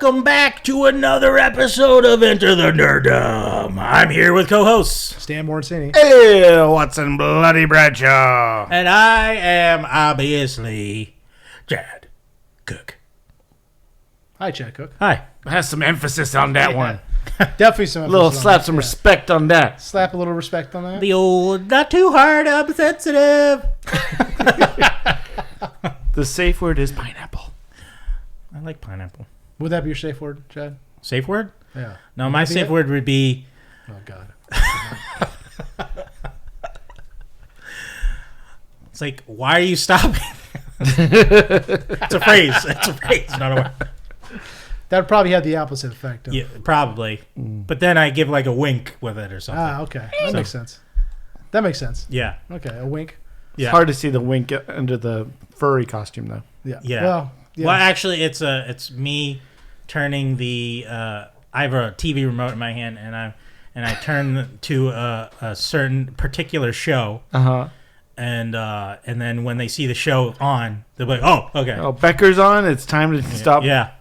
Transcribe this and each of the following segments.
welcome back to another episode of Enter the Nerdom. I'm here with co-hosts Stan Morrissini. Hey, Watson Bloody Bradshaw. and I am obviously Chad Cook. Hi, Chad Cook. Hi. Has some emphasis on that one. Definitely some Little emphasis on slap that, some yeah. respect on that. Slap a little respect on that. The old, not too hard, I'm sensitive. The safe word is pineapple. I like pineapple. Would that be your safe word, Chad? Safe word? Yeah. No, my safe word would be... Oh, God. It's like, why are you stopping? It's a phrase. It's a phrase, not a word. That would probably have the opposite effect. Yeah, probably. But then I give like a wink with it or something. Ah, okay. That makes sense. That makes sense. Yeah. Okay, a wink. Yeah. It's hard to see the wink under the furry costume, though. Yeah. Yeah. Well, yeah. Well, actually, it's me turning the. I have a TV remote in my hand, and I turn to a certain particular show, and then when they see the show on, they're like, "Oh, okay, Oh, Becker's on. It's time to stop. yeah."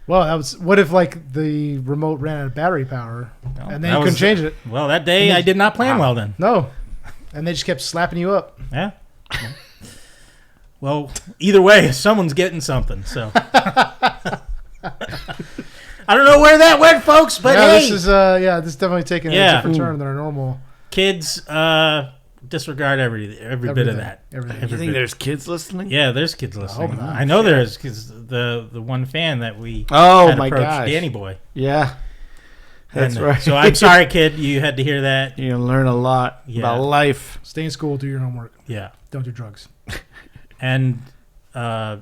Well, that was. What if like the remote ran out of battery power, and then you couldn't change it? Well, that day I did not plan well. Then, No, and they just kept slapping you up. yeah. Well, either way, someone's getting something. So I don't know where that went, folks, but yeah, hey, this is this is definitely taking a different turn than our normal. kids, disregard every bit of that. Everything. You think there's kids listening? Yeah, there's kids listening. hope not. I know there is, because the one fan that we Oh, had my approached, gosh. Danny Boy. Yeah. That's And, right. So I'm sorry, kid, you had to hear that. You're going to learn a lot about life. Stay in school, do your homework. Yeah, Don't do drugs. and all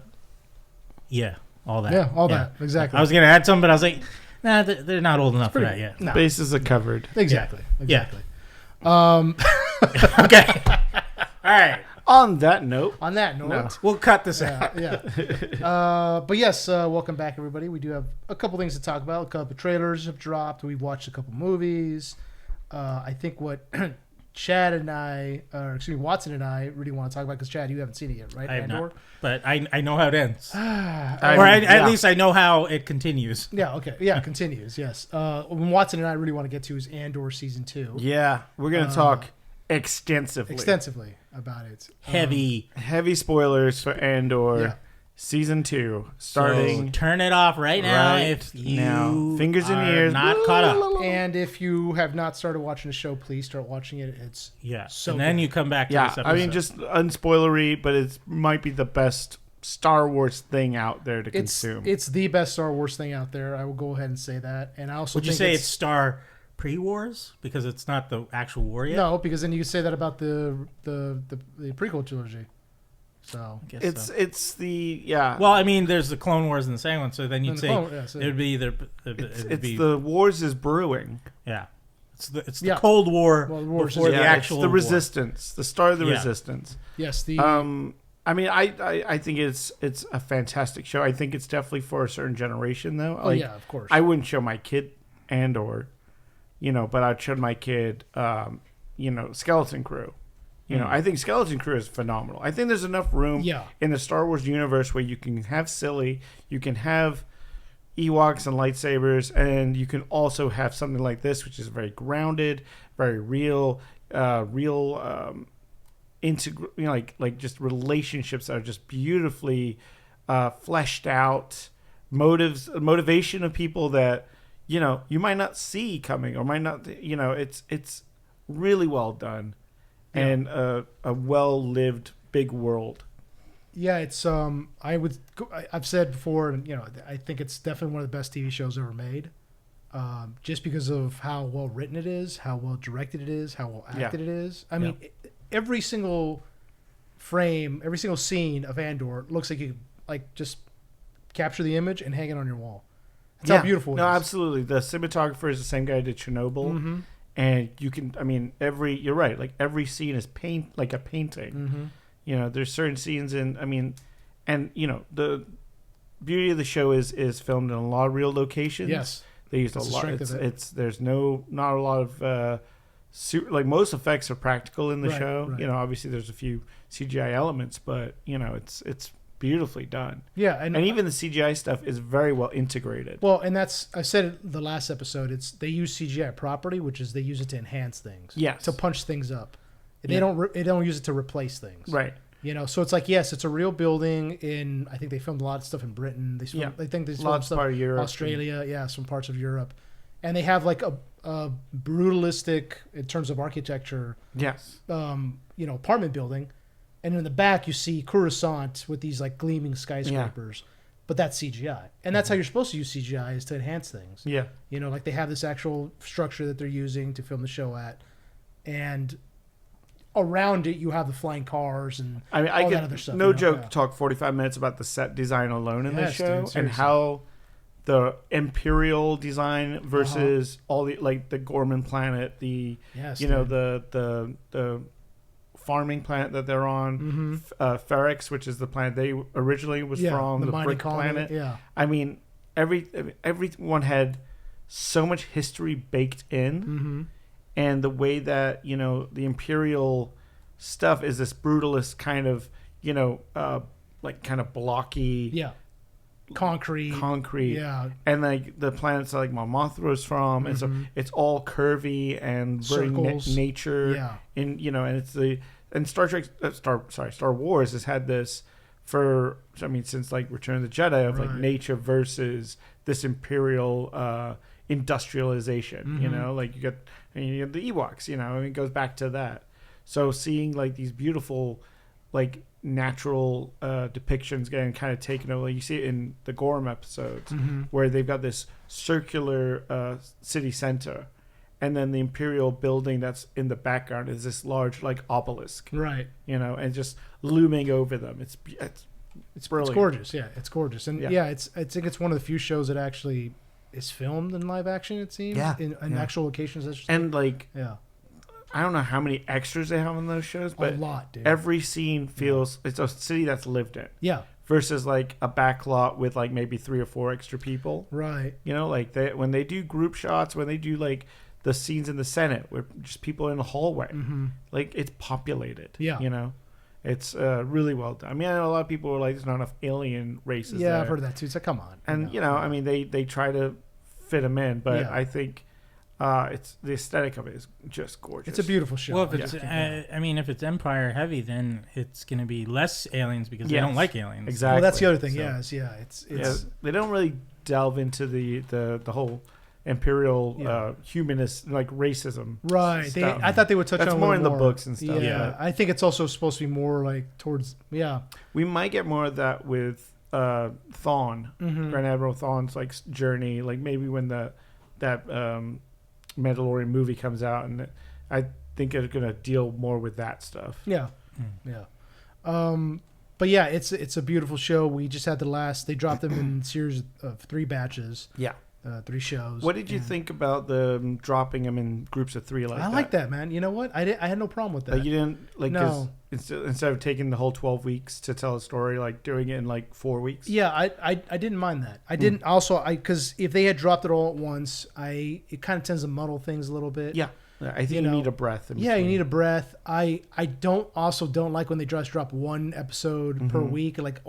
that. Yeah, all that. Exactly. I was gonna add something, but I was like, nah, they're not old enough for that pretty- yet. No. Bases are covered. Exactly. Yeah. Exactly. Okay. All right. On that note, On that note, We'll cut this out. yeah. But yes, welcome back, everybody. We do have a couple things to talk about. A couple trailers have dropped. We've watched a couple movies. I think what Chad and I, Watson and I, really want to talk about, because Chad, you haven't seen it yet, right? I have Andor? not, but I know how it ends, or yeah. at least I know how it continues. Yeah. Okay. Yeah. It continues. Yes. What Watson and I really want to get to is Andor season 2. yeah, we're going to talk extensively about it. Heavy. spoilers for Andor. Yeah. Season 2, So starting turn it off right now right if you now. Fingers in are ears. not caught up. And if you have not started watching the show, please start watching it. It's Yeah. So and then good. you come back to Yeah, this episode. I mean, just unspoilery, but it might be the best Star Wars thing out there to consume. It's the best Star Wars thing out there. I will go ahead and say that. And I also Would you think say it's Star pre-wars because it's not the actual war yet? no, because then you could say that about the prequel trilogy. So I guess so. it's the yeah. Well, I mean, there's the Clone Wars and the second one, so then you'd And the say Clone- yeah, so- it would be either. It's the wars is brewing. Yeah, it's the Yeah. Cold War Well, the wars before is- the Yeah, actual it's the war. resistance, the start of the Yeah. resistance. yes, the I mean, I think it's a fantastic show. I think it's definitely for a certain generation, though. oh yeah, of course. I wouldn't show my kid Andor, but I'd show my kid, Skeleton Crew. I think Skeleton Crew is phenomenal. I think there's enough room Yeah. in the Star Wars universe where you can have silly, you can have Ewoks and lightsabers, and you can also have something like this, which is very grounded, very real, like just relationships that are just beautifully fleshed out, motivation of people that you might not see coming or might not. It's really well done. Yeah. And a well-lived big world. Yeah, it's I've said before, and I think it's definitely one of the best TV shows ever made. Just because of how well written it is, how well directed it is, how well acted it is. I mean, every single frame, every single scene of Andor looks like you just capture the image and hang it on your wall. That's how beautiful it is. No, absolutely. The cinematographer is the same guy who did Chernobyl. Mm-hmm. And you can, you're right. Like every scene is like a painting. Mm-hmm. There's certain scenes the beauty of the show is filmed in a lot of real locations. Yes. They used That's a the lot. strength of it. There's not a lot of most effects are practical in the Right, show. right. Obviously there's a few CGI elements, but it's beautifully done. Yeah, and even the CGI stuff is very well integrated. Well, and that's, I said it the last episode, it's they use CGI property, which is they use it to enhance things. Yes. To punch things up. They don't use it to replace things. Right. You know, so it's like, yes, it's a real building in, I think they filmed a lot of stuff in Britain. They think they filmed stuff in Europe, Australia, some parts of Europe. And they have like a brutalistic, in terms of architecture, apartment building. And in the back, you see Coruscant with these like gleaming skyscrapers. Yeah. But that's CGI. And that's how you're supposed to use CGI, is to enhance things. Yeah. You know, like they have this actual structure that they're using to film the show at. And around it, you have the flying cars and all that other stuff. No joke, talk 45 minutes about the set design alone in this show, and how the Imperial design versus all the, like, the Gorman planet, the the farming planet that they're on, Ferrex, which is the planet they originally was from, the brick planet. Yeah. I mean, everyone had so much history baked in, and the way that, the Imperial stuff is this brutalist kind of, like kind of blocky, concrete, and like the planets like Mos Mothra's from, and so it's all curvy and very nature, and and it's and Star Wars has had this since like Return of the Jedi of like nature versus this Imperial industrialization. Like you get the Ewoks, it goes back to that. So seeing like these beautiful like natural depictions getting kind of taken over, like you see it in the Gorham episodes, where they've got this circular city center, and then the Imperial building that's in the background is this large like obelisk, and just looming over them. It's brilliant. It's gorgeous. Yeah, it's gorgeous. And I think it's one of the few shows that actually is filmed in live action, it seems. In actual locations. And like, I don't know how many extras they have on those shows, but a lot, dude. Every scene feels it's a city that's lived in. Yeah. Versus like a back lot with like maybe 3 or 4 extra people. Right. Like when they do group shots, when they do like the scenes in the Senate where just people in the hallway, like it's populated. Yeah. It's really well done. I mean, I know a lot of people are like, there's not enough alien races there. I've heard that too. So come on. And, I mean, they try to fit them in, but I think it's the aesthetic of it is just gorgeous. It's a beautiful show. Well, if it's, I mean, if it's Empire heavy, then it's going to be less aliens because they don't like aliens. Exactly. Well, that's the other thing. So, it's they don't really delve into the whole Imperial humanist like racism. Right. I thought they would touch on more in the books and stuff. Yeah. I think it's also supposed to be more like towards We might get more of that with Thawne, Grand Admiral Thawne's like journey, like maybe when that Mandalorian movie comes out, and I think it's gonna deal more with that stuff. Yeah. But yeah, it's a beautiful show. We just had they dropped them in series of 3 batches. Yeah. 3 shows. What did you think about the dropping them in groups of 3 like that? I like that, man. You know what? I had no problem with that. Like you didn't like no. Instead of taking the whole 12 weeks to tell a story, like doing it in like 4 weeks. Yeah, I didn't mind that. I didn't because if they had dropped it all at once, it kind of tends to muddle things a little bit. Yeah. I think you need a breath. You need a breath. I don't like when they just drop 1 episode per week, like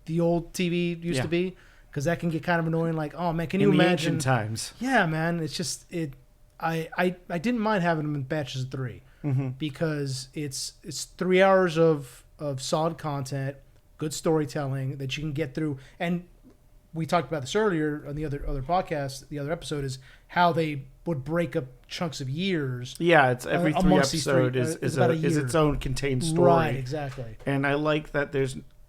the old TV used to be. Because that can get kind of annoying. Like, oh man, can you imagine? Ancient times. Yeah, man. It's just I didn't mind having them in batches of 3 because it's 3 hours of solid content, good storytelling that you can get through. And we talked about this earlier on the other podcast. The other episode is how they would break up chunks of years. Yeah, it's every 3 episode is its own contained story. Right, exactly. And I like that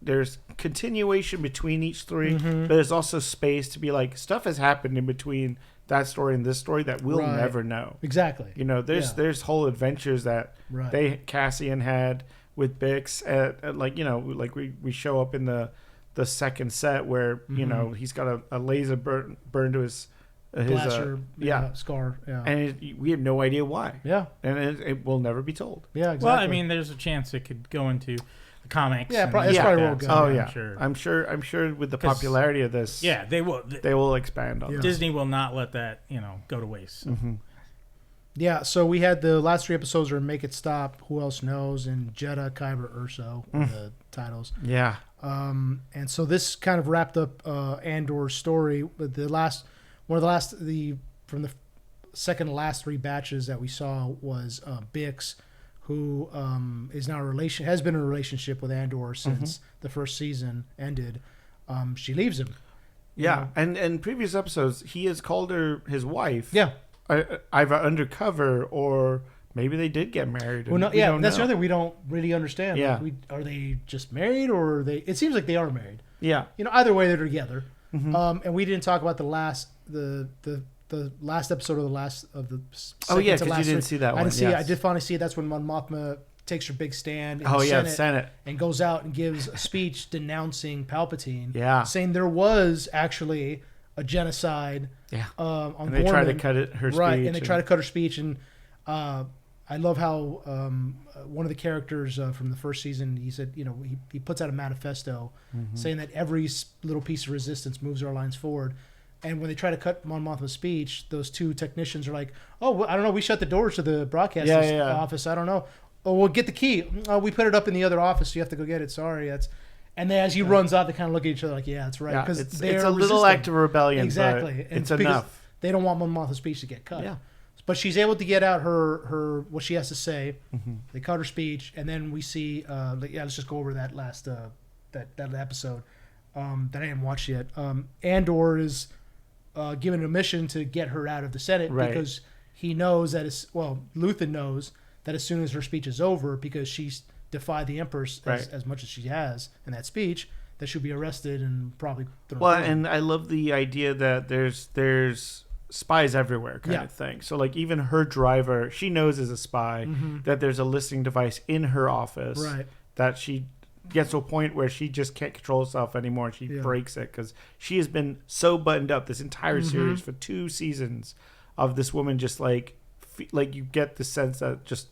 there's continuation between each 3, but there's also space to be like, stuff has happened in between that story and this story that we'll never know. Exactly. There's whole adventures that Cassian had with Bix at like, like we show up in the second set where, he's got a laser burn to his blaster, scar. Yeah. And we have no idea why. Yeah. And it will never be told. Yeah, exactly. Well, I mean, there's a chance it could go into the comics. Yeah, that's probably where we'll go. Oh, yeah. I'm sure with the popularity of this, they will. They will expand on it. Disney will not let that, go to waste. So. Yeah, so we had the last 3 episodes are Make It Stop, Who Else Knows, and Jedha, Kyber, Urso, the titles. Yeah. And so this kind of wrapped up Andor's story. But from the second to last 3 batches that we saw was Bix, who has been in a relationship with Andor since the first season ended. She leaves him. Yeah, and in previous episodes, he has called her his wife. Yeah, either undercover or maybe they did get married. Well, no, yeah, that's the other thing we don't really understand. Yeah, like, are they just married or are they? It seems like they are married. Yeah, either way they're together. And we didn't talk about the last episode of the. Oh yeah, because you didn't see that one. I didn't see it. I did finally see it. That's when Mon Mothma takes her big stand in the Senate and goes out and gives a speech denouncing Palpatine. Yeah, saying there was actually a genocide. Yeah, on and they try to cut her speech. Right, and they try to cut her speech. And I love how one of the characters from the first season, he said, he puts out a manifesto saying that every little piece of resistance moves our lines forward. And when they try to cut Mon Mothma's speech, those 2 technicians are like, "Oh, well, I don't know. We shut the doors to the broadcasting office. I don't know. Oh, we'll get the key. Oh, we put it up in the other office, so you have to go get it. Sorry." And then as he runs out, they kind of look at each other like, "Yeah, that's right." Because it's a little act of rebellion. Exactly. But it's enough. They don't want Mon Mothma's speech to get cut. Yeah. But she's able to get out her what she has to say. They cut her speech, and then we see. Let's just go over that last that episode that I haven't watched yet. Andor is given a mission to get her out of the Senate because he knows that Luthen knows that as soon as her speech is over, because she's defied the Emperor as much as she has in that speech, that she'll be arrested and probably thrown. Well, and I love the idea that there's spies everywhere kind of thing. So like even her driver, she knows is a spy, that there's a listening device in her office, right? That she gets to a point where she just can't control herself anymore, and she breaks it because she has been so buttoned up this entire series for 2 seasons of this woman just like you get the sense that just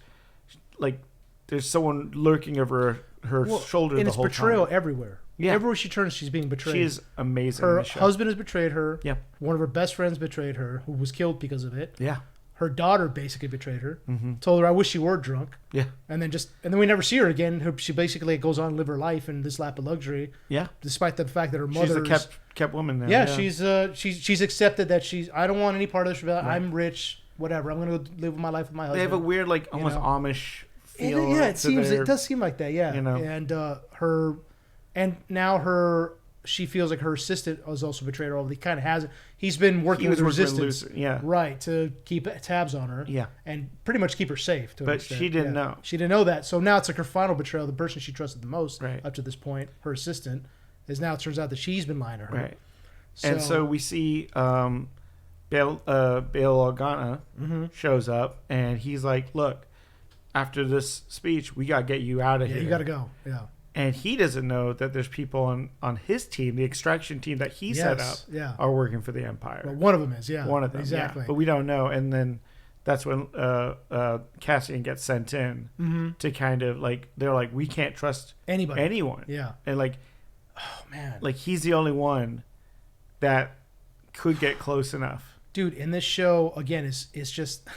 like there's someone lurking over her shoulder the whole time. And it's betrayal everywhere. Yeah. Everywhere she turns, she's being betrayed. She is amazing. Her husband has betrayed her. Yeah. One of her best friends betrayed her, who was killed because of it. Yeah. Her daughter basically betrayed her. Told her, "I wish you were drunk." Yeah. And then we never see her again. She basically goes on to live her life in this lap of luxury. Yeah. Despite the fact that her mother, she's a kept woman now. Yeah. She's accepted that I don't want any part of this rebellion. Right. I'm rich. Whatever. I'm gonna go live my life with my husband. They have a weird almost Amish feel. It does seem like that. Yeah. And now she feels like her assistant has also betrayed her. He kind of has it. He's been working with resistance, right, to keep tabs on her, and pretty much keep her safe. But she didn't know. She didn't know that. So now it's like her final betrayal. The person she trusted the most up to this point, her assistant, is now it turns out that she's been lying to her. Right. And so we see Bail Organa shows up, and he's like, "Look, after this speech, we gotta get you out of here. You gotta go." Yeah. And he doesn't know that there's people on his team, the extraction team that he set up, are working for the Empire. Well, one of them is, one of them, exactly. But we don't know. And then that's when Cassian gets sent in to kind of they're like, we can't trust anyone. Yeah. And oh man, he's the only one that could get close enough. Dude, in this show again, it's just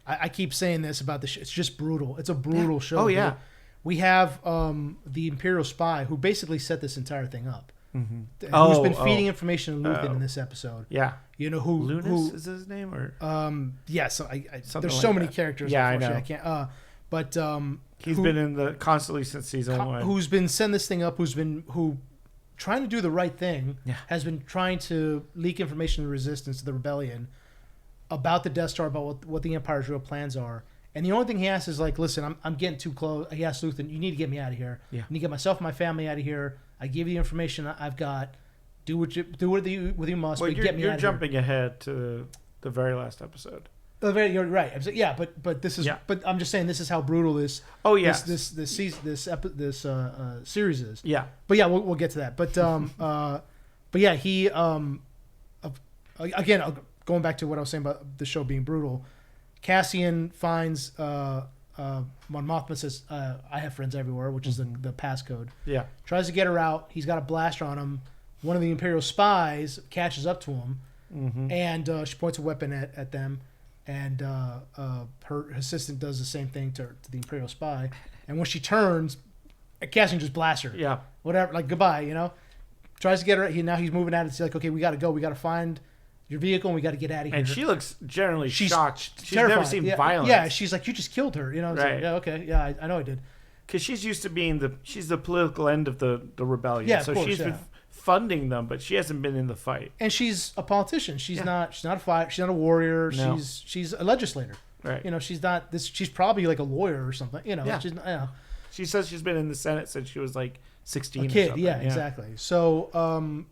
I keep saying this about the show. It's just brutal. It's a brutal show. Oh yeah. Dude. We have the Imperial spy who basically set this entire thing up. Who's been feeding information to Luthen in this episode. Yeah. Who Lunas is his name? Or yes. There's so many characters. Yeah, I know. I can't. But he's been constantly since season 1. Who's been setting this thing up? Who trying to do the right thing? Yeah. Has been trying to leak information to the Resistance, to the Rebellion, about the Death Star, about what the Empire's real plans are. And the only thing he asks is listen, I'm getting too close. He asks Luthen, you need to get me out of here. Yeah. I need to get myself and my family out of here. I give you the information I've got. Do what you must. Well, but get me out of here. You're jumping ahead to the very last episode. You're right. Yeah, but this is. Yeah. But I'm just saying this is how brutal this. Oh yeah. This series is. Yeah. But yeah, we'll get to that. But yeah, he again going back to what I was saying about the show being brutal. Cassian finds Mon Mothma, says, I have friends everywhere, which is the passcode. Yeah. Tries to get her out. He's got a blaster on him. One of the Imperial spies catches up to him, and she points a weapon at them. And her assistant does the same thing to the Imperial spy. And when she turns, Cassian just blasts her. Yeah. Whatever, like goodbye, you know. Tries to get her. Now he's moving at it. It's like, okay, we got to go. We got to find your vehicle and we got to get out of here. And she looks generally shocked. She's terrified. never seen violence. Yeah, she's like, you just killed her. You know, right. Like, yeah, okay. Yeah, I know I did. Because she's used to being she's the political end of the rebellion. Yeah, so of course, she's been funding them, but she hasn't been in the fight. And she's a politician. She's not a fighter. She's not a warrior. No. She's a legislator. Right. You know, she's not this. She's probably like a lawyer or something. You know, Yeah. she's not, you know. She says she's been in the Senate since she was like 16 A kid, or something. yeah, exactly. So,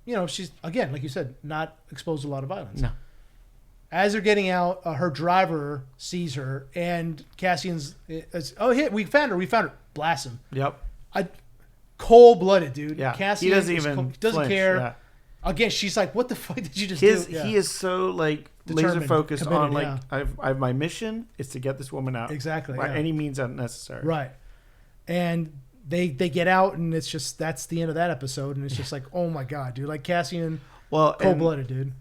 you know, she's, again, like you said, not exposed to a lot of violence. No. As they're getting out, her driver sees her, and Cassian's, we found her. Blast him. Yep. Cold-blooded, dude. Yeah. Cassian he doesn't doesn't care. Yeah. Again, she's like, what the fuck did you just do? Yeah. He is so, like, Determined, laser focused on, like, yeah. I have my mission is to get this woman out. Exactly. By any means necessary. Right. And they get out, and it's just, that's the end of that episode, and it's just like, oh my God, dude. Like, Cassian, cold-blooded, dude.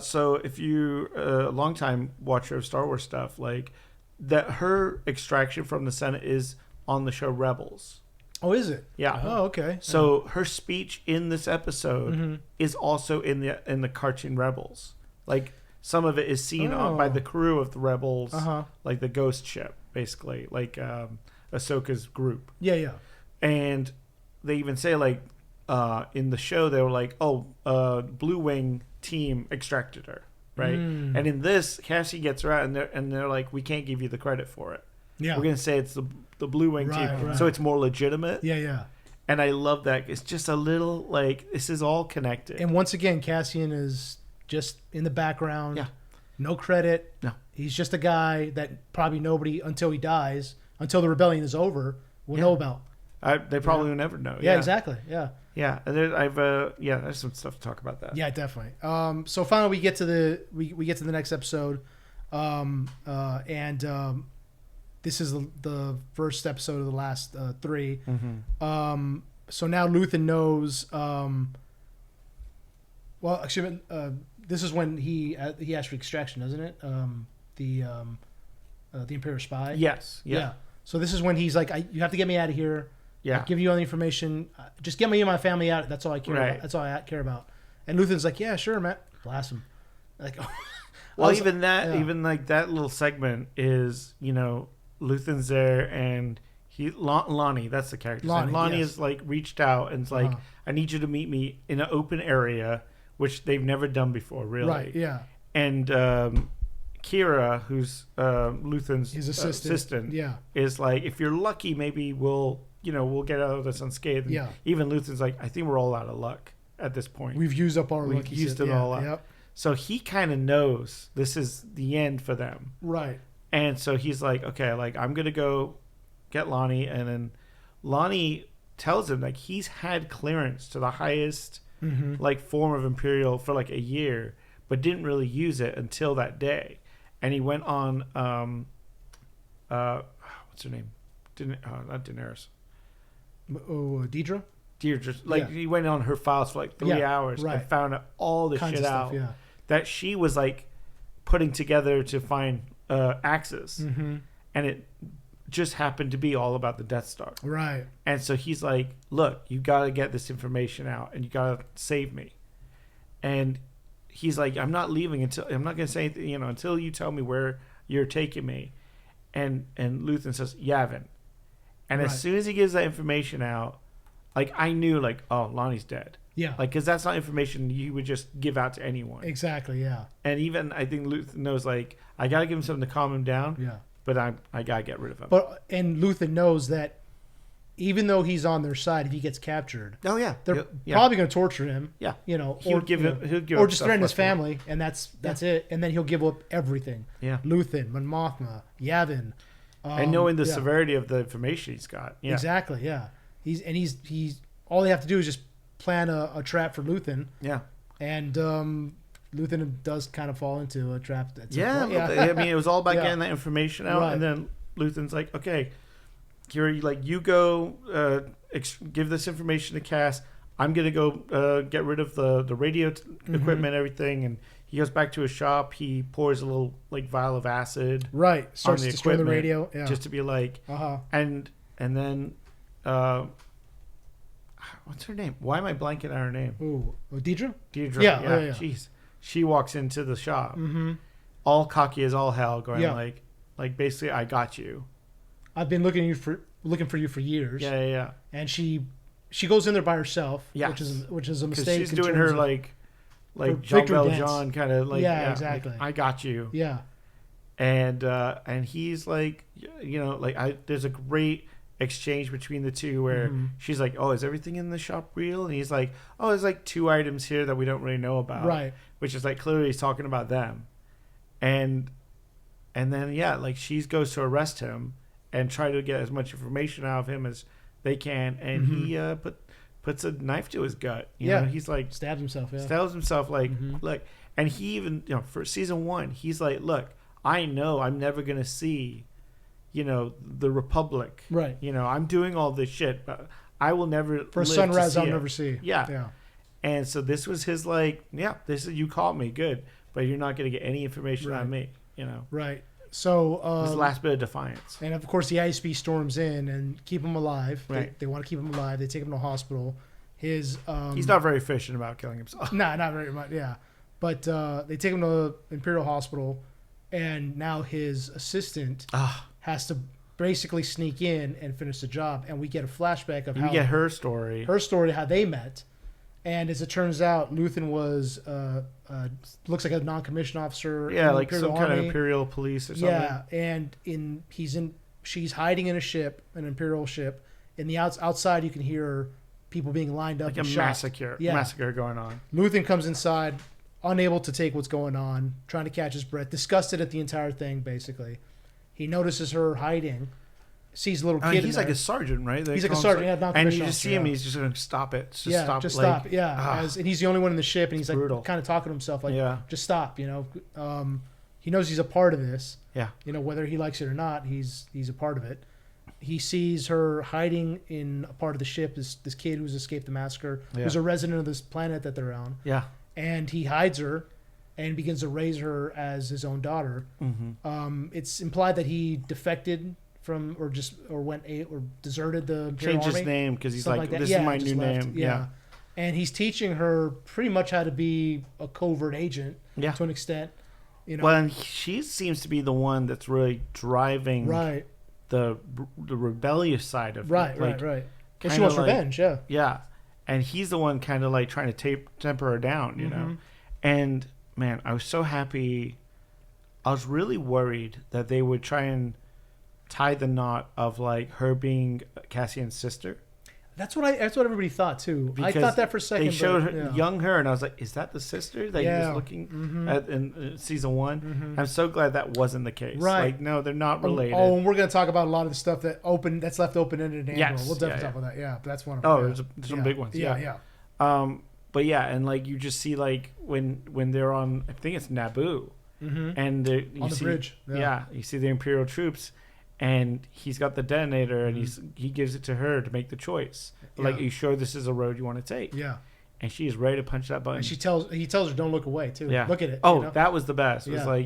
So if you're a longtime watcher of Star Wars stuff, like, that her extraction from the Senate is on the show Rebels. Oh, is it? Yeah. Oh, okay. So her speech in this episode is also in the cartoon Rebels. Like, some of it is seen by the crew of the Rebels, like the Ghost ship, basically, like Ahsoka's group. Yeah, yeah. And they even say, like, in the show, they were like, Blue Wing team extracted her, right? And in this, Cassie gets her out, and they're like, we can't give you the credit for it. Yeah. We're going to say it's the Blue Wing team, right. so it's more legitimate. Yeah, yeah. And I love that. It's just a little, like, this is all connected. And once again, Cassian is just in the background. Yeah. No credit. No. He's just a guy that probably nobody, until he dies, until the rebellion is over, will know about. They probably will never know. Yeah, exactly. Yeah. Yeah. And there's some stuff to talk about that. Yeah, definitely. So finally we get to the next episode. This is the first episode of the last three. So now Luthen knows. This is when he asked for extraction, doesn't it? The Imperial spy. Yes. Yeah. So this is when he's like, you have to get me out of here. Yeah. I'll give you all the information. Just get me and my family out. That's all I care Right. about. That's all I care about. And Luthen's like, yeah, sure, Matt. Blast him. Like, well, even like that little segment is, you know, Luthen's there, and Lonnie, that's the character. Lonnie yes. is like reached out and it's like, I need you to meet me in an open area, which they've never done before, really. Right. Yeah. And Kira, who's Luthen's his assistant, is like, if you're lucky, maybe we'll get out of this unscathed. And even Luthen's like, I think we're all out of luck at this point. We've used up our luck. We've used it all up. Yep. So he kind of knows this is the end for them. Right. And so he's like, okay, like, I'm going to go get Lonnie. And then Lonnie tells him, like, he's had clearance to the highest, like, form of Imperial for, like, a year, but didn't really use it until that day. And he went on, what's her name? Not Daenerys. Oh, Deirdre? Like, he went on her files for, like, 3 hours and found out all the shit out that she was, like, putting together to find Axis. And it just happened to be all about the Death Star. Right. And so he's like, look, you got to get this information out and you got to save me. And he's like, I'm not leaving I'm not going to say anything, until you tell me where you're taking me. And Luthen says, Yavin. And as soon as he gives that information out, like, I knew, like, oh, Lonnie's dead. Yeah. Like, because that's not information you would just give out to anyone. Exactly, yeah. And even, I think Luthen knows, like, I got to give him something to calm him down. Yeah. But I got to get rid of him. And Luthen knows that even though he's on their side, if he gets captured, they're probably going to torture him. Yeah. He'll give or just threaten his family, and that's it. And then he'll give up everything. Yeah. Luthen, Mon Mothma, Yavin. And knowing the severity of the information he's got. Yeah. Exactly, yeah. He's all they have to do is just plan a trap for Luthen. Yeah. And Luthen does kind of fall into a trap. I mean, it was all about getting that information out, and then Luthen's like, okay, Kira, you go give this information to Cass. I'm gonna go get rid of the radio equipment, everything, and he goes back to his shop. He pours a little vial of acid. Right, starts destroying the radio, just to be like, and then what's her name? Why am I blanking on her name? Ooh, Deidre? Deidre. Yeah. Jeez. She walks into the shop, Mm-hmm. all cocky as all hell, going Yeah. like basically, I got you. I've been looking for you for years. Yeah. And she goes in there by herself, Yeah. which is a Because mistake. she's doing her like her Jean victory dance. Valjean kind of like, Yeah, exactly. like, I got you. Yeah. And he's like, there's a great exchange between the two where Mm-hmm. she's like, oh, is everything in the shop real? And he's like, oh, there's like 2 items here that we don't really know about. Right. Which is like clearly he's talking about them. And then, like she goes to arrest him and try to get as much information out of him as they can. And he puts a knife to his gut. You know, he's like, stabs himself. Yeah. Stabs himself like, look. And he even, for season 1, he's like, look, I know I'm never going to see, the Republic. Right. I'm doing all this shit, but I will never. For a live to sunrise, see I'll it. never see. Yeah. Yeah. And so this was his this is, you caught me, good, but you're not going to get any information on me, Right. So his last bit of defiance. And of course, the ISB storms in and keep him alive. Right. They want to keep him alive. They take him to a hospital. He's not very efficient about killing himself. Nah, not very much. Yeah, but they take him to Imperial Hospital, and now his assistant has to basically sneak in and finish the job. And we get a flashback of You get her story. How they met. And as it turns out, Luthen was looks like a non-commissioned officer. Yeah, in the like some Imperial kind of Army. Imperial police or something. Yeah, and she's hiding in a ship, an Imperial ship. In the outside, you can hear people being lined up, like and a shot. massacre going on. Luthen comes inside, unable to take what's going on, trying to catch his breath, disgusted at the entire thing. Basically, he notices her hiding, sees a little kid. He's like a sergeant, right? He's like a sergeant, and you just see him. He's just going to stop it. Stop. Yeah, and he's the only one in the ship, and he's like brutal. kind of talking to himself, like, just stop. He knows he's a part of this. Yeah. Whether he likes it or not, he's a part of it. He sees her hiding in a part of the ship. This kid who's escaped the massacre, who's a resident of this planet that they're on. Yeah. And he hides her, and begins to raise her as his own daughter. Mm-hmm. It's implied that he defected from, or deserted the Imperial Changed his Army. name because he's Something like, this is my new left. name. Yeah. And he's teaching her pretty much how to be a covert agent to an extent. Well, and she seems to be the one that's really driving the rebellious side of right. And she wants revenge, yeah, and he's the one kind of like trying to temper her down, you know. And man, I was so happy. I was really worried that they would try and tie the knot of like her being Cassian's sister. That's what everybody thought too. Because I thought that for a second. They showed her, young her, and I was like, "Is that the sister that he was looking at in season 1?" I'm so glad that wasn't the case. Right? Like, no, they're not related. Oh, and we're going to talk about a lot of the stuff that's left open-ended in Andor. We'll definitely talk about that. Yeah, but that's one of them. Oh, there's some big ones. Yeah. But yeah, and like you just see like when they're on, I think it's Naboo, and you on the see, bridge. Yeah, you see the Imperial troops. And he's got the detonator, and he gives it to her to make the choice. Like, are you sure this is a road you want to take? Yeah. And she is ready to punch that button. And he tells her, don't look away, too. Yeah. Look at it. Oh, that was the best. It was like,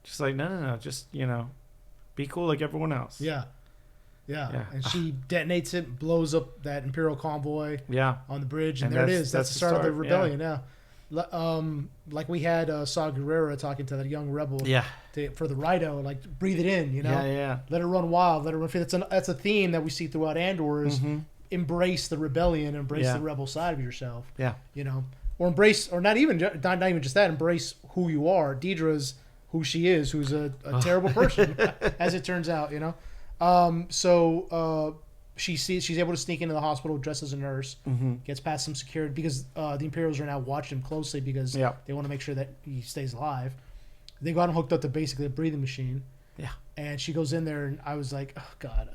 just like, no, just, be cool like everyone else. Yeah. And she detonates it, blows up that Imperial convoy on the bridge, and there it is. That's the start of the rebellion, like we had Saw Gerrera talking to that young rebel for the Rito, like breathe it in, let it run wild, let it run free. That's a theme that we see throughout Andor is embrace the rebellion, embrace the rebel side of yourself, or embrace, or not even just that, embrace who you are. Deidre's who she is, who's a terrible person as it turns out, she's able to sneak into the hospital dressed as a nurse, gets past some security because the Imperials are now watching him closely because they want to make sure that he stays alive. They got him hooked up to basically a breathing machine. Yeah. And she goes in there, and I was like, oh God,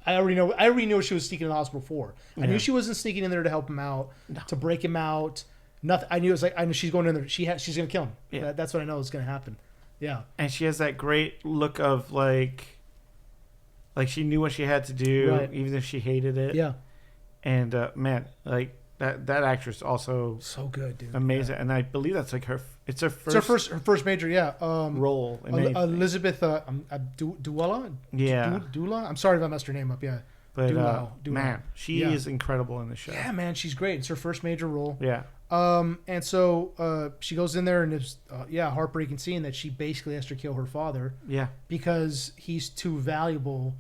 I already know she was sneaking in the hospital for. I knew she wasn't sneaking in there to help him out, to break him out. Nothing. I knew she's going in there. She's gonna kill him. Yeah. That's what I know is gonna happen. Yeah. And she has that great look of like she knew what she had to do, even if she hated it. Yeah. And man, like that actress also so good, dude. Amazing. And I believe that's like her first major, role in Elizabeth Duella. Yeah. Dula. I'm sorry if I messed her name up. Yeah. But man, she is incredible in the show. Yeah, man, she's great. It's her first major role. Yeah. And so she goes in there, and it's heartbreaking scene that she basically has to kill her father. Yeah. Because he's too valuable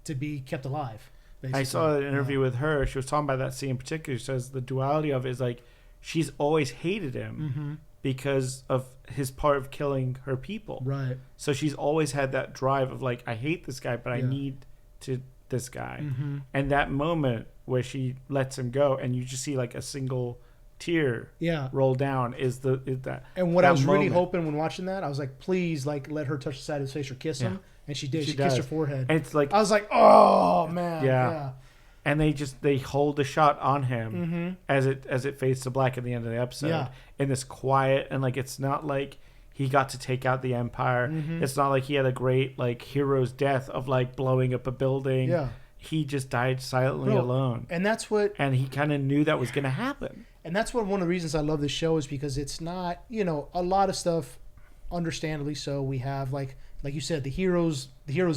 to be kept alive. Basically. I saw an interview with her. She was talking about that scene in particular. She says the duality of it is like she's always hated him because of his part of killing her people. Right. So she's always had that drive of like, I hate this guy, but I need to this guy. And that moment where she lets him go, and you just see like a single tear roll down is that. And what I was really hoping when watching that, I was like, please, like, let her touch the side of his face or kiss him. And she did. She kissed her forehead. And it's like, I was like, oh man. Yeah. And they hold the shot on him as it fades to black at the end of the episode in this quiet, and like it's not like he got to take out the Empire. It's not like he had a great like hero's death of like blowing up a building. Yeah. He just died silently alone. And that's what. And he kind of knew that was going to happen. And that's what one of the reasons I love this show is because it's not, a lot of stuff, understandably so. We have like you said, the hero's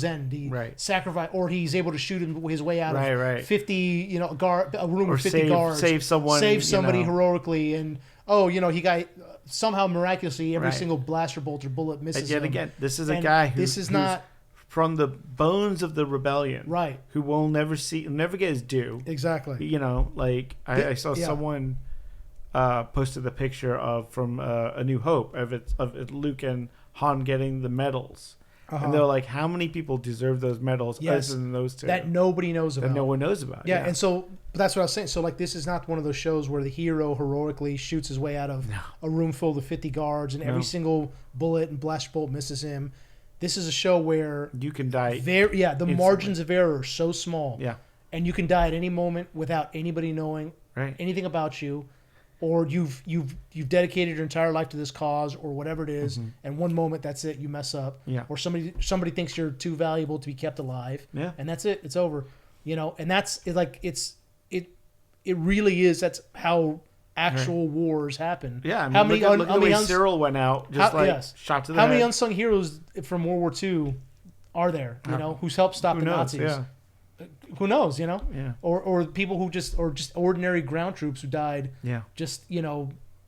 end, the sacrifice, or he's able to shoot his way out of 50, a room with 50 guards, save somebody heroically, and he got somehow miraculously every single blaster bolt or bullet misses. And yet again, this is a guy who's not from the bones of the rebellion, right? Who will never get his due. Exactly. I saw someone posted the picture from A New Hope of Luke and Han getting the medals. And they're like, how many people deserve those medals other than those two? That nobody knows about. That no one knows about. Yeah, and so that's what I was saying. So, like, this is not one of those shows where the hero heroically shoots his way out of a room full of 50 guards and every single bullet and blast bolt misses him. This is a show where you can die. The margins of error are so small. Yeah. And you can die at any moment without anybody knowing anything about you. Or you've dedicated your entire life to this cause or whatever it is, and one moment that's it, you mess up. Yeah. Or somebody thinks you're too valuable to be kept alive. Yeah. And that's it. It's over. And that's it really is. That's how actual wars happen. Yeah. I mean, look at the way Cyril went out, shot to the head. How many unsung heroes from World War II are there? Who's helped stop the Nazis? Yeah. Who knows, Yeah. Or people who just ordinary ground troops who died. Yeah. Just,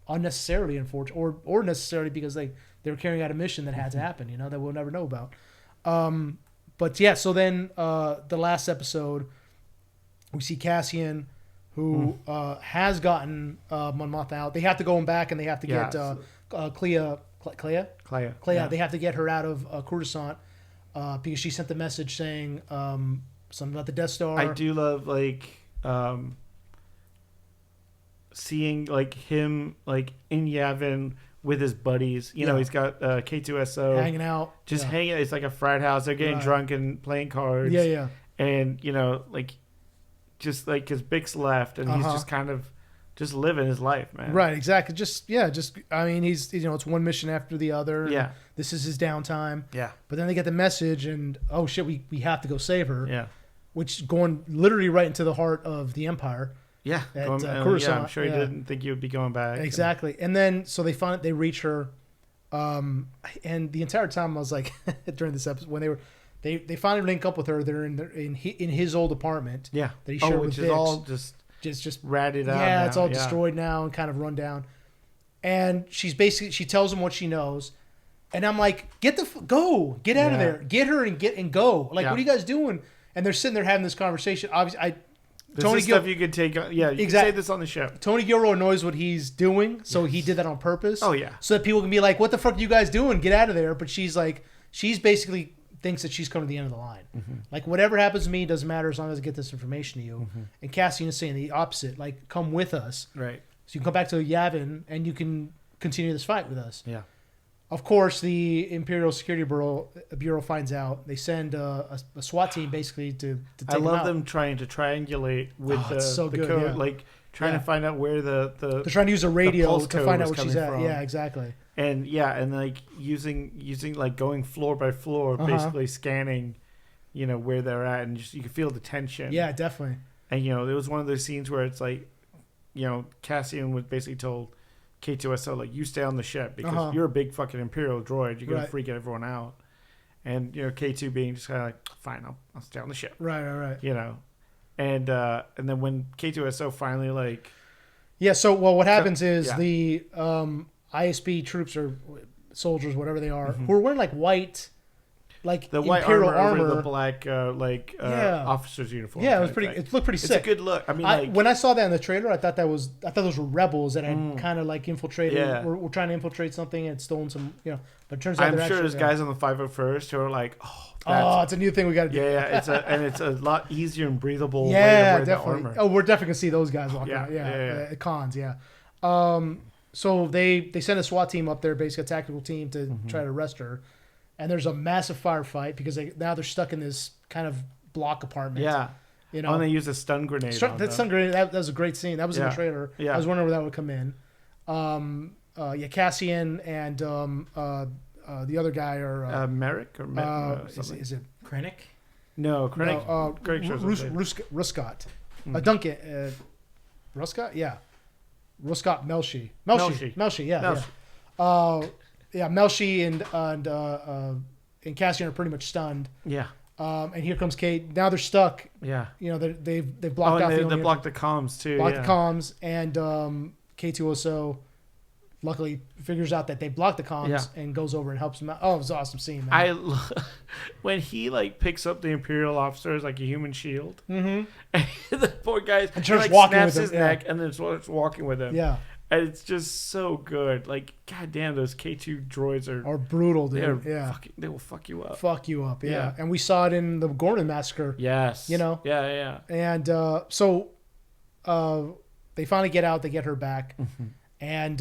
unnecessarily, unfortunately, or necessarily because they were carrying out a mission that had to happen, that we'll never know about. But yeah, so then the last episode, we see Cassian, who has gotten Mon Mothma out. They have to go back and they have to get Clea. They have to get her out of Coruscant because she sent the message saying something about the Death Star. I do love seeing him in Yavin with his buddies. He's got K2SO hanging out, just hanging. It's like a frat house. They're getting drunk and playing cards. Yeah. And just his Bix left, and he's just kind of just living his life, man. Right, exactly. I mean, he's it's one mission after the other. Yeah. This is his downtime. Yeah. But then they get the message, and oh shit, we have to go save her. Yeah. Which going literally right into the heart of the Empire. Yeah. Coruscant. I'm sure he didn't think you would be going back. Exactly. And then so they reach her, and the entire time I was like, during this episode when they finally link up with her. They're in his old apartment. Yeah. That he shared with which Bix. is all just ratted out. Yeah, now. It's all destroyed now and kind of run down. And she tells him what she knows, and I'm like, get out of there, get her and go. Like, what are you guys doing? And they're sitting there having this conversation. Obviously, Tony stuff you could take. Yeah, you can say this on the show. Tony Gilroy knows what he's doing, so he did that on purpose. Oh yeah, so that people can be like, "What the fuck are you guys doing? Get out of there!" But she's basically thinks that she's coming to the end of the line. Like, whatever happens to me doesn't matter as long as I get this information to you. And Cassian is saying the opposite. Like, come with us. Right. So you can come back to Yavin and you can continue this fight with us. Yeah. Of course, the Imperial Security Bureau finds out. They send a SWAT team basically to take I love them them trying to triangulate with the good, code, yeah. like trying to find out where the they're trying to use a radio to find out where she's at. From. Yeah, exactly. And like using like going floor by floor, basically scanning, where they're at, and just you can feel the tension. Yeah, definitely. And it was one of those scenes where it's like, Cassian was basically told K2SO, like, you stay on the ship because you're a big fucking Imperial droid. You're gonna freak everyone out. And K2 being just kind of like, fine, I'll stay on the ship. Right. and then when K2SO finally like. Yeah. So what happens is the ISB troops or soldiers, whatever they are, who are wearing like white. Like the white Imperial armor over the black officer's uniform. Yeah, it was pretty. It looked pretty sick. It's a good look. I mean, when I saw that in the trailer, I thought those were rebels that had kind of like infiltrated. Yeah. Were trying to infiltrate something and stolen some. But it turns out I'm sure there's guys on the 501st who are like, it's a new thing we got to do. Yeah, it's a lot easier and breathable. way to wear definitely. That armor. Oh, we're definitely gonna see those guys walking around. Yeah. Cons. Yeah. So they send a SWAT team up there, basically a tactical team to try to arrest her. And there's a massive firefight because now they're stuck in this kind of block apartment. Yeah. And they use a stun grenade. That stun grenade, that was a great scene. That was in the trailer. Yeah. I was wondering where that would come in. Cassian and the other guy are... Merrick or is it Krennic? No, Krennic. No, Ruscott. Duncan. Ruscott? Yeah. Ruscott Melshi. Melshi, yeah. Melshi and Cassian are pretty much stunned. Yeah. And here comes Kate. Now they're stuck. Yeah. They've blocked out. They blocked the comms too. Blocked the comms, and K2SO luckily figures out that they blocked the comms and goes over and helps them out. Oh, it was awesome seeing that. When he like picks up the Imperial officer as like a human shield. Mm-hmm. And the poor guy snaps his neck and then starts walking with him. Yeah. And it's just so good. Like, goddamn, those K2 droids are brutal, dude. They will fuck you up. Yeah. And we saw it in the Gorman massacre. Yes. Yeah. And so they finally get out. They get her back. Mm-hmm. And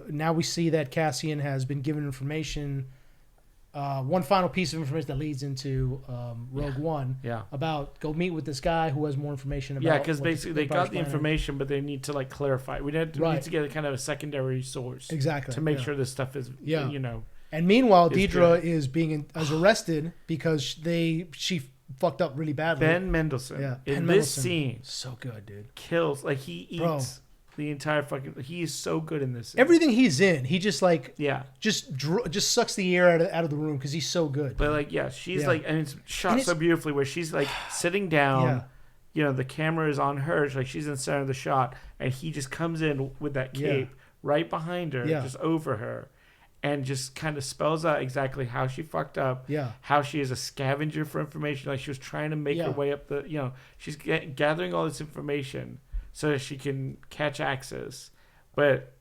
now we see that Cassian has been given information. One final piece of information that leads into Rogue One about go meet with this guy who has more information about. Yeah, because basically they got the information, but they need to like clarify. We need to get a kind of a secondary source, to make sure this stuff is And meanwhile, Deidre is being arrested because she fucked up really badly. Ben Mendelsohn, this scene, so good, dude. Kills like he eats. The entire he is so good in this scene. Everything he's in, he just like just sucks the air out of the room because he's so good. But like she's like, and it's shot so beautifully where she's like sitting down, the camera is on her, like she's in the center of the shot, and he just comes in with that cape right behind her, just over her, and just kind of spells out exactly how she fucked up, how she is a scavenger for information, like she was trying to make her way up the, she's gathering all this information so that she can catch access. But,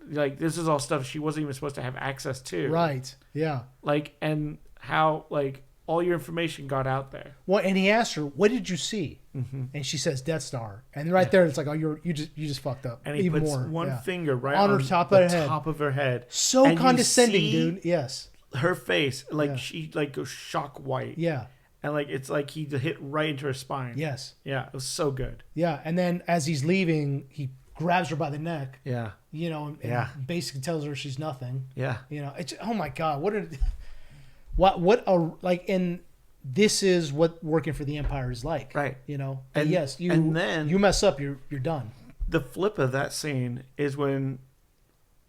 like, this is all stuff she wasn't even supposed to have access to. Right, yeah. Like, and how, like, all your information got out there. Well, and he asked her, what did you see? Mm-hmm. And she says, Death Star. And right there, it's like, oh, you just fucked up. And he puts one finger right on her top of her head. So and condescending, dude. Yes. Her face, like, she, like, goes shock white. Yeah. And, like, it's like he hit right into her spine. Yes. Yeah, it was so good. Yeah, and then as he's leaving, he grabs her by the neck. Yeah. And basically tells her she's nothing. Yeah. It's, oh, my God. And this is what working for the Empire is like. Right. And yes, and then you mess up, you're done. The flip of that scene is when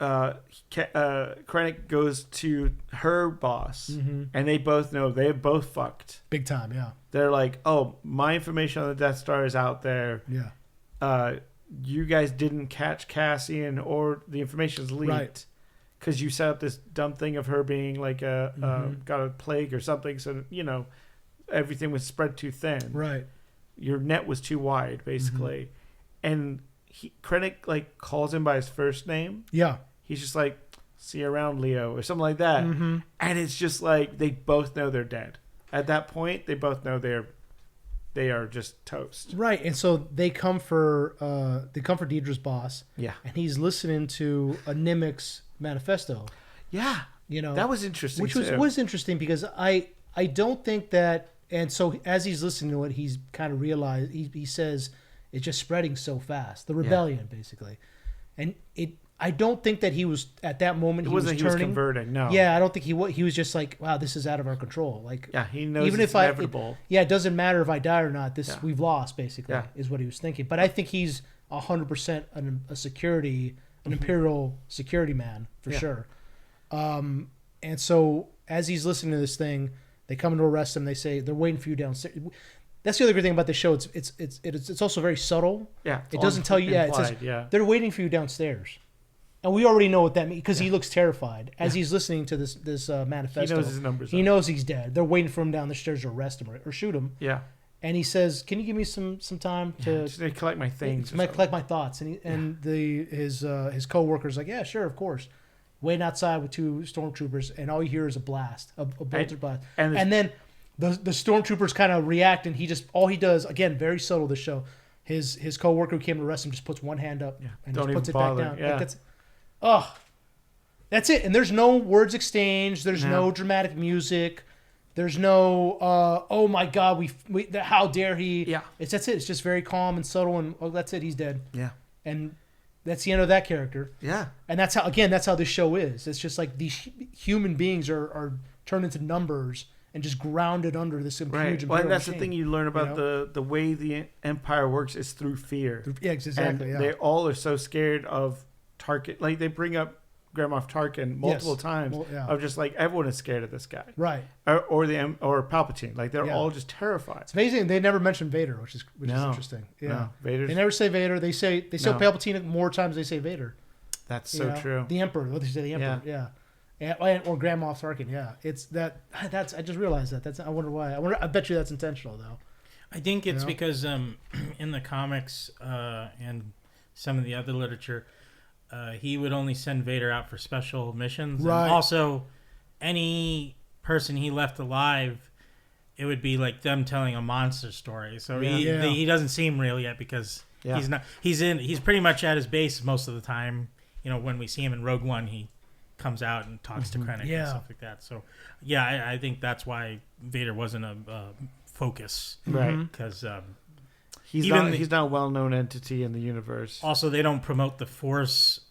Krennic goes to her boss, and they both know they both fucked big time. Yeah, they're like, "Oh, my information on the Death Star is out there. Yeah, you guys didn't catch Cassian, or the information is leaked because you set up this dumb thing of her being like got a plague or something. So everything was spread too thin. Right, your net was too wide, basically, and." Krennic like calls him by his first name. Yeah. He's just like, see you around, Leo, or something like that. Mm-hmm. And it's just like they both know they're dead. At that point, they both know they are just toast. Right. And so they come for Deidre's boss. Yeah. And he's listening to a Nimic's manifesto. Yeah. That was interesting. Which was interesting because I don't think that, and so as he's listening to it, he's kind of realized he says it's just spreading so fast. The rebellion, basically. And I don't think that he was, at that moment, he was converting, no. Yeah, I don't think he was just like, wow, this is out of our control. Like, yeah, he knows even it's inevitable. It doesn't matter if I die or not. We've lost, basically, is what he was thinking. But I think he's 100% a security, an Imperial security man, for sure. And so, as he's listening to this thing, they come to arrest him. They say, they're waiting for you downstairs. That's the other great thing about the show. It's also very subtle. Yeah. It doesn't tell you. Yeah, it says they're waiting for you downstairs, and we already know what that means because he looks terrified as he's listening to this manifesto. He knows his numbers. He knows he's dead. They're waiting for him down the stairs to arrest him or shoot him. Yeah. And he says, "Can you give me some time to collect my things? Collect my thoughts." And his coworker's like, "Yeah, sure, of course." Waiting outside with 2 stormtroopers, and all you hear is a blast, a bolter blast, and then the stormtroopers kind of react, and all he does, again, very subtle. This show, his coworker who came to arrest him just puts one hand up and just puts it back down. Yeah. Like that's it. And there's no words exchanged. There's no dramatic music. There's no oh my God, we how dare he? Yeah, that's it. It's just very calm and subtle, and that's it. He's dead. Yeah, and that's the end of that character. Yeah, and that's how this show is. It's just like these human beings are turned into numbers and just grounded under this huge imperial Well, and that's machine. the thing you learn about the way the Empire works is through fear. Yeah, exactly. And they all are so scared of Tarkin. Like they bring up Grand Moff Tarkin multiple times of just like everyone is scared of this guy, right? Or Palpatine. Like they're all just terrified. It's amazing they never mention Vader, which is interesting. Yeah, no, Vader's, they never say Vader. They say Palpatine more times than they say Vader. That's so true. The Emperor. What they say, the Emperor. Yeah. Or Grand Moff Tarkin. Yeah, it's that. That's. I just realized that. I wonder why. I bet you that's intentional though. I think it's because in the comics and some of the other literature. He would only send Vader out for special missions. Right. And also, any person he left alive, it would be like them telling a monster story. So he doesn't seem real yet because he's not. He's pretty much at his base most of the time. You know, when we see him in Rogue One, he comes out and talks to Krennic and stuff like that. So I think that's why Vader wasn't a focus, right? Because. He's not a well-known entity in the universe. Also, they don't promote the Force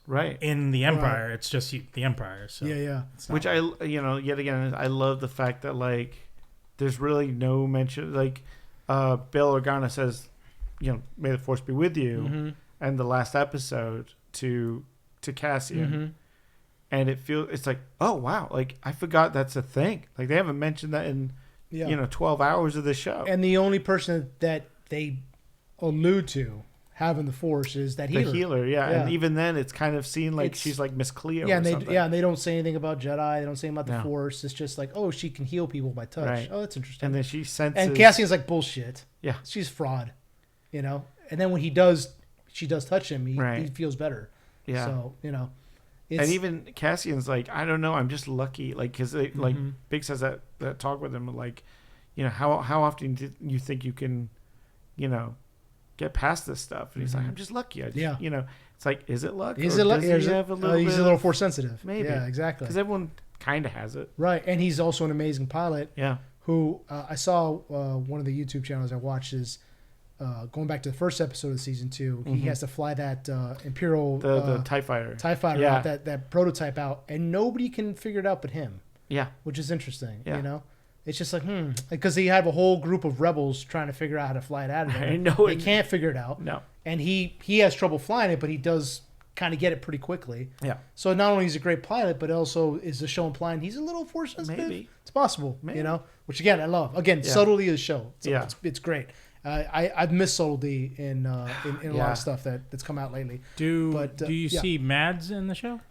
in the Empire. Right. It's just the Empire. So Which yet again, I love the fact that like there's really no mention. Like Bail Organa says, "May the Force be with you," and the last episode to Cassian, and it's like, oh wow, like I forgot that's a thing. Like they haven't mentioned that in 12 hours of the show. And the only person that they allude to having the Force is that healer. The healer, and even then it's kind of seen like she's like Miss Cleo. Yeah, and they don't say anything about Jedi. They don't say anything about the Force. It's just like, oh, she can heal people by touch. Right. Oh, that's interesting. And then she senses. And Cassian's like, bullshit. Yeah, she's fraud, And then when she does touch him, he feels better. Yeah. So and even Cassian's like, I don't know, I'm just lucky, like because like Big says that talk with him, like, how often do you think you can, get past this stuff? And he's like, I'm just lucky. It's like, is it luck? Is it luck? He's a little Force sensitive. Maybe. Yeah, exactly. Because everyone kind of has it. Right. And he's also an amazing pilot. Yeah. Who I saw one of the YouTube channels I watched is going back to the first episode of season 2. He has to fly that Imperial... The TIE Fighter. TIE Fighter out, that prototype out. And nobody can figure it out but him. Yeah. Which is interesting, It's just like, because they have a whole group of rebels trying to figure out how to fly it out of there. I know. They can't figure it out. No. And he has trouble flying it, but he does kind of get it pretty quickly. Yeah. So not only is he a great pilot, but also is the show implying he's a little Force sensitive. Maybe. It's possible, which again, I love. Again, subtlety of the show. So it's great. I've missed subtlety in a lot of stuff that's come out lately. Do you see Mads in the show?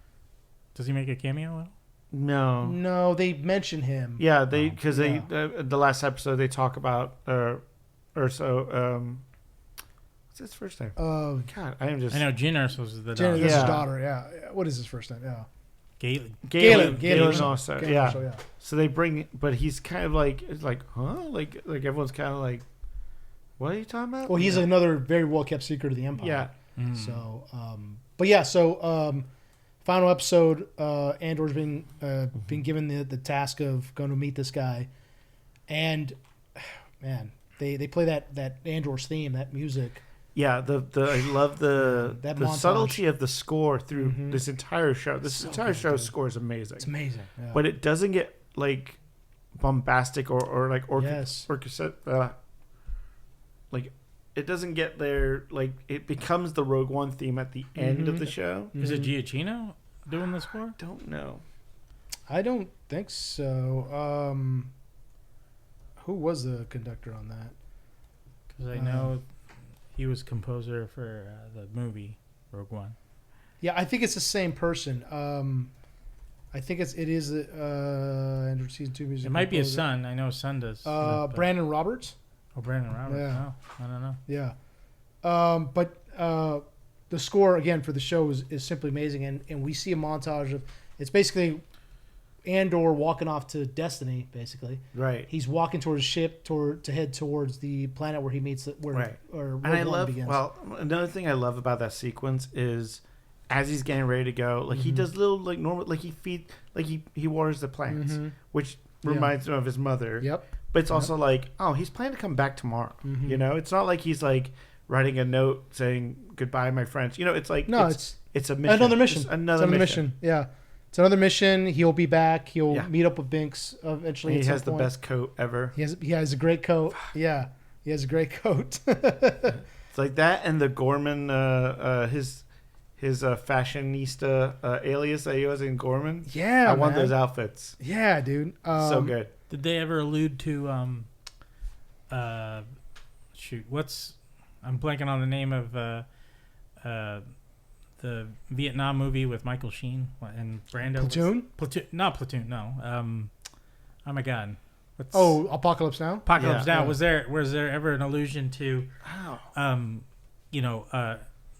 Does he make a cameo at all? No, they mention him. Yeah, because the last episode they talk about what's his first name? God, I know Jyn Erso's the daughter. His daughter. Yeah. What is his first name? Yeah. Galen also. Yeah. So they bring, but he's kind of like, it's like, huh? Like everyone's kind of like, what are you talking about? Well, he's another very well kept secret of the Empire. Yeah. So, final episode, Andor's been given the task of going to meet this guy, and man, they play that Andor's theme, that music. Yeah, I love the subtlety of the score through this entire show. This entire show's score is amazing. It's amazing, but it doesn't get like bombastic or like like it doesn't get there. Like it becomes the Rogue One theme at the end of the show. Is it Giacchino doing the score? Don't know. I don't think so. Who was the conductor on that? Because I know he was composer for the movie Rogue One. Yeah, I think it's the same person. I think it is Andor season 2 music. It might be his son. I know his son does. Brandon Roberts. Oh, Brandon Roberts. Yeah. Oh, I don't know. Yeah. But the score again for the show is simply amazing, and we see a montage of it's basically Andor walking off to Destiny. Basically, right. He's walking towards a ship to head towards the planet where he meets where and I love begins. Well, another thing I love about that sequence is as he's getting ready to go, like he does little like normal like he waters the plants, which reminds him of his mother. Yep. But it's also like, oh, he's planning to come back tomorrow. You know, it's not like he's like writing a note saying goodbye, my friends. You know, it's like it's a mission. Another mission. Another mission. Yeah. It's another mission. He'll be back. He'll meet up with Binks eventually. And he has the best coat ever. He has a great coat. Yeah. He has a great coat. It's like that and the Gorman his fashionista alias that he was in Gorman. Yeah, I want those outfits. Yeah, dude. So good. Did they ever allude to I'm blanking on the name of the Vietnam movie with Michael Sheen and Brando. Platoon? Not Platoon. No. Oh my God. Apocalypse Now. Apocalypse Now. Yeah. Was there ever an allusion to,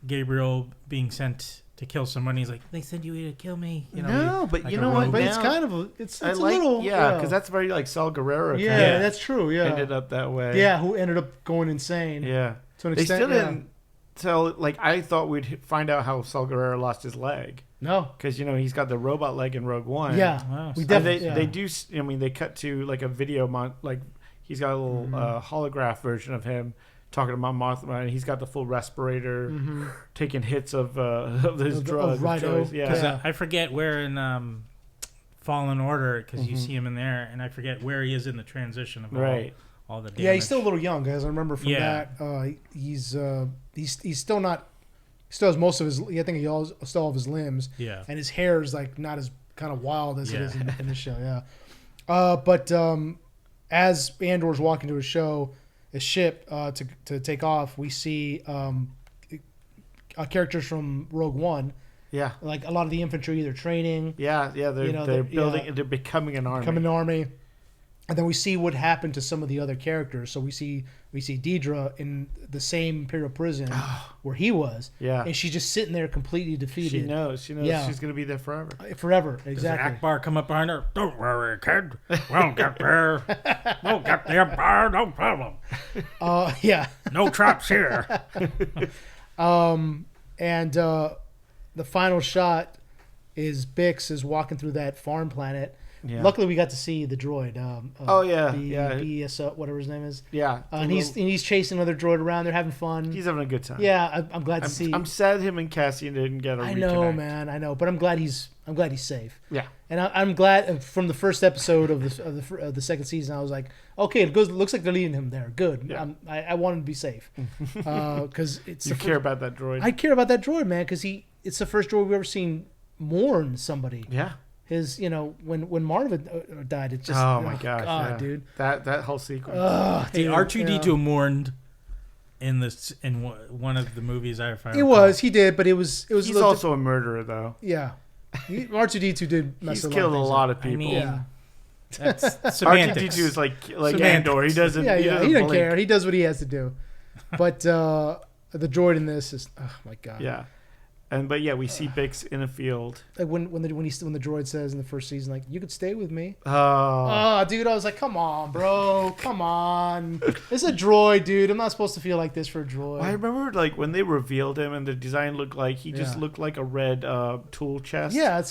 Gabriel being sent to kill someone? He's like, they sent you here to kill me. You know, no, but you know what? But it's kind of it's a little because that's very like Saul Guerrero. Yeah, that's true. Yeah, ended up that way. Yeah, who ended up going insane. Yeah, to an extent. They still didn't tell. Like I thought we'd find out how Saul Guerrero lost his leg. No, because he's got the robot leg in Rogue One. Yeah, wow. We definitely. They do. I mean, they cut to like a video like he's got a little holograph version of him talking about Mothma, and he's got the full respirator, taking hits of his drugs. Yeah, I forget where in Fallen Order, because you see him in there, and I forget where he is in the transition of all the damage. Yeah, he's still a little young, guys. I remember from that. He's still not. Still has most of his. I think he still have his limbs. Yeah, and his hair is like not as kind of wild as it is in the show. Yeah, but as Andor's walking to his ship to take off, we see characters from Rogue One. Yeah, like a lot of the infantry, they're training. Yeah, they're building. They're becoming an army. And then we see what happened to some of the other characters. So we see Deidre in the same Imperial prison where he was. Yeah, and she's just sitting there completely defeated. She knows she's going to be there forever. Forever, exactly. Does Akbar come up behind her? Don't worry, kid. We'll get there. We'll get the Empire, no problem. Yeah. No traps here. And the final shot is Bix is walking through that farm planet. Yeah. Luckily, we got to see the droid. BSO, whatever his name is. Yeah, and he's chasing another droid around. They're having fun. He's having a good time. Yeah, I'm glad to see. I'm sad him and Cassian didn't get a reconnect. I know, man. I know, but I'm glad he's safe. Yeah, and I'm glad from the first episode of the second season. I was like, okay, looks like they're leaving him there. Good. Yeah. I want him to be safe because it's. You care about that droid. I care about that droid, man, because it's the first droid we've ever seen mourn somebody. Yeah. His, when Marvin died, it's just my gosh, dude, that whole sequence. Hey, R2D2 mourned in one of the movies I found. He did, but it was. He's also a murderer, though. Yeah, R2D2 did mess. He's killed a lot of people. I mean, that's semantics. R2D2 is like Andor. He doesn't. He doesn't care. He does what he has to do. But the droid in this is, oh my god. Yeah. But we see Bix in a field. Like when the droid says in the first season, like, you could stay with me. Oh, dude, I was like, come on, bro, come on. It's a droid, dude. I'm not supposed to feel like this for a droid. Well, I remember like when they revealed him and the design looked like he just looked like a red tool chest. Yeah,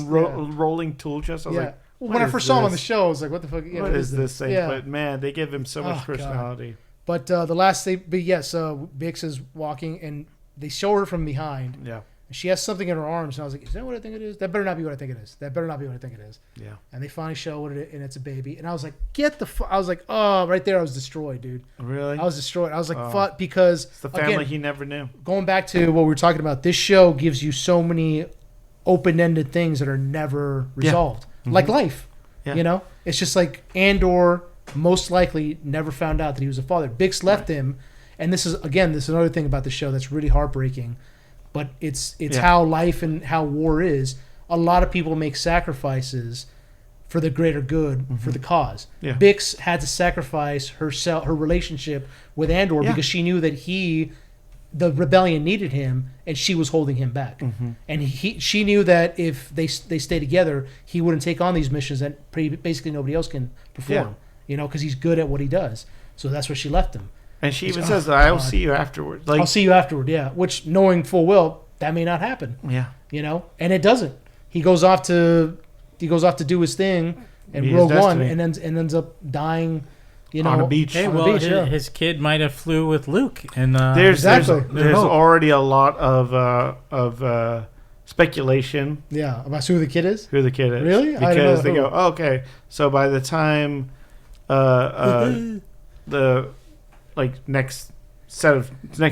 rolling tool chest. I was like, when I first saw him on the show, I was like, what the fuck? Yeah, what is this thing? Yeah. But man, they give him so much personality. God. But the last thing, Bix is walking and they show her from behind. Yeah. She has something in her arms, and I was like, is that what I think it is? That better not be what I think it is. That better not be what I think it is. Yeah. And they finally show what it is, and it's a baby. And I was like, I was like, oh, right there, I was destroyed, dude. Really? I was destroyed. I was like, fuck, because it's the family again, he never knew. Going back to what we were talking about, this show gives you so many open-ended things that are never resolved. Like life. Yeah. It's just like Andor most likely never found out that he was a father. Bix left him, and this is another thing about the show that's really heartbreaking, but it's how life and how war is. A lot of people make sacrifices for the greater good, for the cause. Yeah. Bix had to sacrifice her relationship with Andor because she knew that the rebellion needed him, and she was holding him back. And she knew that if they stay together, he wouldn't take on these missions that basically nobody else can perform. Because he's good at what he does. So that's where she left him. And she even says, "I'll see you afterward." I'll see you afterward. Yeah, which knowing full well that may not happen. Yeah, and it doesn't. He goes off to do his thing in Rogue One, and ends up dying. On a beach. Hey, his kid might have flew with Luke, and there's already a lot of speculation. Yeah, about who the kid is. Really? Because they go, okay. So by the time the next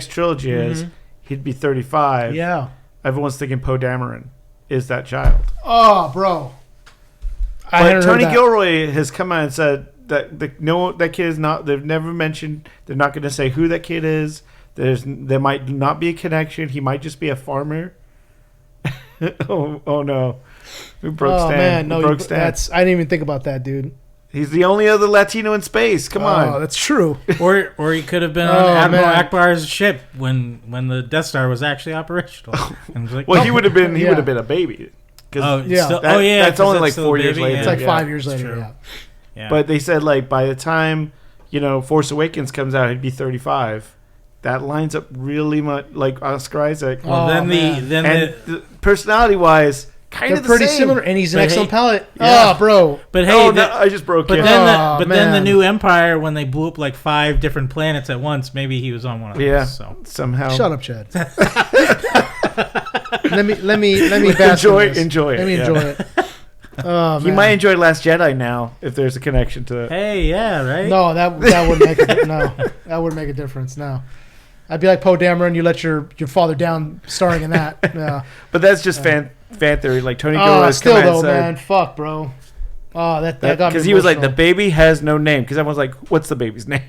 trilogy is, he'd be 35. Yeah. Everyone's thinking Poe Dameron is that child. Oh, bro. But Tony Gilroy has come out and said that kid is not. They've never mentioned. They're not going to say who that kid is. There might not be a connection. He might just be a farmer. oh no! Who broke Stan? Man, no, I didn't even think about that, dude. He's the only other Latino in space. Come on. Oh, that's true. or he could have been on Admiral Akbar's ship when the Death Star was actually operational. He would have been. He would have been a baby. That's only like 4 years later. It's like 5 years later. Yeah. But they said by the time Force Awakens comes out, he'd be 35. That lines up really much like Oscar Isaac. Well, the personality wise, kind of the pretty same. Similar, and he's an excellent pilot. Yeah. Oh, bro! But hey, I just broke. But then the new Empire, when they blew up like 5 different planets at once, maybe he was on one of those. Yeah, so. Somehow. Shut up, Chad. let me enjoy it. Let me enjoy it. Oh, he might enjoy Last Jedi now if there's a connection to it. Hey, yeah, right. No, that wouldn't make that wouldn't make a difference. No. I'd be like Poe Dameron. You let your father down, starring in that. Yeah. But that's just fan theory. Like Tony Gilroy still though, man. Fuck, bro. Oh, that got me because he was like, the baby has no name. Because everyone's like, what's the baby's name?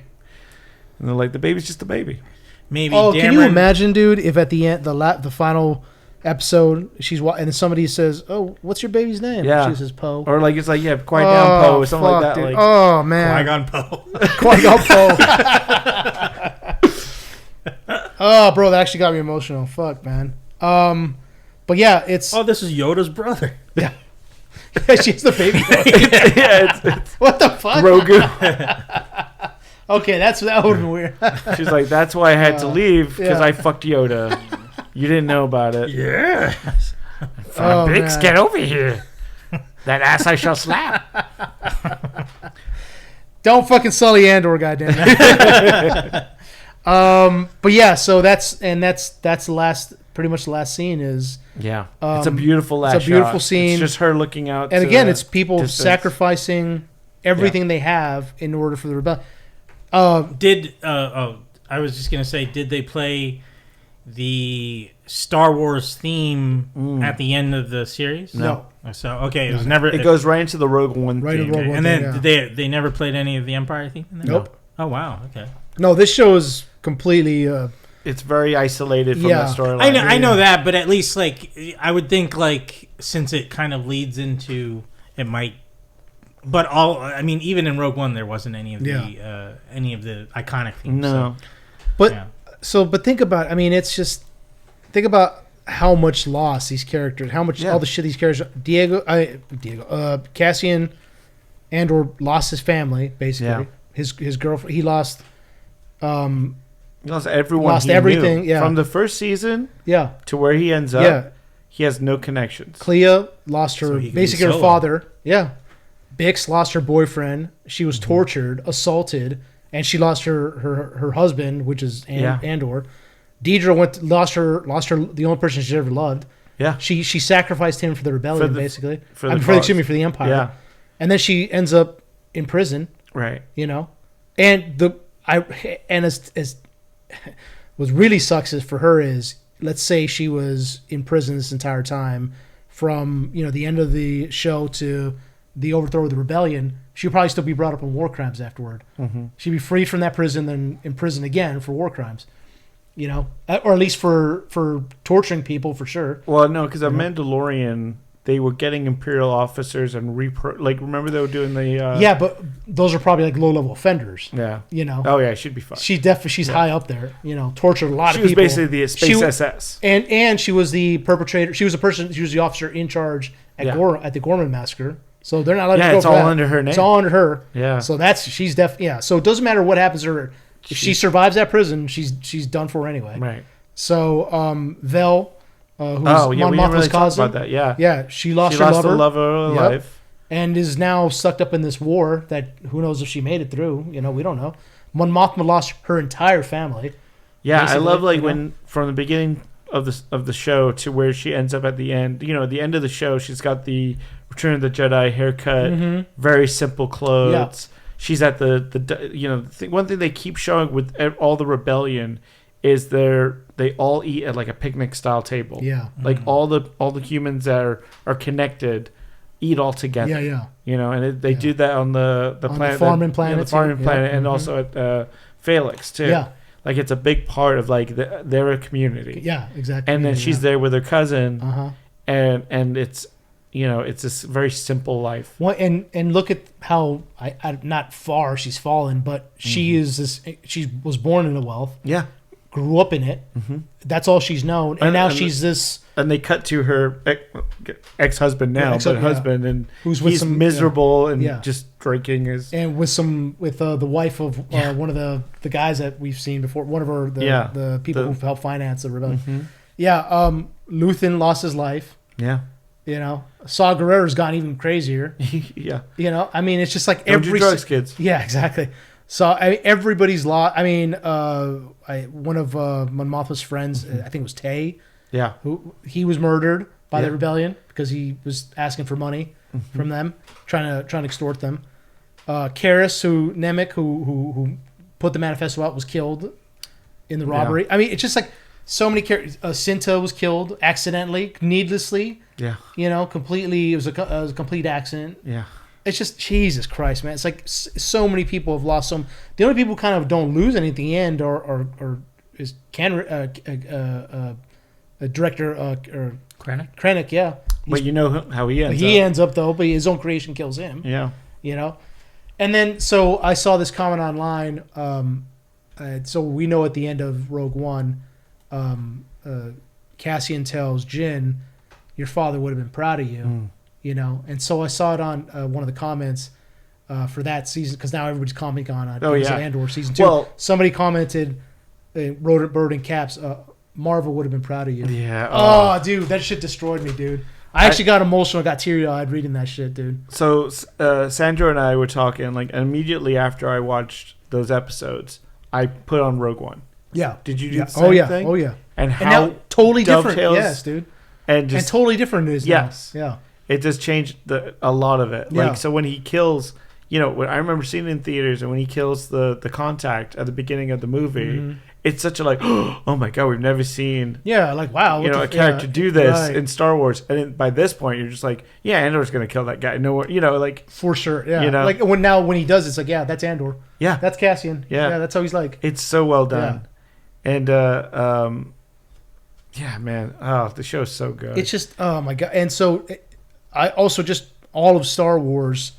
And they're like, the baby's just a baby. Maybe. Oh, can you imagine, dude? If at the end, the final episode, and somebody says, "Oh, what's your baby's name?" Yeah, she says Poe. Or like it's like quiet down Poe or something like that. Dude. Like, oh man, Qui-Gon Poe. Qui-Gon Poe. Oh, bro, that actually got me emotional. Fuck, man. But yeah, it's. Oh, this is Yoda's brother. Yeah. She's the baby. It's what the fuck? Grogu. Okay, that would have been weird. She's like, that's why I had to leave because I fucked Yoda. You didn't know about it. Yeah. Biggs, get over here. That ass I shall slap. Don't fucking sully Andor, goddamn. But yeah, so that's the last, pretty much the last scene is. Yeah, it's a beautiful last. It's a beautiful scene. It's just her looking out. And again, it's people sacrificing everything they have in order for the rebellion. I was just gonna say, did they play the Star Wars theme at the end of the series? No. So okay, it was never. It goes right into the Rogue One theme. And then they never played any of the Empire theme. Nope. Oh wow. Okay. No, this show is completely. It's very isolated from the storyline. I know that, but at least I would think since it kind of leads into it might. But even in Rogue One, there wasn't any of the iconic themes. No. So. But think about. It's just think about how much loss these characters, how much all the shit these characters. Cassian Andor lost his family basically. Yeah. His girlfriend. He lost. He lost everyone. Lost everything. Knew. Yeah. From the first season. Yeah. To where he ends up. Yeah. He has no connections. Clea lost her basically her father. Yeah. Bix lost her boyfriend. She was tortured, assaulted, and she lost her husband, which is Andor. Deidre lost her the only person she ever loved. Yeah. She sacrificed him for the rebellion, basically. For the Empire. Yeah. And then she ends up in prison. Right. And as what really sucks is for her is, let's say she was in prison this entire time from the end of the show to the overthrow of the rebellion, she'd probably still be brought up on war crimes afterward. Mm-hmm. She'd be freed from that prison, then in prison again for war crimes. You know, or at least for torturing people for sure. Well, no, because a Mandalorian, they were getting Imperial officers and remember they were doing the yeah, but those are probably like low level offenders. Yeah, you know. Oh yeah, she'd be fine. She's high up there. You know, tortured a lot of people. She was basically the space SS, and she was the perpetrator. She was the officer in charge at at the Gorman massacre. So they're not allowed to go it's all under her name. It's all under her. Yeah. So she's yeah. So it doesn't matter what happens to her. If she survives that prison, she's done for anyway. Right. So Vel, who's we didn't Mon Mothma's really talk cousin, about that. Yeah. Yeah, she lost her lover. The lover of her life. And is now sucked up in this war that who knows if she made it through. You know, we don't know. Mon Mothma lost her entire family. Yeah, I love when from the beginning of the show to where she ends up at the end. You know, at the end of the show, she's got the Return of the Jedi haircut, very simple clothes. Yeah. She's at one thing they keep showing with all the rebellion is they all eat at like a picnic style table. Yeah, like all the humans that are connected eat all together. Yeah, yeah. You know, and they do that on the planet, the farming planet, the farming planet, and also at Felix too. Yeah, like it's a big part of like they're a community. Yeah, exactly. And then she's there with her cousin, and it's. You know, it's this very simple life. Well, and look at how not far she's fallen, but she is this. She was born into wealth. Yeah, grew up in it. Mm-hmm. That's all she's known, and now she's this. And they cut to her ex-husband now, husband, and he's miserable and just drinking and with the wife of one of the guys that we've seen before. One of the people who helped finance the rebellion. Mm-hmm. Yeah, Luthen lost his life. Yeah. You know, Saw Gerrera's gone even crazier. Yeah. You know, I mean, it's just like Don't do drugs, kids. Yeah, exactly. So everybody's lost. I mean, one of Mon Mothma's friends, I think it was Tay. Yeah. Who he was murdered by the rebellion because he was asking for money from them, trying to extort them. Karis, Nemik, who put the manifesto out, was killed in the robbery. Yeah. I mean, it's just like so many characters. Cinta was killed accidentally, needlessly. Yeah. You know, completely. It was a complete accident. Yeah. It's just Jesus Christ, man. It's like so many people have lost some. The only people who kind of don't lose anything in the end or is director or Krennic, yeah. But you know how he ends up. He ends up though, but his own creation kills him. Yeah. You know, and then so I saw this comment online. So we know at the end of Rogue One, Cassian tells Jyn, "Your father would have been proud of you." Mm. You know, and so I saw it on one of the comments for that season because now everybody's commenting on Andor season 2. Well, somebody commented, wrote in caps, "Marvel would have been proud of you." Yeah. Oh, dude, that shit destroyed me, dude. I actually got emotional, got teary-eyed reading that shit, dude. So Sandra and I were talking, like immediately after I watched those episodes, I put on Rogue One. Yeah. Did you do the same thing? Oh yeah. And how now, totally different. Yes, dude. And totally different news. Yes. Now. Yeah. It just changed a lot of it. Like so when he kills, you know, when I remember seeing it in theaters, and when he kills the contact at the beginning of the movie, it's such a like, oh my god, we've never seen. Yeah, like wow, you know, a character do this in Star Wars, and then by this point, you're just like, yeah, Andor's gonna kill that guy. No, you know, like for sure. Yeah, you know, like when he does, it's like, yeah, that's Andor. Yeah, that's Cassian. Yeah, that's how he's like. It's so well done, and yeah, man, the show's so good. It's just oh my god, and so. I also just all of Star Wars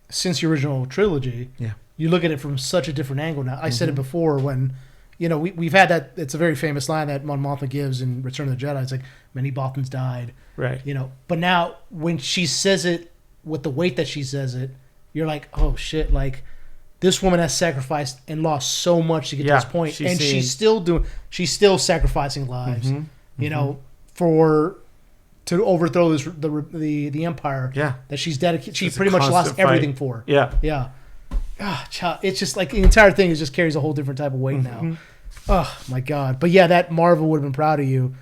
since the original trilogy. Yeah, you look at it from such a different angle now. I said it before when, you know, we've had that. It's a very famous line that Mon Mothma gives in Return of the Jedi. It's like many Bothans died, right? You know, but now when she says it with the weight that she says it, you're like, oh shit, like this woman has sacrificed and lost so much to get to this point, and she's still sacrificing lives, you know, to overthrow the empire that she's dedicated. She pretty much lost everything for. Yeah. Yeah. It's just like the entire thing just carries a whole different type of weight now. Oh my god. But yeah, that Marvel would have been proud of you.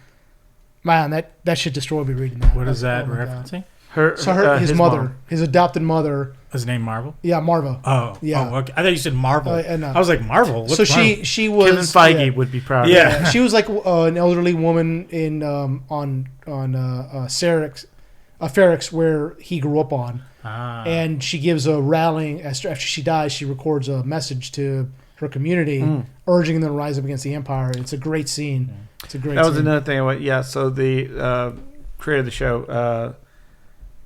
Man, that shit destroyed me reading that. What is that referencing? His mother, mom. His adopted mother. His name Marvel? Yeah, Marva. Oh, yeah. Oh, okay. I thought you said Marvel. I was like, Marvel? What's so Marvel? she was. Kevin Feige would be proud. Yeah, she was like an elderly woman in on Sarek, Ferrex, where he grew up on. And she gives a rallying, after she dies, she records a message to her community, urging them to rise up against the Empire. It's a great scene. It's a great scene. That was another thing. So the creator of the show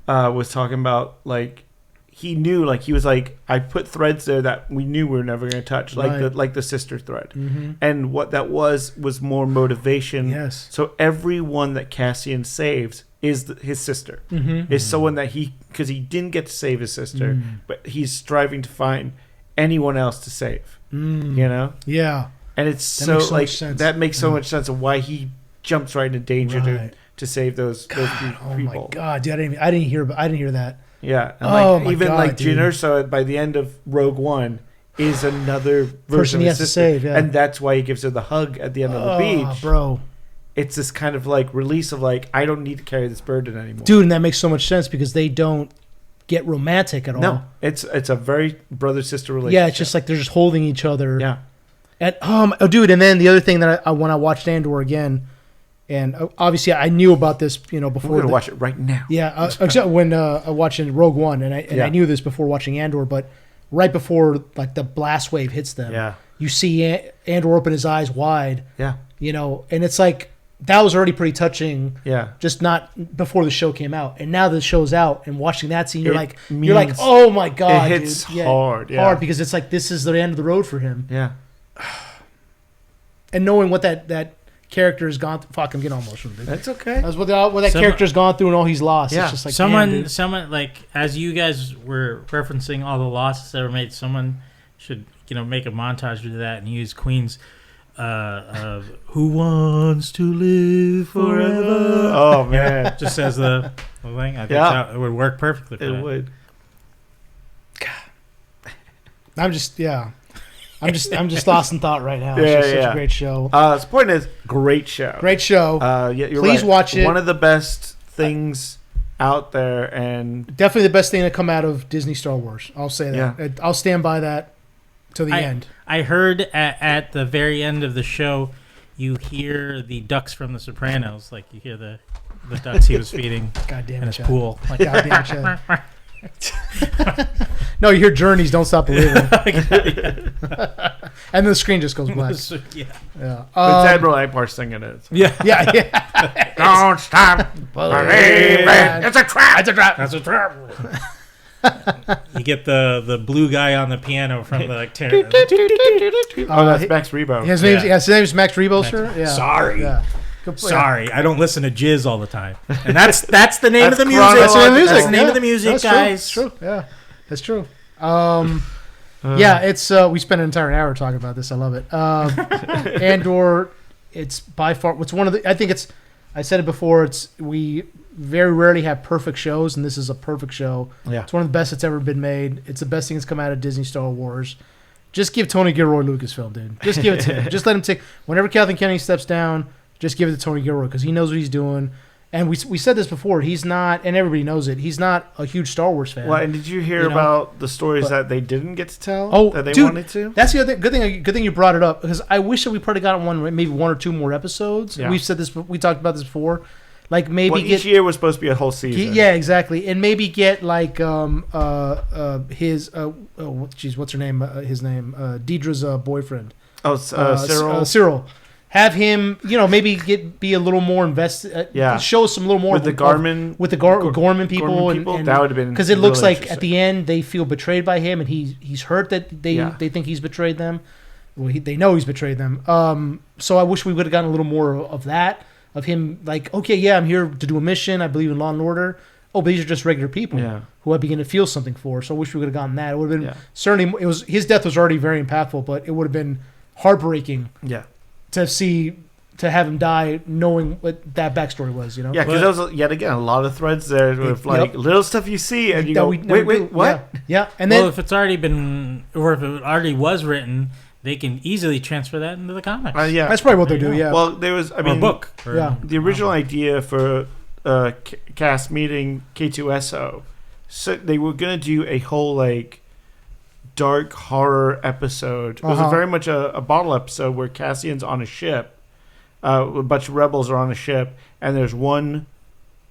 was talking about, like, he knew, like, he was like, I put threads there that we knew we were never going to touch, like the sister thread. And what that was more motivation. Yes. So everyone that Cassian saves is his sister. Is someone that because he didn't get to save his sister, but he's striving to find anyone else to save. You know? Yeah. And it's that makes so much sense of why he jumps right into danger to save those people. Oh my God, dude! I didn't hear that. Yeah, and Jyn Erso by the end of Rogue One is another person he has to save, and that's why he gives her the hug at the end of the beach, bro. It's this kind of like release of like, I don't need to carry this burden anymore, dude. And that makes so much sense because they don't get romantic at all. No, it's a very brother sister relationship. Yeah, it's just like they're just holding each other. Yeah, and dude, and then the other thing that when I watched Andor again. And obviously, I knew about this, before. We're gonna watch it right now. Yeah, except when I watched Rogue One, and I knew this before watching Andor. But right before, like, the blast wave hits them, you see Andor open his eyes wide. Yeah, and it's like that was already pretty touching. Yeah, just not before the show came out, and now the show's out, and watching that scene, you're like, oh my God, it hits dude. hard, hard because it's like this is the end of the road for him. Yeah, and knowing what that character has gone through. Fuck, I'm getting all emotional, dude. That's okay. That's what that character's gone through and all he's lost. Yeah. It's just like someone like, as you guys were referencing all the losses that were made, someone should make a montage of that and use Queen's "Who Wants to Live Forever." Oh man, just as the thing. I think it would work perfectly for that. It would. God. I'm just lost in thought right now. It's just such a great show. The point is, great show. Great show. You're Please watch it. One of the best things out there, and definitely the best thing to come out of Disney Star Wars. I'll say that. Yeah. I'll stand by that till the end. I heard at the very end of the show, you hear the ducks from The Sopranos. Like, you hear the ducks he was feeding in his pool. Like, goddamn Chad. No, you hear Journey's "Don't Stop Believing," and then the screen just goes black. Yeah. It's Admiral Akbar singing it. Yeah. Don't stop believing. It's a trap. It's a trap. That's a trap. You get the blue guy on the piano from the that's Max Rebo. His name's Max Rebo, sir. Yeah. Sorry. Yeah. Sorry, I don't listen to Jizz all the time, and that's the name of the music. That's the name of the music, guys. It's true. Yeah, that's true. It's we spent an entire hour talking about this. I love it. Andor, it's by far it's one of the. I think it's. I said it before. We very rarely have perfect shows, and this is a perfect show. Yeah, it's one of the best that's ever been made. It's the best thing that's come out of Disney Star Wars. Just give Tony Gilroy Lucasfilm, dude. Just give it to him. Just let him take. Whenever Kathleen Kennedy steps down, just give it to Tony Gilroy because he knows what he's doing. And we said this before. He's not, and everybody knows it. He's not a huge Star Wars fan. Well, and did you hear about the stories that they didn't get to tell? That they wanted to. That's the other good thing you brought it up because I wish that we probably got maybe one or two more episodes. Yeah. We've said this. We talked about this before. Like maybe each year was supposed to be a whole season. Yeah, exactly. And maybe get like his what's her name? His name Deidre's boyfriend. Oh, Cyril. Cyril. Have him, maybe be a little more invested. Show us some little more with the Gorman people. And that would have been because it looks like at the end they feel betrayed by him, and he's hurt that they think he's betrayed them. Well, they know he's betrayed them. So I wish we would have gotten a little more of that, of him like, okay, I'm here to do a mission. I believe in law and order. Oh, but these are just regular people who I begin to feel something for. So I wish we would have gotten that. It would have been certainly. It was his death was already very impactful, but it would have been heartbreaking. Yeah. To have him die knowing what that backstory was, Yeah, because there was, yet again, a lot of threads there with little stuff you see and you go, wait, what? Yeah. And then, if it's already been, or if it already was written, they can easily transfer that into the comics. That's probably what they do, yeah. Well, there was, a book. The original idea for cast meeting K2SO, so they were going to do a whole, dark horror episode. It was very much a bottle episode where Cassian's on a ship. A bunch of rebels are on a ship, and there's one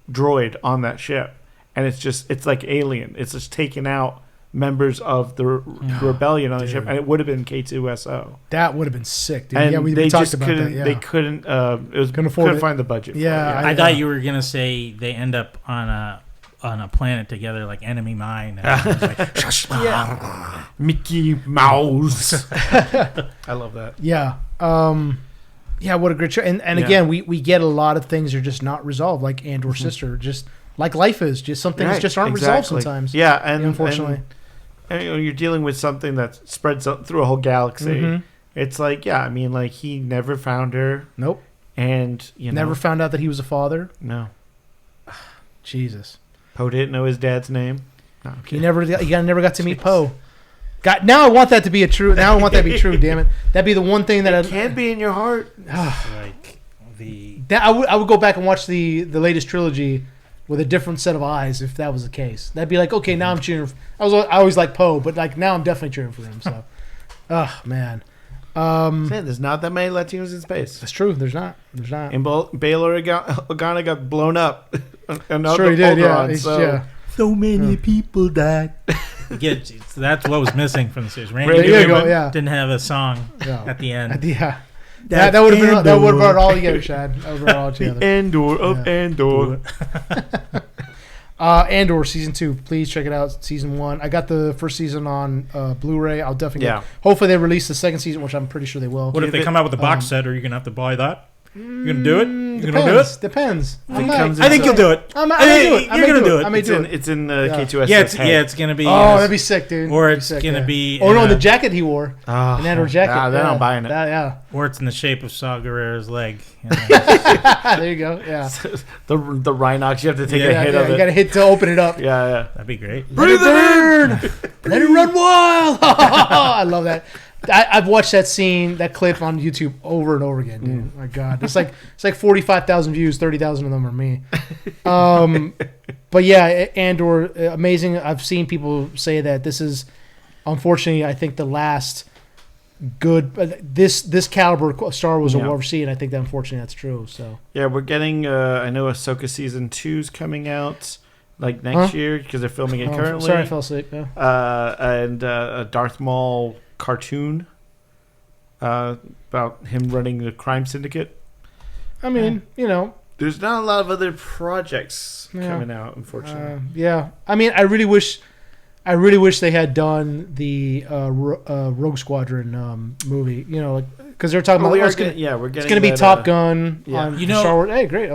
droid on that ship, and it's like Alien. It's just taking out members of the rebellion on the ship, and it would have been K2SO. That would have been sick, dude. And yeah, we they talked just about couldn't. that. Yeah. They couldn't. Couldn't find the budget. Yeah, I thought you were gonna say they end up on a planet together, like Enemy Mine. And like, Mickey Mouse. I love that. Yeah. Yeah, what a great show. And again, we get a lot of things that are just not resolved, like Andor's sister. Just like life is. Just some things just aren't resolved sometimes. Yeah, and unfortunately. And you're dealing with something that spreads through a whole galaxy. It's like, like he never found her. Nope. And, never found out that he was a father. No. Jesus. Poe didn't know his dad's name. No, he never got to meet Poe. Now I want that to be true. Now I want that to be true. Damn it! That'd be the one thing that can't be in your heart. like I would go back and watch the latest trilogy with a different set of eyes if that was the case. That'd be like, okay, now I'm cheering. I always like Poe, but like now I'm definitely cheering for him. So, oh man. There's not that many Latinos in space. That's true. There's not. And Bail Organa got blown up. Sure he did. Yeah. So many people died. That's what was missing from the series. Randy didn't have a song at the end. That would have brought it all together, Chad. That would have brought it all together. Andor of Andor. Andor season 2. Please check it out. Season 1. I got the first season on Blu-ray. I'll definitely hopefully they release the second season, which I'm pretty sure they will. What if they come out with a box set? Are you gonna have to buy that? You gonna do it? You gonna do it? Depends. I think you'll do it. I may do it. You're gonna do it. I may do it. It's in the K2SO. Yeah, it's gonna be. Oh, that'd be sick, dude. Or it's gonna be. Oh no, the jacket he wore. An Andor jacket. Then I'm buying it. Yeah. Or it's in the shape of Saw Gerrera's leg. There you go. Yeah. The Rhinox, you have to take a hit of it. You got to hit to open it up. Yeah. That'd be great. Breathe it in. Let it run wild. I love that. I've watched that clip on YouTube over and over again, dude. My God, it's like 45,000 views, 30,000 of them are me. But yeah, Andor, amazing. I've seen people say that this is, unfortunately, I think the last good this caliber Star Wars will ever see, and I think that unfortunately that's true. So yeah, we're getting. I know Ahsoka season 2's coming out like next year because they're filming it currently. Sorry, I fell asleep. Yeah. And a Darth Maul cartoon about him running the crime syndicate. I mean, there's not a lot of other projects coming out, unfortunately. Yeah, I mean, I really wish they had done the Rogue Squadron movie. Because they're talking about we're getting to be Top Gun on Star Wars. Hey, great!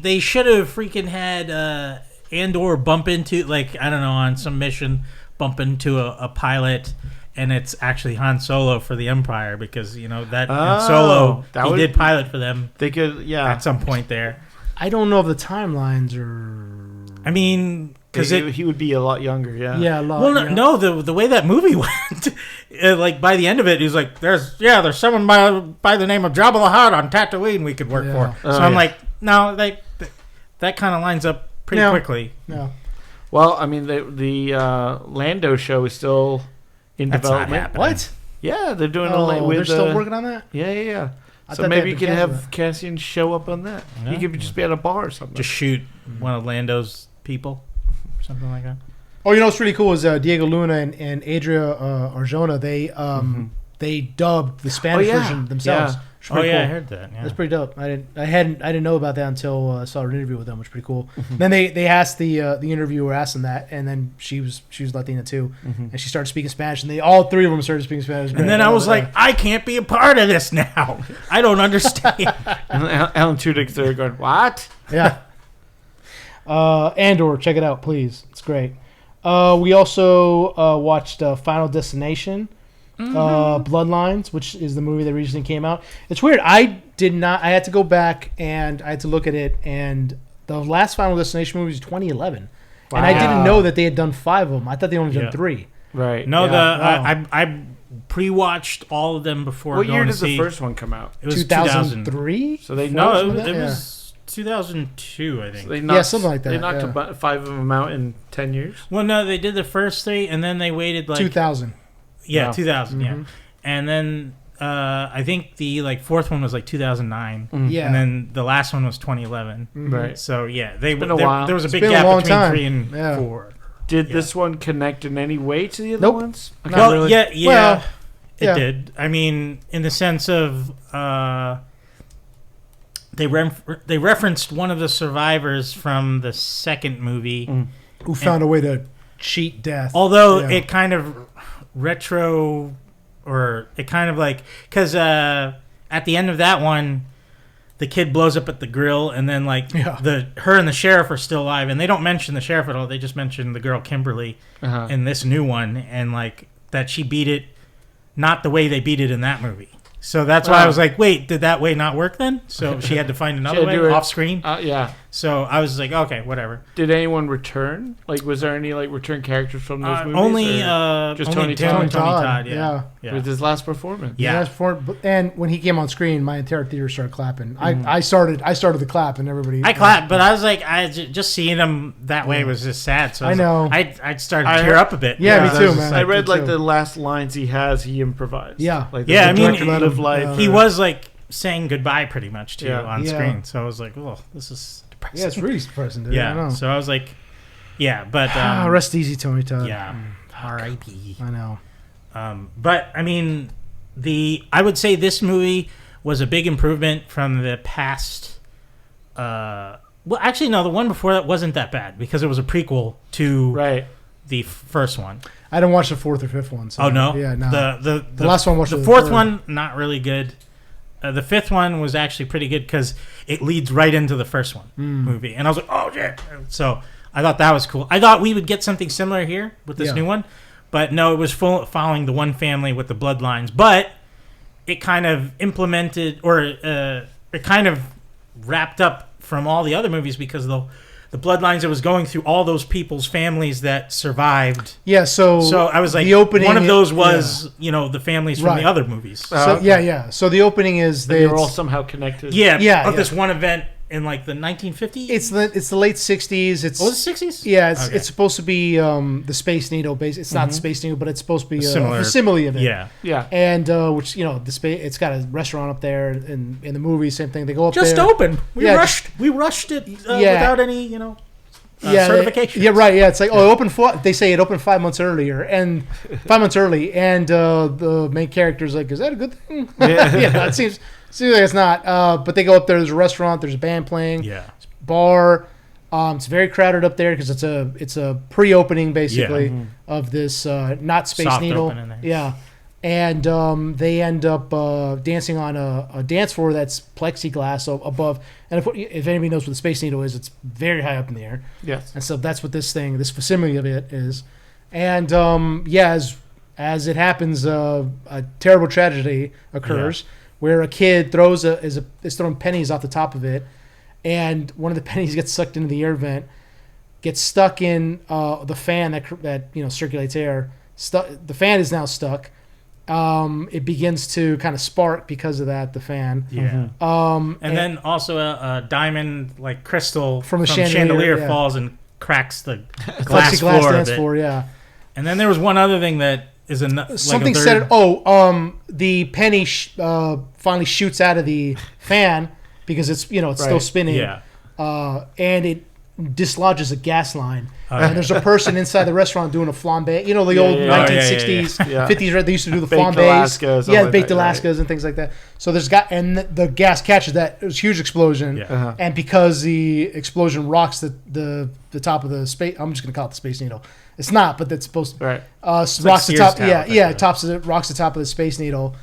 They should have freaking had Andor bump into, like, I don't know, on some mission, bump into a pilot, and it's actually Han Solo for the Empire, because that Solo did pilot for them. They could, at some point there. I don't know if the timelines are. I mean, because he would be a lot younger. Yeah, a lot. Well, no, the way that movie went, like by the end of it, he was like, "There's someone by the name of Jabba the Hutt on Tatooine we could work for." So I'm like, no, that kind of lines up pretty quickly. Yeah. Well, I mean, the Lando show is still in development. What? Yeah, they're doing they're still working on that? Yeah. So maybe you can have Cassian show up on that. Yeah. He could just be at a bar or something. Just shoot one of Lando's people, something like that. Oh, what's really cool is Diego Luna and Adria Arjona. They dubbed the Spanish version themselves. Yeah. Oh yeah, cool. I heard that. Yeah. That's pretty dope. I didn't know about that until I saw an interview with them, which is pretty cool. Then they asked the interviewer asked them that, and then she was Latina too, and she started speaking Spanish, and all three of them started speaking Spanish. And then I was like, I can't be a part of this now. I don't understand. And Alan Tudyk's there going, what? Yeah. Andor, check it out, please. It's great. We also watched Final Destination. Bloodlines, which is the movie that recently came out. It's weird. I had to go back and I had to look at it, and the last Final Destination movie was 2011. Wow. And I didn't know that they had done 5 of them. I thought they only done 3. Right. No, I pre-watched all of them before. What year did the first one come out? It was 2003. So they it was 2002, I think. So something like that. They knocked 5 of them out in 10 years. Well, no, they did the first 3, and then they waited 2000. Yeah, wow. 2000. Yeah, and then I think the fourth one was 2009. Yeah. And then the last one was 2011. Right. So yeah, been a while. There was a big been a gap long between time. 3 and Yeah. 4. Did this one connect in any way to the other Nope. ones? Okay. Well, really. yeah, Well, it yeah. did. I mean, in the sense of they referenced one of the survivors from the second movie, Who found a way to cheat death. although Yeah. it kind of because at the end of that one, the kid blows up at the grill, and then her and the sheriff are still alive, and they don't mention the sheriff at all. They just mention the girl Kimberly in this new one, and that she beat it not the way they beat it in that movie. So that's why I was like, wait, did that way not work then? So she had to find another way off screen. Yeah. So I was like, okay, whatever. Did anyone return? Was there any return characters from those movies? Only just only Tony Todd. Yeah. With his last performance. Yeah. And when he came on screen, my entire theater started clapping. I started the clap, and everybody. I clapped, but I was like, just seeing him that way was just sad. So I know. I started to tear up a bit. Yeah, me because too, I was man. I read Me too. the last lines he has, he improvised. Yeah. Yeah, I mean, director of life. he was saying goodbye pretty much to you Yeah. on Yeah. screen. So I was like, oh, this is depressing. Yeah, it's really depressing, dude. I Yeah. know. So I was like, yeah, but Rest easy, Tony Todd. yeah, R.I.P. I know. But I mean, I would say this movie was a big improvement from the past. Well, actually, no, the one before that wasn't that bad because it was a prequel to the first one. I didn't watch the fourth or fifth one. So, Oh no, yeah, no. The last one was the the fourth third. one, not really good. The fifth one was actually pretty good because it leads right into the first one movie, and I was like, oh shit! So I thought that was cool. I thought we would get something similar here with this new one, but no, it was following the one family with the bloodlines, but it kind of implemented or it kind of wrapped up from all the other movies because the bloodlines, it was going through all those people's families that survived. Yeah, so I was like, the opening, one of those was the families from the other movies. So yeah. So the opening is they were all somehow connected. This one event in the 1950s. It's the late 60s. It's the 60s. Yeah, it's supposed to be the Space Needle base. It's not the Space Needle, but it's supposed to be a facsimile of it. Yeah. And which the space, it's got a restaurant up there in the movie. Same thing. They go up just there. open. We rushed it without any certification. Yeah, right. Yeah, it's like they say it opened 5 months earlier, and 5 months early, and the main character's like, is that a good thing? Yeah, it seems like it's not. But they go up there. There's a restaurant. There's a band playing. Yeah. Bar. It's very crowded up there because it's a pre-opening basically of this not Space Soft Needle. open in there. Yeah. And they end up dancing on a dance floor that's plexiglass above. And if anybody knows what the Space Needle is, it's very high up in the air. Yes. And so that's what this facsimile of it is. And as it happens, a terrible tragedy occurs where a kid is throwing pennies off the top of it, and one of the pennies gets sucked into the air vent, gets stuck in the fan that circulates air. The fan is now stuck. It begins to kind of spark because of that, the fan. Yeah. And then also a diamond crystal from the chandelier falls and cracks the glass floor dance of it. floor. Yeah. And then there was one other thing that is something said. The penny finally shoots out of the fan because it's still spinning. Yeah. And it dislodges a gas line. And there's a person inside the restaurant doing a flambe. The old 1960s, 50s, they used to do the flambes. Baked Alaskas and things like that. So and the gas catches that. It was a huge explosion. Yeah. And because the explosion rocks the top of the space, I'm just going to call it the Space Needle. It's not, but that's supposed to. Right. Rocks the top. Rocks the top of the Space Needle.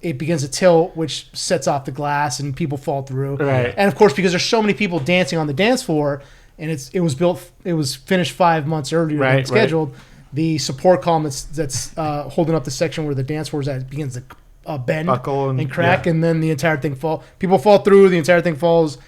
It begins to tilt, which sets off the glass, and people fall through. Right. And of course, because there's so many people dancing on the dance floor, and it was finished 5 months earlier than scheduled. The support column that's holding up the section where the dance floor is at begins to bend, buckle, and crack, and then the entire thing people fall through. The entire thing falls.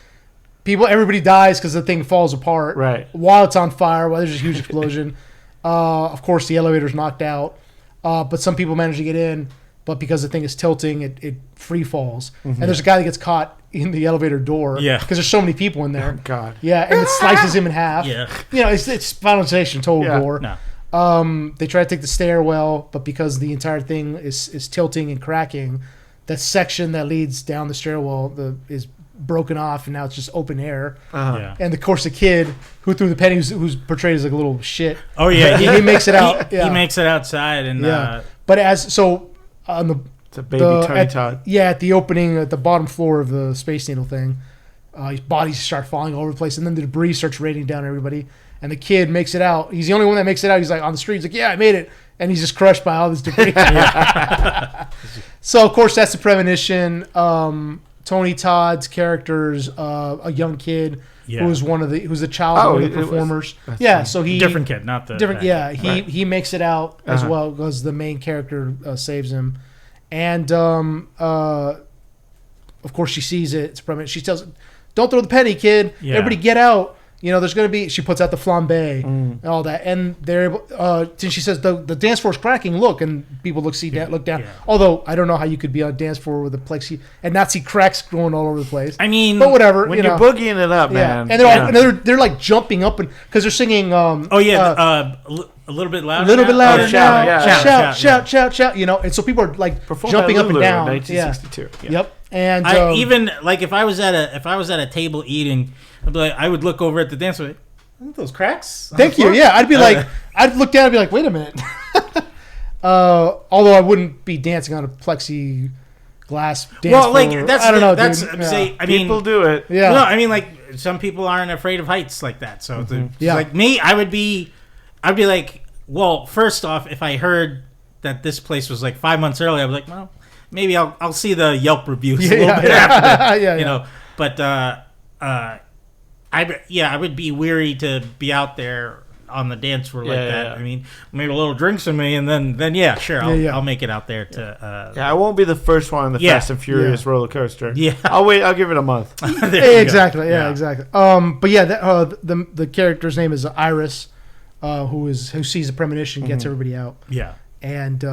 Everybody dies because the thing falls apart. Right. While it's on fire, while there's a huge explosion. Of course, the elevator's knocked out, but some people manage to get in. But because the thing is tilting, it free falls. And there's a guy that gets caught in the elevator door. Yeah. Because there's so many people in there. Oh, God. Yeah, and it slices him in half. Yeah. It's Final Destination, total gore. No. They try to take the stairwell, but because the entire thing is tilting and cracking, that section that leads down the stairwell is broken off, and now it's just open air. Yeah. And of course, the kid who threw the penny, who's portrayed as like a little shit. Oh yeah, he makes it out. He makes it outside, and But on the it's a baby Tony Todd. Yeah, at the opening, at the bottom floor of the Space Needle thing, his bodies start falling all over the place, and then the debris starts raining down everybody. And the kid makes it out. He's the only one that makes it out. He's like on the street. He's like, "Yeah, I made it," and he's just crushed by all this debris. So of course, that's the premonition. Tony Todd's character's a young kid who's who's a child of one of the performers. So he different kid, not the different. Yeah, he makes it out as well because the main character saves him, and of course she sees it. It's premonition. She tells, "Don't throw the penny, kid. Everybody get out." There's going to be... She puts out the flambe and all that. And they're able... she says, the dance floor's cracking. Look. And people look down. Yeah. Although, I don't know how you could be on a dance floor with a plexi and not see cracks going all over the place. I mean... But whatever. When you're boogieing it up, man. And they're like jumping up because they're singing... a little bit louder. A little bit louder. Shout. And so people are like jumping up and down. 1962. Yeah. Yep. And even like if I was at a table eating... I would look over at the dance floor. Aren't those cracks? Thank you. Yeah, I'd be like, I'd look down and be like, wait a minute. Although I wouldn't be dancing on a plexiglass dance floor. That's I don't know. That's dude. I mean, people do it. Yeah. No, I mean like some people aren't afraid of heights like that. So like me, I'd be like, well, first off, if I heard that this place was like 5 months early, I'd be like, well, maybe I'll see the Yelp reviews a little bit after that. You know, but I would be weary to be out there on the dance floor like that. Yeah. I mean, maybe a little drinks in me, and then sure, I'll make it out there to. I won't be the first one on the Fast and Furious roller coaster. Yeah, I'll wait. I'll give it a month. Exactly. Yeah, exactly. But the character's name is Iris, who sees the premonition, gets everybody out. Yeah, and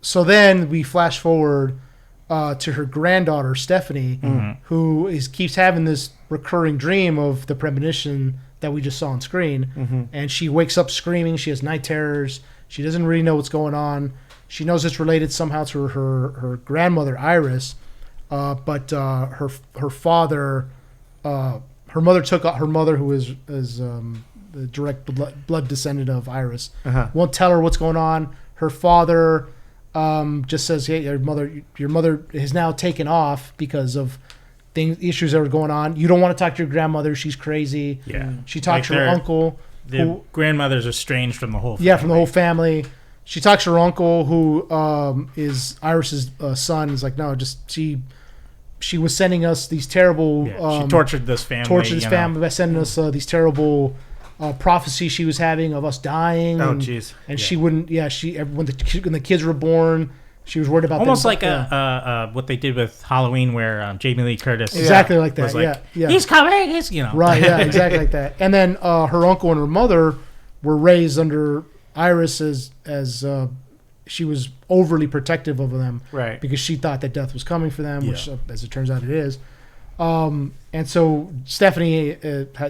so then we flash forward to her granddaughter Stephanie, who keeps having this recurring dream of the premonition that we just saw on screen, and she wakes up screaming. She has night terrors. She doesn't really know what's going on. She knows it's related somehow to her grandmother Iris, but her father, her mother took her mother, who is the direct blood descendant of Iris, won't tell her what's going on. Her father just says, "Hey, your mother is now taken off because of issues that are going on. You don't want to talk to your grandmother. She's crazy." Yeah. She talks to her uncle. The grandmother's estranged from the whole family. Yeah, from the whole family. She talks to her uncle, who is Iris's son. He's like, no, just she was sending us these terrible... she tortured this family. By sending us these terrible prophecies she was having of us dying. Oh, jeez. And she wouldn't... Yeah, when the kids were born... She was worried about almost them. Like what they did with Halloween, where Jamie Lee Curtis exactly like that. Was like, he's coming. He's right. Yeah, exactly like that. And then her uncle and her mother were raised under Iris as she was overly protective of them, right? Because she thought that death was coming for them, which as it turns out it is. And so Stephanie,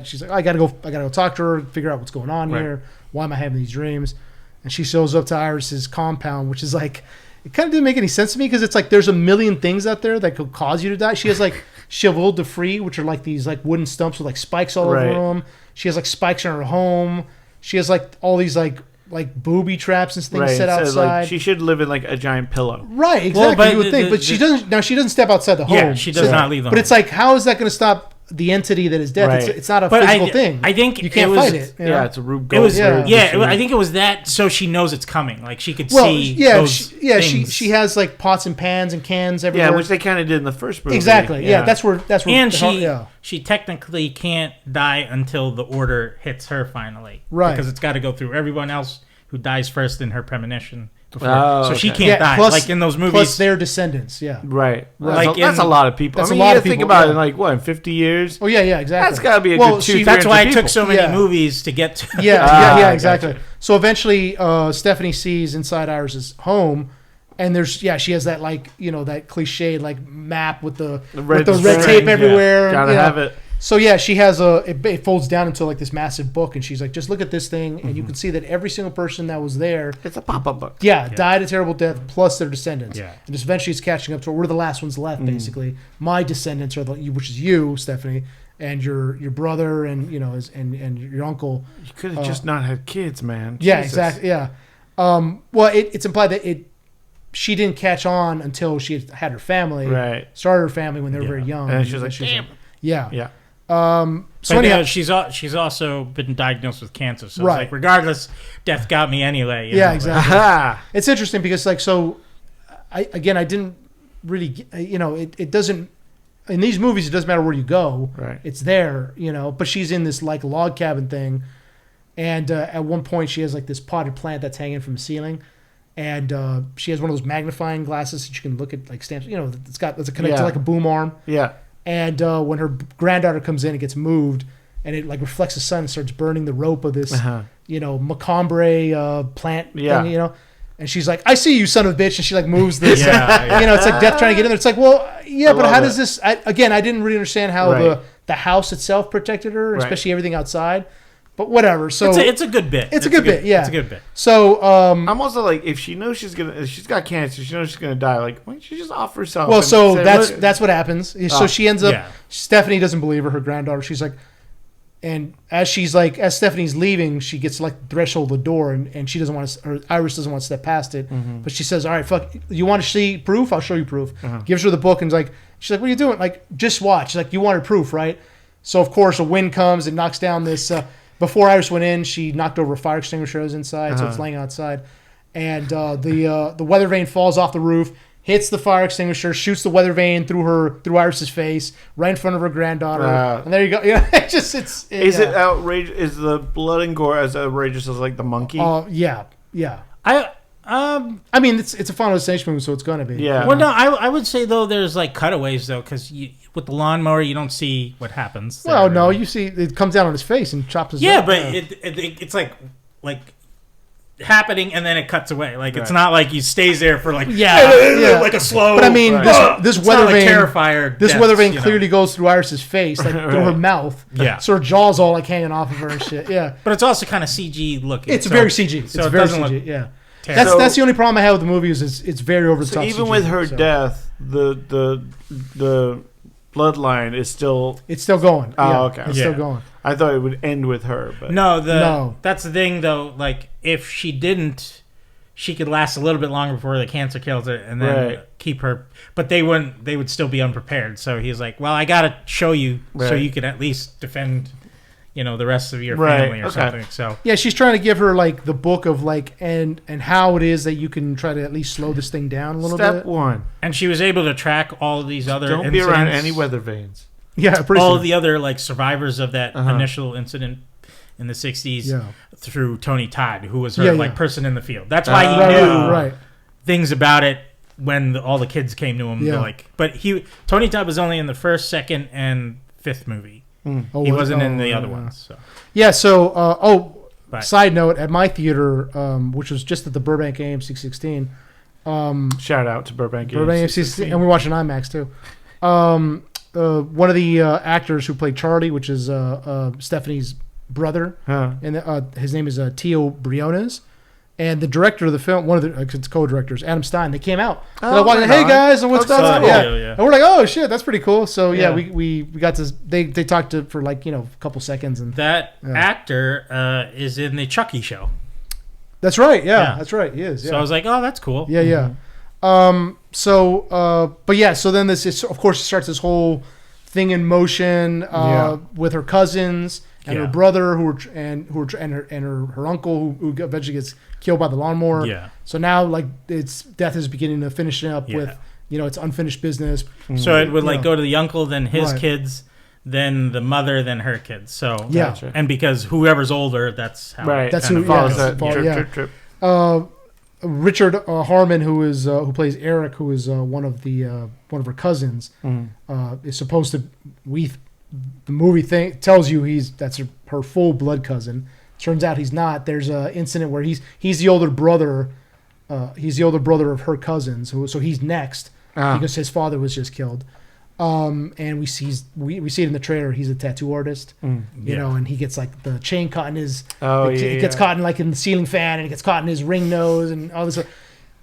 she's like, I gotta go talk to her, figure out what's going on here. Why am I having these dreams? And she shows up to Iris's compound, which is like. It kind of didn't make any sense to me because it's like there's a million things out there that could cause you to die. She has like chevaux de frise, which are like these like wooden stumps with like spikes all over them. She has like spikes in her home. She has like all these like booby traps and things set outside. Like, she should live in like a giant pillow. Right, exactly. Well, you would think, but she doesn't. Now she doesn't step outside the home. Yeah, she does not leave the home. But it's like, how is that going to stop the entity that is death? Right. It's not a physical thing. I think you can't fight it. Yeah, it's a Rube Goldberg. I think it was that, so she knows it's coming. Like she could see. She has like pots and pans and cans everywhere. Yeah, which they kind of did in the first movie. Exactly. Yeah, that's where. And she technically can't die until the order hits her finally. Right. Because it's got to go through everyone else who dies first in her premonition. So she can't die, plus, like in those movies. Plus their descendants, Right. Like that's a lot of people. That's I mean, a lot you of people, think about it in like, what, in 50 years? Oh, yeah, exactly. That's got to be a good 200 That's why it took so many Yeah. movies to get to. Yeah, exactly. Gotcha. So eventually, Stephanie sees inside Iris's home, and she has that like, that cliche like map with the red tape everywhere. Gotta have it. So yeah, she has it folds down into like this massive book, and she's like, just look at this thing, and you can see that every single person that was there, it's a pop-up book. Yeah, died a terrible death, plus their descendants. Yeah. And just eventually it's catching up to her. We're the last ones left, basically. My descendants are which is you, Stephanie, and your brother, and and your uncle. You could have just not had kids, man. Yeah, Jesus. exactly. Yeah. Well, it's implied that she didn't catch on until she had her family. Right. Started her family when they were very young. And she was like, damn. Yeah. Yeah. So anyhow, she's also been diagnosed with cancer. So it's like, regardless, death got me anyway. Yeah, exactly. It's interesting because I didn't really, it doesn't, in these movies, it doesn't matter where you go. Right. It's there, but she's in this like log cabin thing. And at one point she has like this potted plant that's hanging from the ceiling. And she has one of those magnifying glasses that you can look at like stamps, it's connected to like a boom arm. Yeah. And when her granddaughter comes in, it gets moved, and it like reflects the sun and starts burning the rope of this, macombre plant thing, And she's like, "I see you, son of a bitch!" And she like moves this, it's like death trying to get in there. It's like, well, yeah, but how does this? I didn't really understand how the house itself protected her, especially everything outside. But whatever. So it's a good bit. It's a good bit. Yeah, it's a good bit. So I'm also like, if she knows she's got cancer, she knows she's gonna die. Like, why don't she just offer herself? Well, so that's what happens. So she ends up. Yeah. Stephanie doesn't believe her granddaughter. She's like, and as Stephanie's leaving, she gets to like the threshold of the door, and she doesn't want to, or Iris doesn't want to step past it. But she says, "All right, fuck. You want to see proof? I'll show you proof." Gives her the book, and she's like, "What are you doing? Like, just watch. Like, you wanted proof, right?" So of course, a wind comes and knocks down this. Before Iris went in, she knocked over a fire extinguisher that was inside, so it's laying outside. And the weather vane falls off the roof, hits the fire extinguisher, shoots the weather vane through Iris's face, right in front of her granddaughter. And there you go. Is it outrageous? Is the blood and gore as outrageous as like the monkey? Yeah. I mean, it's a Final Destination movie, so it's gonna be. Yeah. Well, no, I would say though there's like cutaways though, because with the lawnmower you don't see what happens. Well, no, you see it comes down on his face and chops his. Yeah, but it's like happening and then it cuts away. Like it's not like he stays there for like like a slow. But I mean, this weather vane, Terrifier. This weather vane clearly goes through Iris's face, like through her mouth. Yeah, so her jaw's all like hanging off of her and shit. Yeah, but it's also kind of CG looking. It's very CG. So it's it very doesn't CG. look Yeah. That's the only problem I have with the movie is it's very over the top. Even CG, with her death, the bloodline is still. It's still going. Oh, okay. It's still going. I thought it would end with her, but no. That's the thing, though. Like, if she didn't, she could last a little bit longer before the cancer kills her, and then keep her. But they wouldn't. They would still be unprepared. So he's like, "Well, I gotta show you, so you can at least defend." The rest of your family or something. So yeah, she's trying to give her like the book of like and how it is that you can try to at least slow this thing down a little bit. Step 1, and she was able to track all of these other. Don't be around any weather vanes. Yeah, all of the other like survivors of that initial incident in the '60s through Tony Todd, who was her person in the field. That's why he knew things about it when all the kids came to him. Yeah. But Tony Todd was only in the first, second, and fifth movie. He wasn't in the other ones. So. Yeah, so, side note, at my theater, which was just at the Burbank AMC 16. Shout out to Burbank AMC 16. And we're watching IMAX, too. One of the actors who played Charlie, which is Stephanie's brother, and his name is Tio Briones. And the director of the film, one of the co-directors, Adam Stein, they came out. They're like, hey guys, and what's going on? Yeah. And we're like, oh shit, that's pretty cool. So we got to they talked to for like a couple seconds, and that actor is in the Chucky show. That's right. Yeah, that's right. He is. Yeah. So I was like, oh, that's cool. Yeah. So then this of course starts this whole thing in motion with her cousins and her brother and her uncle who eventually gets killed by the lawnmower. Yeah. So now like it's death is beginning to finish it up with it's unfinished business. So it would go to the uncle, then his kids, then the mother, then her kids. So and because whoever's older, that's how that's who follows that trip. Richard Harmon, who plays Eric, who is one of her cousins, is supposed to the movie tells you that's her full blood cousin. Turns out he's not. There's an incident where he's the older brother. He's the older brother of her cousins, so he's next because his father was just killed. And we see it in the trailer. He's a tattoo artist, you know, and he gets like the chain caught in his. It gets caught in like in the ceiling fan, and it gets caught in his ring nose and all this.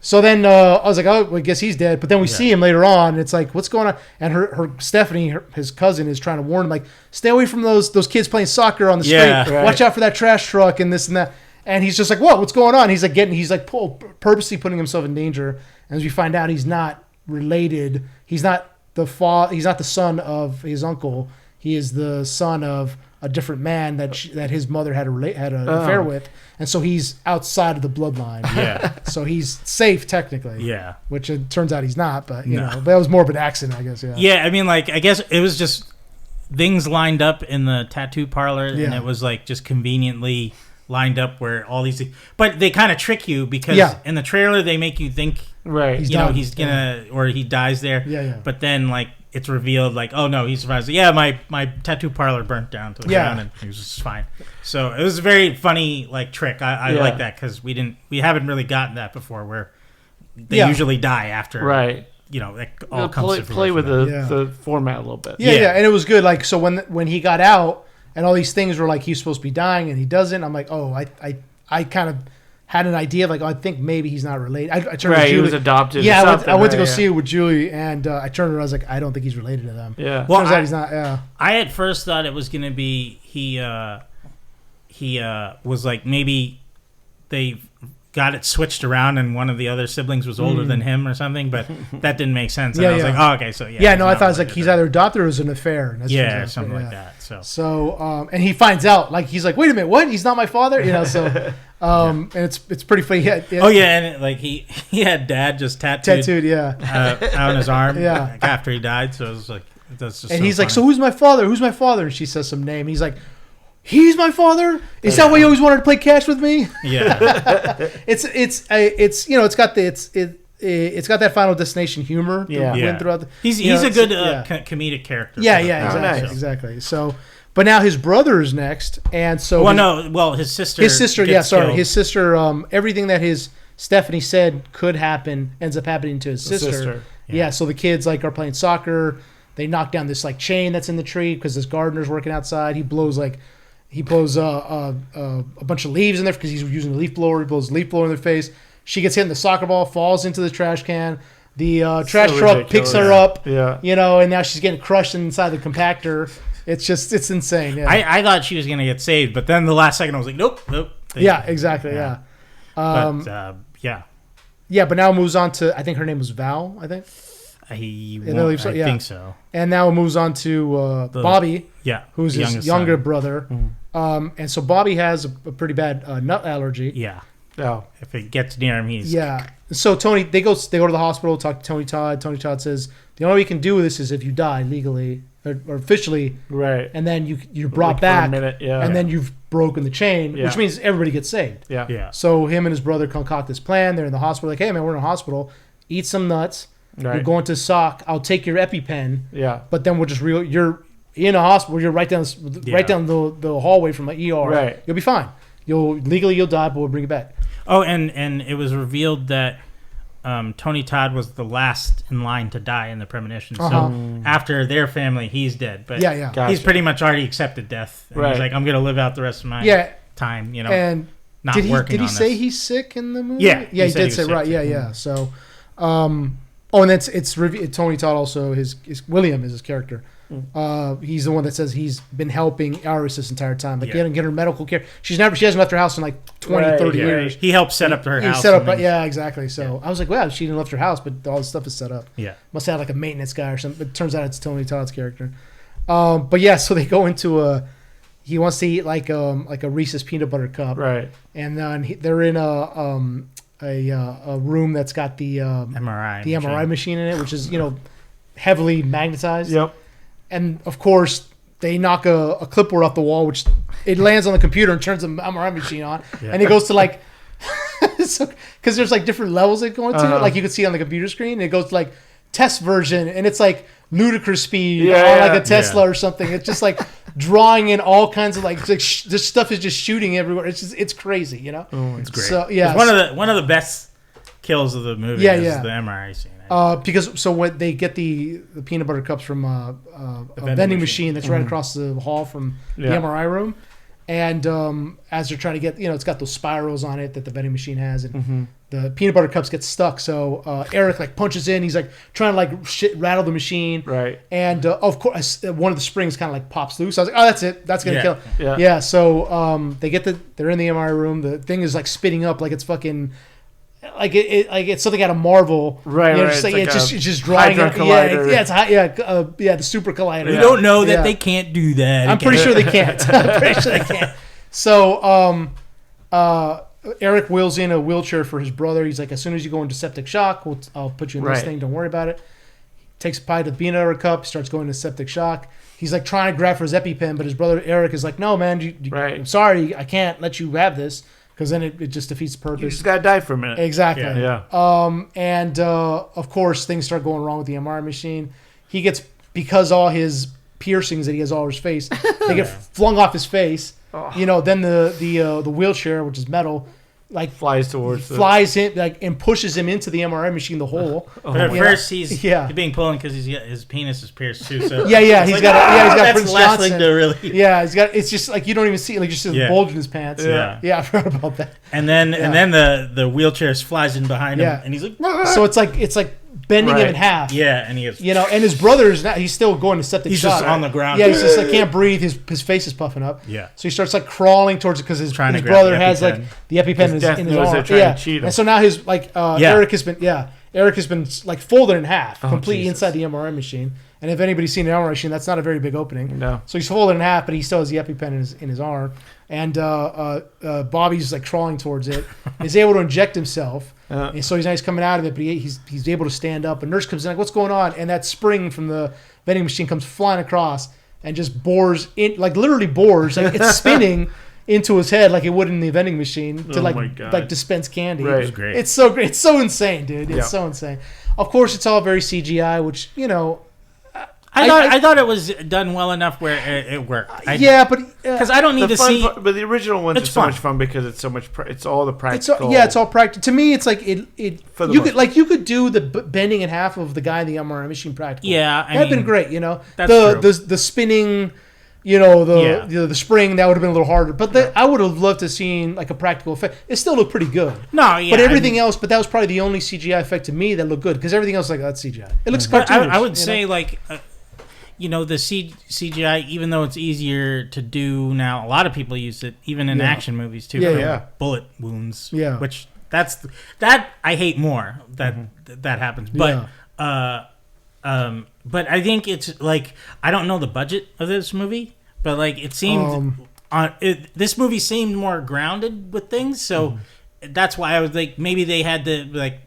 So then I was like, oh, well, I guess he's dead. But then we see him later on, and it's like, what's going on? And her Stephanie, his cousin, is trying to warn him, like, stay away from those kids playing soccer on the street. Right. Watch out for that trash truck and this and that. And he's just like, whoa, what's going on? He's like purposely putting himself in danger. And as we find out, he's not related. He's not he's not the son of his uncle. He is the son of a different man that his mother had an affair with, and so he's outside of the bloodline. Yeah, so he's safe technically. Yeah, which it turns out he's not. But you know, that was more of an accident, I guess. Yeah. Yeah, I mean, like, I guess it was just things lined up in the tattoo parlor, and it was like just conveniently lined up where all these things. But they kind of trick you because in the trailer they make you think he's gonna or he dies there. Yeah. But then like it's revealed like, oh no, he survives. Yeah, my tattoo parlor burnt down to the ground and he was just fine. So it was a very funny like trick. I like that because we haven't really gotten that before where they usually die after you know, it all comes to play with the format a little bit. Yeah, and it was good. Like so when he got out and all these things were like he's supposed to be dying and he doesn't. I'm like, oh, I kind of had an idea of like, oh, I think maybe he's not related. I turned to Julie. He was adopted. Yeah, I went to go see it with Julie, and I turned around. I was like, I don't think he's related to them. Yeah, well, turns out he's not. Yeah, I at first thought it was gonna be he was like maybe they got it switched around and one of the other siblings was older than him or something, but that didn't make sense. And I was like, oh, okay, so yeah. No, I thought it was like he's either adopted or it was an affair. Something like that. So and he finds out, like he's like, wait a minute, what? He's not my father, you know? So and it's pretty funny. And like he had dad just tattooed on his arm after he died. So it was like that's just. And so he's funny. Like, so who's my father? Who's my father? And she says some name. He's like, he's my father? Is that why you always wanted to play catch with me? Yeah. it's you know, it's got that Final Destination humor. Went throughout he's a good comedic character. Yeah, exactly. So, but now his brother is next, and so his sister. His sister. Everything that his Stephanie said could happen ends up happening to his sister. Yeah. So the kids like are playing soccer. They knock down this like chain that's in the tree because this gardener's working outside. He blows a bunch of leaves in there because he's using a leaf blower. He blows a leaf blower in their face. She gets hit in the soccer ball, falls into the trash can. The trash truck picks her up, you know, and now she's getting crushed inside the compactor. It's insane. Yeah. I thought she was going to get saved, but then the last second I was like, nope. Exactly. Yeah. But now it moves on to, I think her name was Val, I think. I think so. And now it moves on to Bobby, who's his younger brother. And so Bobby has a pretty bad nut allergy. Yeah. Oh, if it gets near him, he's So Tony, they go to the hospital, talk to Tony Todd. Tony Todd says the only way you can do this is if you die legally or officially, right? And then you're brought back, and then you've broken the chain, which means everybody gets saved. Yeah. So him and his brother concoct this plan. They're in the hospital, like, hey man, we're in a hospital. Eat some nuts. Right. You're going to SOC. I'll take your EpiPen. Yeah. But then we'll just you're in a hospital. You're right down the hallway from the ER. Right. You'll be fine. You'll die, but we'll bring you back. Oh, and it was revealed that Tony Todd was the last in line to die in the premonition. So after their family, he's dead. But he's pretty much already accepted death. And he's like, I'm going to live out the rest of my time, you know, and not working on this. Did he say he's sick in the movie? Yeah. Yeah, he did say, right. Yeah. So, and it's Tony Todd also, William is his character. He's the one that says he's been helping Iris this entire time. Like, getting her medical care. She hasn't left her house in like 20, 30 years. He helped set up her house. Exactly. So I was like, wow, she didn't left her house, but all the stuff is set up. Yeah. Must have like a maintenance guy or something. But it turns out it's Tony Todd's character. But yeah, so they go into he wants to eat like a Reese's peanut butter cup. Right. And then they're in a room that's got the MRI machine in it, which is, you know, heavily magnetized. Yep. And of course, they knock a clipboard off the wall, which it lands on the computer and turns the MRI machine on. Yeah. And it goes to like, because there's like different levels that go into it. Like you can see on the computer screen, and it goes to like test version, and it's like ludicrous speed, like a Tesla or something. It's just like drawing in all kinds of like this stuff is just shooting everywhere. It's crazy, you know. Oh, it's great. So it's one of the best kills of the movie. Is the MRI scene. Because when they get the peanut butter cups from a vending machine that's right across the hall from the MRI room, and as they're trying to get, it's got those spirals on it that the vending machine has, and the peanut butter cups get stuck. So Eric like punches in. He's like trying to like rattle the machine, right? And of course, one of the springs kind of like pops loose. I was like, oh, that's it. That's gonna kill. Yeah. So they're in the MRI room. The thing is like spitting up like it's fucking. Like it's something out of Marvel, right? Just like, it's just drawing it. The super collider. We don't know that they can't do that. I'm pretty sure they can't. So, Eric wheels in a wheelchair for his brother. He's like, as soon as you go into septic shock, I'll put you in this thing. Don't worry about it. Takes a bite of the peanut butter cup. Starts going into septic shock. He's like trying to grab for his EpiPen, but his brother Eric is like, no, man, I'm sorry, I can't let you have this. Because then it just defeats the purpose. You just got to die for a minute. Exactly. Yeah. And of course, things start going wrong with the MRI machine. He gets, because all his piercings that he has all over his face, they get flung off his face. Oh. Then the wheelchair, which is metal, like flies towards him, like, and pushes him into the MRI machine, the hole. But at first he's being pulled because his penis is pierced too. So he's got Prince Johnson. It's just like you don't even see it, like just a bulge in his pants. I forgot about that. And then the wheelchair flies in behind him, and he's like, so it's like bending him in half. Yeah, and he is. And his brother is not. He's still going to septic shock. He's just on the ground. Yeah, he's just like can't breathe. His face is puffing up. Yeah. So he starts like crawling towards it because his brother has like the EpiPen in his arm. To cheat him. And so now his Eric has been like folded in half, completely inside the MRI machine. And if anybody's seen an MRI machine, that's not a very big opening. No. So he's folded in half, but he still has the EpiPen in his arm. And Bobby's like crawling towards it. He's able to inject himself. And so he's coming out of it, but he's able to stand up. A nurse comes in like, what's going on? And that spring from the vending machine comes flying across and just bores in, like literally bores, like it's spinning into his head like it would in the vending machine to like dispense candy. Right. It was great. It's so great. It's so insane, dude. It's so insane. Of course, it's all very CGI, which I thought it was done well enough where it worked. Because I don't need to see. But the original ones are so much fun because it's so much. It's all the practical. It's all practical. To me, it's like you could do the bending in half of the guy in the MRI machine practical. Yeah, that'd been great. That's true. The spinning. The spring, that would have been a little harder. But I would have loved to have seen like a practical effect. It still looked pretty good. No, yeah. But everything else, that was probably the only CGI effect to me that looked good because everything else, like, that's CGI. It looks cartoonish. I would say, like, the CGI, even though it's easier to do now, a lot of people use it, even in action movies too. Bullet wounds. Yeah. Which that I hate more that happens. But but I think it's like, I don't know the budget of this movie, but like it seemed this movie seemed more grounded with things, so that's why I was like, maybe they had to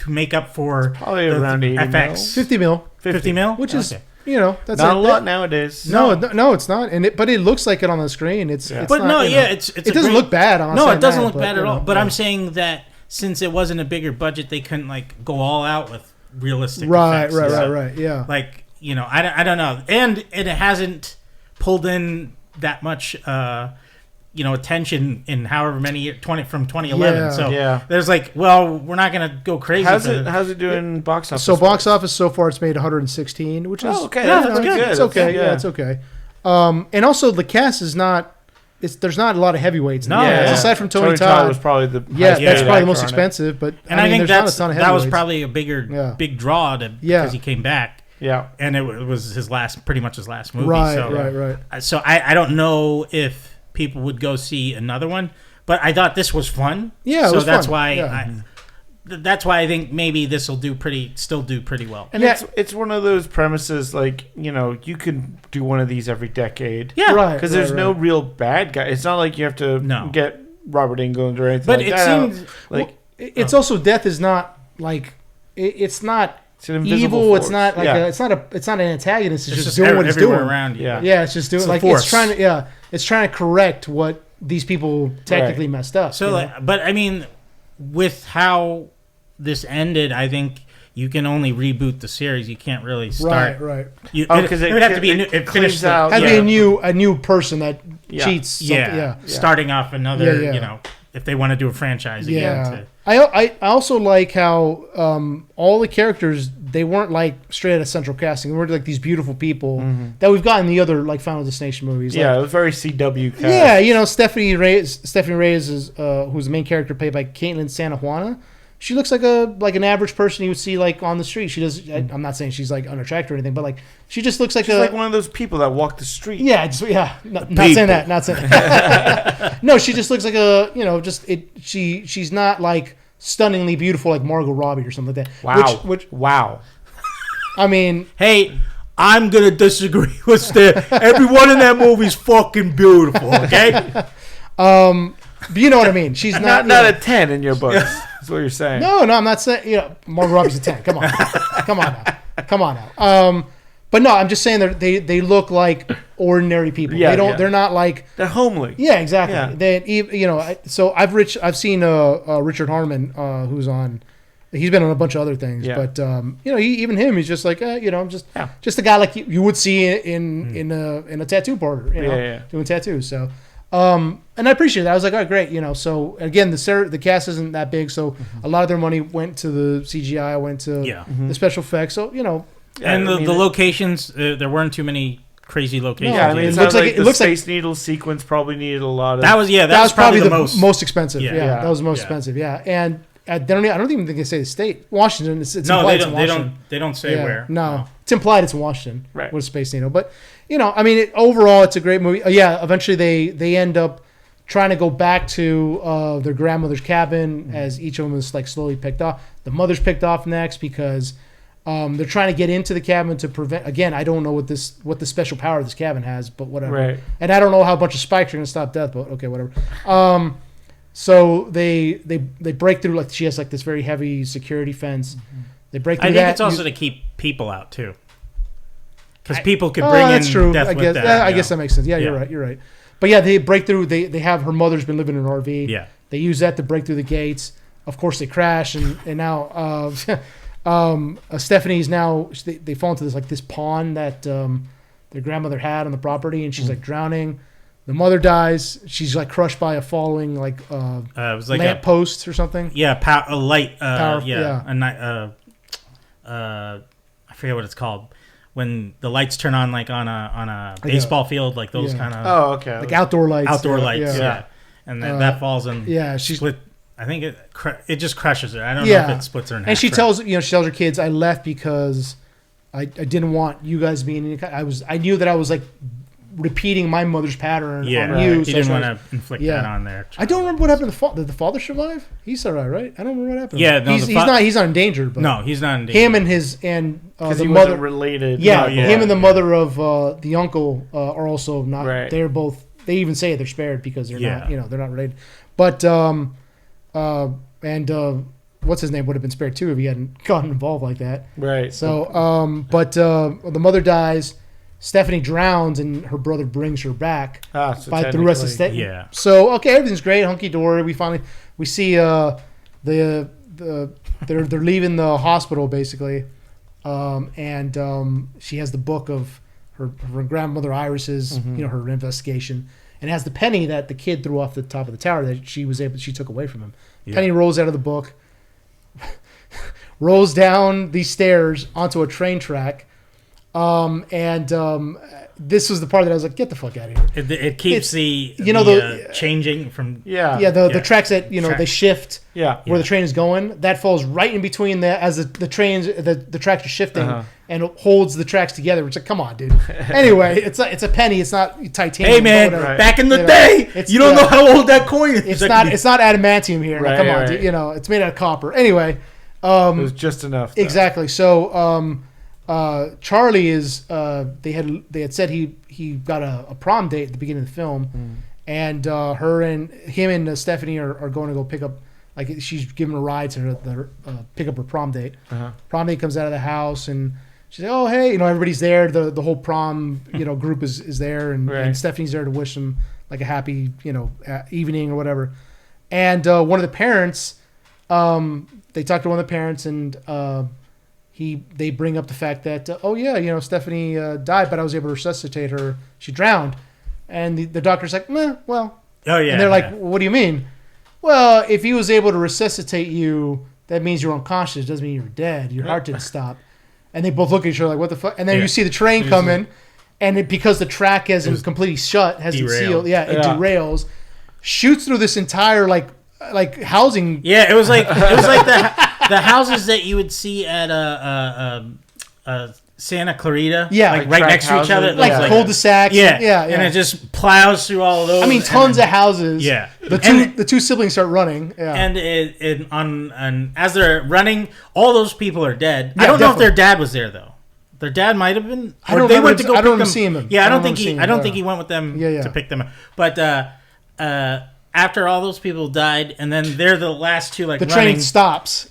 make up for probably around 80 FX. 50 mil, which is that's not a lot nowadays. No, it's not, but it looks like it on the screen. It doesn't look bad. No, it doesn't look bad at all. But I'm saying that since it wasn't a bigger budget, they couldn't like go all out with realistic effects. Right. Yeah. Like, I don't know. And it hasn't pulled in that much, attention in however many years, from 2011. Yeah. So there's like, well, we're not going to go crazy. How's it doing box office? So box office so far, it's made 116, which is okay. That's good. It's okay. Yeah, it's okay. And also the cast is not. There's not a lot of heavyweights. No, aside from Tony Todd was probably the that's probably the most expensive. But I think there's not a ton of heavyweights. That was probably a big draw because he came back. Yeah, and it was pretty much his last movie. Right. So I don't know if people would go see another one, but I thought this was fun. Yeah, so that's why that's why I think maybe this will still do pretty well. And it's one of those premises, like, you can do one of these every decade. Yeah, right. Because there's no real bad guy. It's not like you have to get Robert Englund or anything. But like that. Seems like it's also death is not like it's not. It's an invisible evil. force. It's not like it's not an antagonist. It's just doing what it's doing around you. Yeah, it's just doing it's trying to it's trying to correct what these people technically messed up. So but I mean, with how this ended, I think you can only reboot the series. You can't really start. Right. Because it would have to be it finished out. Has to be a new person that cheats. Starting off another. If they want to do a franchise again. I also like how all the characters, they weren't like straight out of central casting. They weren't like these beautiful people that we've got in the other like Final Destination movies. Yeah, like, it was very CW cast. Yeah, Stephanie Reyes is who's the main character played by Caitlin Santa Juana. She looks like an average person you would see like on the street. She does. I'm not saying she's like unattractive or anything, but like she just looks like she's like one of those people that walk the street. Yeah, not saying that. Not saying that. No, she just looks like she's not like stunningly beautiful like Margot Robbie or something like that. Wow. Wow. I mean, hey, I'm gonna disagree with Stan. Everyone in that movie's fucking beautiful. Okay. But you know what I mean. She's not a 10 in your books. That's what you're saying. No, I'm not saying. Margot Robbie's a 10. Come on, come on now. But no, I'm just saying they look like ordinary people. Yeah, They're not like they're homely. Yeah, exactly. Yeah. So I've seen Richard Harmon, who's on. He's been on a bunch of other things, but he's just like just a guy like you would see in a tattoo parlor, doing tattoos. So. And I appreciate that. I was like, oh, great, So again, the cast isn't that big, so a lot of their money went to the CGI, went to the special effects. So and the locations, there weren't too many crazy locations. Yeah, I mean, it looks like Space Needle sequence probably needed a lot of. That was probably the most expensive. Yeah, that was the most expensive. Yeah, and I don't even think they say the state. Washington. It's implied it's in Washington. They don't say where. No, it's implied it's in Washington. Right. With Space Needle, but overall it's a great movie. Eventually they end up trying to go back to their grandmother's cabin as each of them is like slowly picked off. The mother's picked off next because they're trying to get into the cabin to prevent. Again, I don't know what the special power this cabin has, but whatever. Right. And I don't know how a bunch of spikes are going to stop death, but okay, whatever. So they break through, like she has like this very heavy security fence. They break through that. I think it's also to keep people out too, because people could bring in that's true. death I with guess, that. I guess that makes sense. Yeah, you're right. But yeah, they break through. They have her mother's been living in an RV. Yeah. They use that to break through the gates. Of course, they crash, and now Stephanie's now they fall into this pond that their grandmother had on the property, and she's like drowning. The mother dies. She's like crushed by a falling it was like lamp post or something. Yeah, a light. Power, I forget what it's called. When the lights turn on, like on a baseball field, like those kind of. Oh, okay. Like outdoor lights. Outdoor lights, yeah. And that falls in. Yeah, she's split. I think it just crushes her. I don't know if it splits her in half. And she tells her kids, "I left because I didn't want you guys being. I knew that I was like repeating my mother's pattern on you. He didn't want to inflict that on there. I don't remember what happened to the father. Did the father survive? He's all right? I don't remember what happened. Yeah, no, he's not in danger. But no, he's not in danger. Him and the he mother wasn't related. Yeah, him and the mother of the uncle are also not. Right. They're both. They even say they're spared because they're not. They're not related. But what's his name would have been spared too if he hadn't gotten involved like that. Right. So the mother dies. Stephanie drowns and her brother brings her back so by the rest of the state. Yeah. So everything's great, hunky dory. We see they're leaving the hospital basically, and she has the book of her grandmother Iris's her investigation, and it has the penny that the kid threw off the top of the tower that she took away from him. Yeah. Penny rolls out of the book, rolls down these stairs onto a train track. This was the part that I was like, get the fuck out of here. It keeps the changing from the tracks that they shift where the train is going. That falls right in between as the trains the tracks are shifting and it holds the tracks together. It's like, come on, dude. Anyway, it's a penny. It's not titanium. Hey man, back in the day, you don't know how old that coin is. It's not adamantium here. Right, come on, dude. It's made out of copper. Anyway, it was just enough. Though. Exactly. So. Charlie is they had said he got a prom date at the beginning of the film, and him and Stephanie are going to go pick up, like she's giving a ride to pick up her prom date. Prom date comes out of the house and she's like, oh hey, everybody's there, the whole prom group is there, and Stephanie's there to wish them like a happy evening or whatever, and one of the parents they talk to one of the parents and they bring up the fact that Stephanie died, but I was able to resuscitate her. She drowned, and the doctor's like, well. Oh yeah. And they're like, what do you mean? well, if he was able to resuscitate you, that means you're unconscious. It doesn't mean you're dead. Your heart didn't stop. And they both look at each other like, what the fuck? And then you see the train coming, and because the track hasn't completely shut, hasn't sealed. Yeah, it derails, shoots through this entire like housing. Yeah, it was like the houses that you would see at Santa Clarita. Yeah, like right next to each other, like cul-de-sacs. Yeah, and it just plows through all of those. I mean, tons of houses. Yeah, the two siblings start running. Yeah. And as they're running, all those people are dead. Yeah, I don't know if their dad was there though. Their dad might have been. I don't remember seeing him. Yeah, I don't think he went with them to pick them up. But after all those people died, and then they're the last two, like the running, train stops,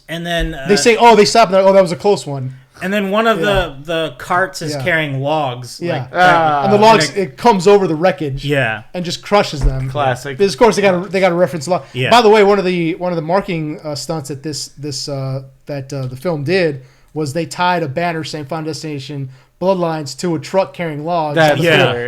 and then they say, "Oh, they stopped." Oh, that was a close one. And then one of the carts is carrying logs. Yeah, and the logs it comes over the wreckage. Yeah, and just crushes them. Classic. Because of course they got to reference a lot. Yeah. By the way, one of the marketing stunts that the film did was they tied a banner saying "Final Destination Bloodlines" to a truck carrying logs. That's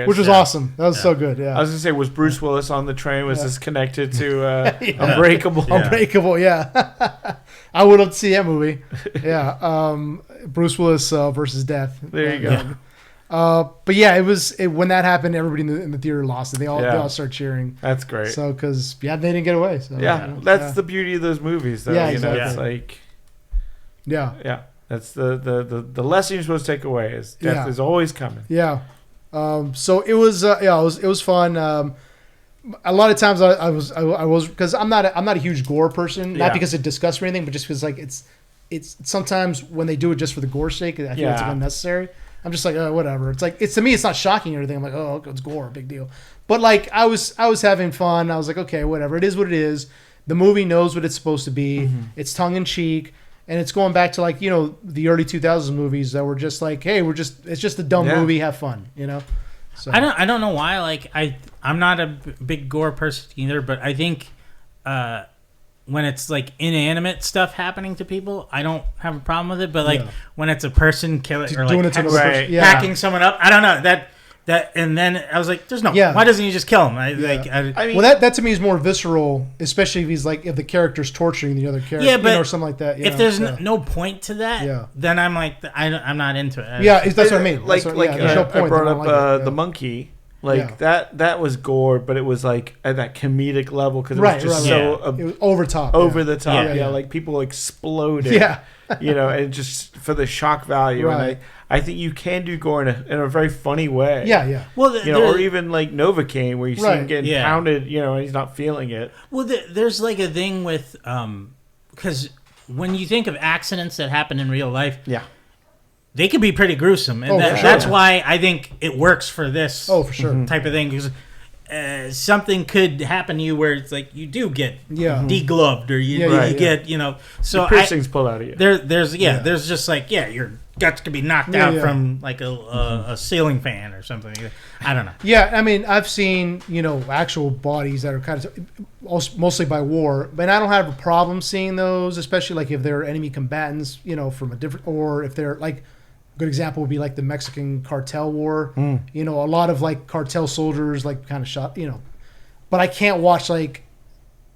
which was awesome. That was so good. Yeah. I was gonna say, was Bruce Willis on the train? Was this connected to Unbreakable? Yeah. Unbreakable, yeah. I would love to see that movie. Yeah. Bruce Willis versus Death. There you go. But yeah, when that happened, everybody in the theater lost it. They all started cheering. That's great. So because they didn't get away. So, that's the beauty of those movies, though. Yeah, exactly. It's like yeah. That's the lesson you're supposed to take away is death is always coming. Yeah. So it was it was fun. A lot of times I was because I'm not a huge gore person, not because it disgusts me or anything, but just because like it's sometimes when they do it just for the gore's sake, I feel it's like unnecessary. I'm just like, oh, whatever. It's like to me, it's not shocking or anything. I'm like, oh, it's gore, big deal. But like I was having fun. I was like, okay, whatever. It is what it is. The movie knows what it's supposed to be. Mm-hmm. It's tongue in cheek. And it's going back to like, the early 2000s movies that were just like, hey, it's just a dumb movie, have fun, So I don't know why. Like I'm not a big gore person either, but I think when it's like inanimate stuff happening to people, I don't have a problem with it. But like when it's a person killing or like hacking someone up, I don't know that. And then I was like, "There's no. Why doesn't he just kill him?" I mean, well, that to me is more visceral, especially if the character's torturing the other character, or something like that. If there's no point to that, then I'm like, I'm not into it. That's what I mean. I brought up the monkey. That was gore, but it was like at that comedic level because it was just it was over the top. Like people exploded. And just for the shock value. Right. And I think you can do gore in a very funny way. Yeah. Well, or even like Novocaine, where you see him getting pounded, and he's not feeling it. Well, there's like a thing with because when you think of accidents that happen in real life, they can be pretty gruesome, and that's why I think it works for this. For sure. Type of thing because. Something could happen to you where it's like you do get degloved or you get so the piercings pulled out of you. There's just like your guts could be knocked out from like a ceiling fan or something. I don't know. Yeah, I mean I've seen actual bodies that are kind of mostly by war, but I don't have a problem seeing those, especially like if they're enemy combatants, from a different, or if they're like. Good example would be like the Mexican cartel war. A lot of like cartel soldiers like kind of shot. But I can't watch like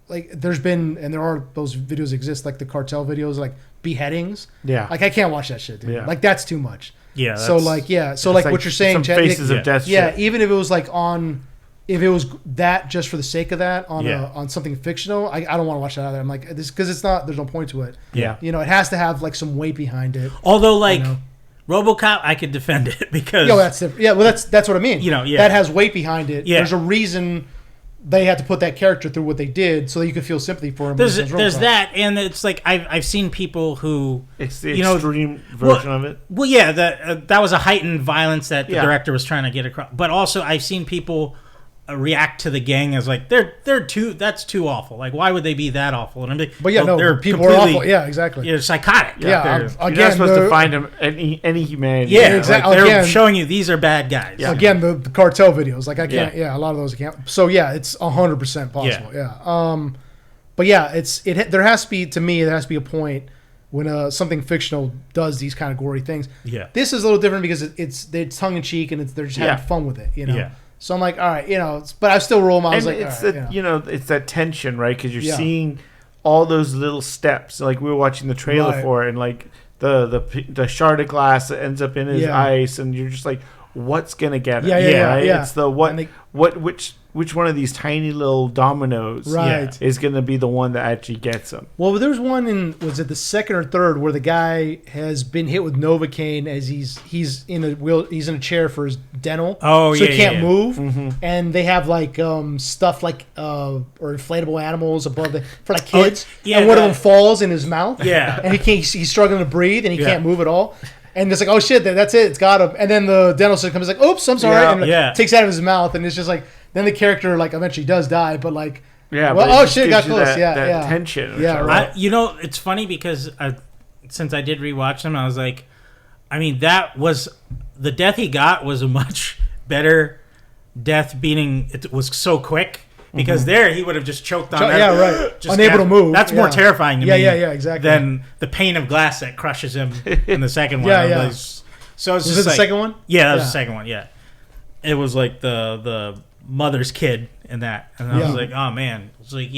there's been and there are those videos exist like the cartel videos like beheadings. Yeah. Like I can't watch that shit, dude. Yeah. Like that's too much. Yeah. So like what you're saying, Chad, Faces of Death. Yeah. Even if it was like if it was that just for the sake of that on something fictional, I don't want to watch that either. I'm like this because it's not. There's no point to it. Yeah. It has to have like some weight behind it. Although like. RoboCop, I could defend it because that's different. Yeah, well, that's what I mean. That has weight behind it. Yeah. There's a reason they had to put that character through what they did, so that you could feel sympathy for him. There's that, and it's like I've seen people who it's the extreme version of it. Well, yeah, that was a heightened violence that the director was trying to get across. But also, I've seen people react to the gang as like that's too awful. Like why would they be that awful? And I'm like, but they're people are awful. Yeah, exactly. You're psychotic. Yeah, you're not supposed to find them any humanity. Yeah, exactly. Like they're showing you these are bad guys. Yeah. Again, the cartel videos. Like I can't. Yeah, a lot of those I can't. So it's 100% possible. Yeah. But there has to be there has to be a point when something fictional does these kind of gory things. Yeah. This is a little different because it's tongue in cheek and they're just having fun with it. Yeah. So I'm like, all right, but I still roll my eyes. Like, it's all right, it's that tension, right? Because you're seeing all those little steps. Like we were watching the trailer for it, and like the shard of glass that ends up in his ice, and you're just like, what's gonna get him? Yeah. It's the which one of these tiny little dominoes is going to be the one that actually gets him? Well, there's one was it the second or third where the guy has been hit with Novocaine as he's in a chair for his dental. Oh, so he can't move, and they have like stuff like or inflatable animals above for like kids, and one of them falls in his mouth, and he's struggling to breathe and he can't move at all. And it's like, oh shit, that's it, it's got him. And then the dental assistant comes like, oops, I'm sorry, and takes it out of his mouth, and it's just like, then the character like eventually does die, but like, oh shit, got close, that tension. Right. It's funny because since I did rewatch them, I was like, I mean, that was the death he got was a much better death, being it was so quick. Because there he would have just choked on just unable to move. That's more terrifying to me exactly. than the pane of glass that crushes him in the second one. So it's was it the second one? Yeah, that was the second one, It was like the mother's kid in that. And I was like, oh man. It's like,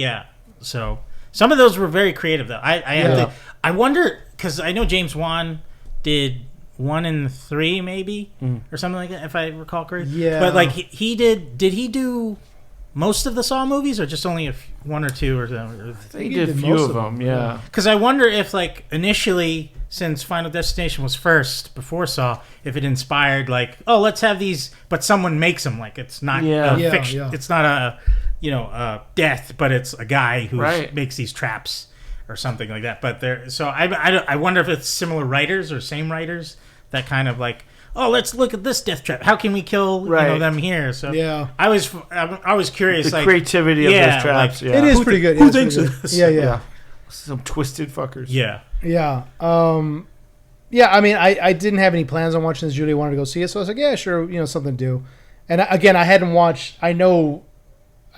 So some of those were very creative though. I wonder, because I know James Wan did 1 and 3 maybe, or something like that, if I recall correctly. Yeah. But like he did he do most of the Saw movies, or just only one or two, or something? I think he did a few of them, yeah. Because I wonder if, like, initially, since Final Destination was first before Saw, if it inspired, like, oh, let's have these, but someone makes them. Like, it's not fiction. Yeah. It's not a death, but it's a guy who makes these traps or something like that. But I wonder if it's similar writers or same writers that kind of like, oh, let's look at this death trap. How can we kill them here? So I was curious. The creativity of those traps. It is pretty good. Who thinks of this? Yeah. Some twisted fuckers. Yeah. I mean, I didn't have any plans on watching this. Julie wanted to go see it, so I was like, yeah, sure, something to do. And again, I hadn't watched. I know.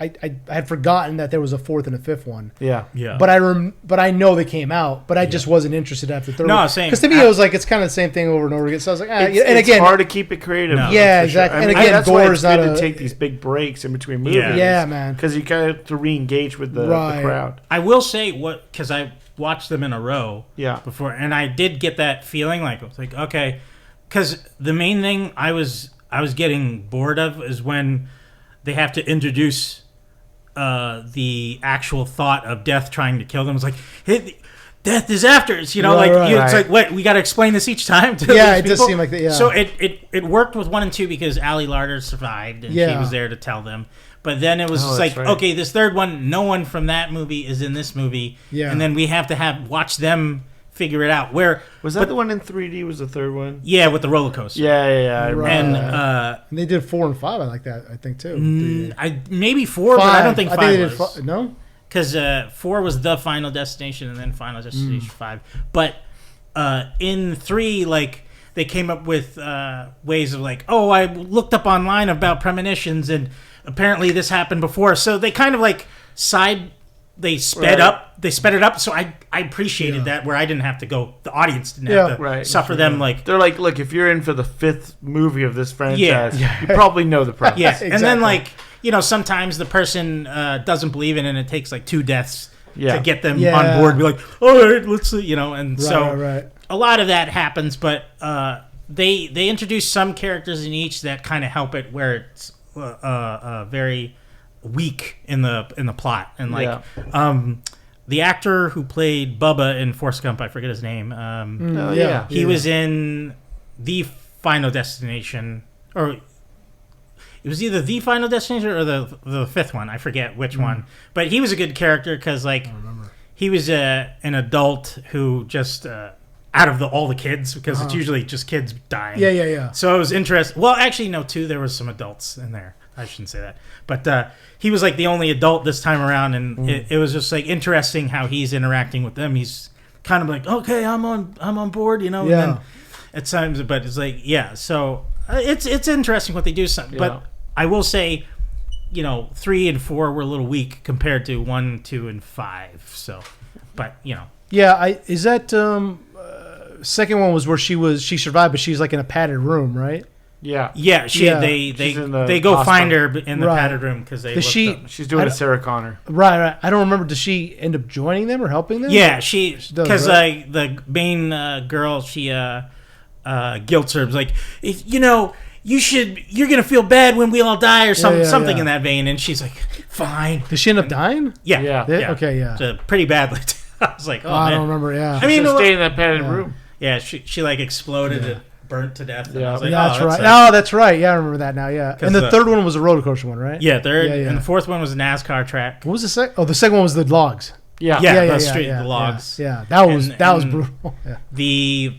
I had forgotten that there was a fourth and a fifth one. Yeah. But I know they came out. But I just wasn't interested after the third. No, same. Because to me, it was like it's kind of the same thing over and over again. So I was like, it's hard to keep it creative. No. Yeah, exactly. Sure. And again, that's gore why it's is not good to take these big breaks in between movies. Yeah, man. Because you got to re-engage with the crowd. I will say because I watched them in a row. Before, and I did get that feeling like I was like, okay, because the main thing I was getting bored of is when they have to introduce the actual thought of death trying to kill them. It's like, hey, death is after us, it's like, what, we got to explain this each time to it does seem like that. So it worked with 1 and 2 because Ali Larter survived and she was there to tell them. But then it was just like, okay, this third one, no one from that movie is in this movie, and then we have to watch them figure it out. Where was that? The one in 3D was the third one. Yeah, with the roller coaster. Yeah. And they did 4 and 5. I like that. I think too. Maybe 4, but I don't think 5 was. No, because 4 was the Final Destination, and then Final Destination 5. But in 3, like, they came up with ways of like, oh, I looked up online about premonitions, and apparently this happened before. So they kind of like They sped it up, so I appreciated that, where I didn't have to go. The audience didn't have to suffer them. Like, they're like, look, if you're in for the 5th movie of this franchise, you probably know the premise. Yeah, exactly. And then like, sometimes the person doesn't believe in it, and it takes like 2 deaths to get them on board. Be like, all right, let's see, and a lot of that happens. But they introduce some characters in each that kind of help it, where it's very weak in the plot, and like the actor who played Bubba in Forrest Gump, I forget his name. He was in the Final Destination, or it was either the Final Destination or the 5th one. I forget which one, but he was a good character because like he was an adult who just out of all the kids, because it's usually just kids dying. Yeah. So it was interesting. Well, actually, no, too. There was some adults in there. I shouldn't say that, but he was like the only adult this time around, and it was just like interesting how he's interacting with them. He's kind of like, okay, I'm on board, And then at times, but it's like, so it's interesting what they do. But I will say, 3 and 4 were a little weak compared to 1, 2, and 5. So, but is that second one was where she survived, but she's like in a padded room, right? Yeah. Yeah, they go find her in the padded room because they. She's doing a Sarah Connor. Right. I don't remember. Does she end up joining them or helping them? Yeah, she because the main girl guilts her, like, you're gonna feel bad when we all die or something in that vein, and she's like, fine. Does she end up dying? Yeah. Okay, yeah. So pretty badly. I was like, I don't remember. Yeah, I mean, stay in that padded room. Yeah, she like exploded and burnt to death. And I was like, that's right. Oh, that's right. Yeah, I remember that now. Yeah, and the third one was a roller coaster one, right? Yeah, third. And the fourth one was a NASCAR track. What was the second? Oh, the second one was the logs. The logs. Yeah, that was brutal. Yeah. The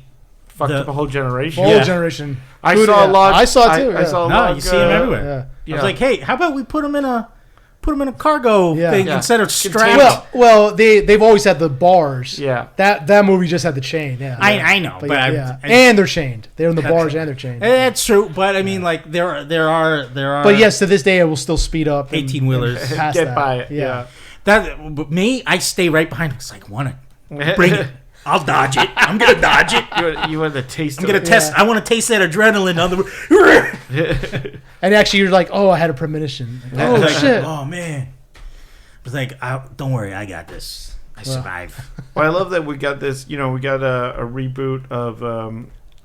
fucked up a whole generation. Whole generation. I saw logs. I saw too. I saw logs. You see them everywhere. Yeah. I was like, hey, how about we put them in a cargo thing instead of strapped? Well, they've always had the bars. Yeah. That movie just had the chain. Yeah. I know, but and they're chained. They're in the bars and they're chained. That's true, but I mean, like there are. But yes, to this day, it will still speed up. 18-wheelers get by it. Yeah. But me, I stay right behind. It's like, want to bring it. I'll dodge it. I'm gonna dodge it. You want the taste? I'm gonna test. I want to taste that adrenaline on the. And actually, you're like, oh, I had a premonition. Like, shit. Oh man. It's like, don't worry, I got this. I survive. Well, I love that we got this. We got a reboot of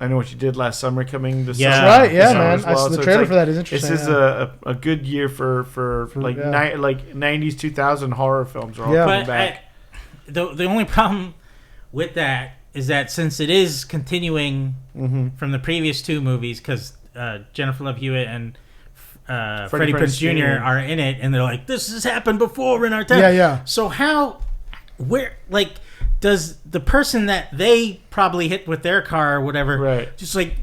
I Know What You Did Last Summer coming this summer. That's right. Yeah, man. Well. The trailer for that is interesting. This is a good year for like 90s 2000 horror films are all coming back. The only problem with that is that since it is continuing from the previous two movies, because Jennifer Love Hewitt and Freddie Prinze Jr. are in it, and they're like, this has happened before in our time. Yeah. So does the person that they probably hit with their car or whatever, just like,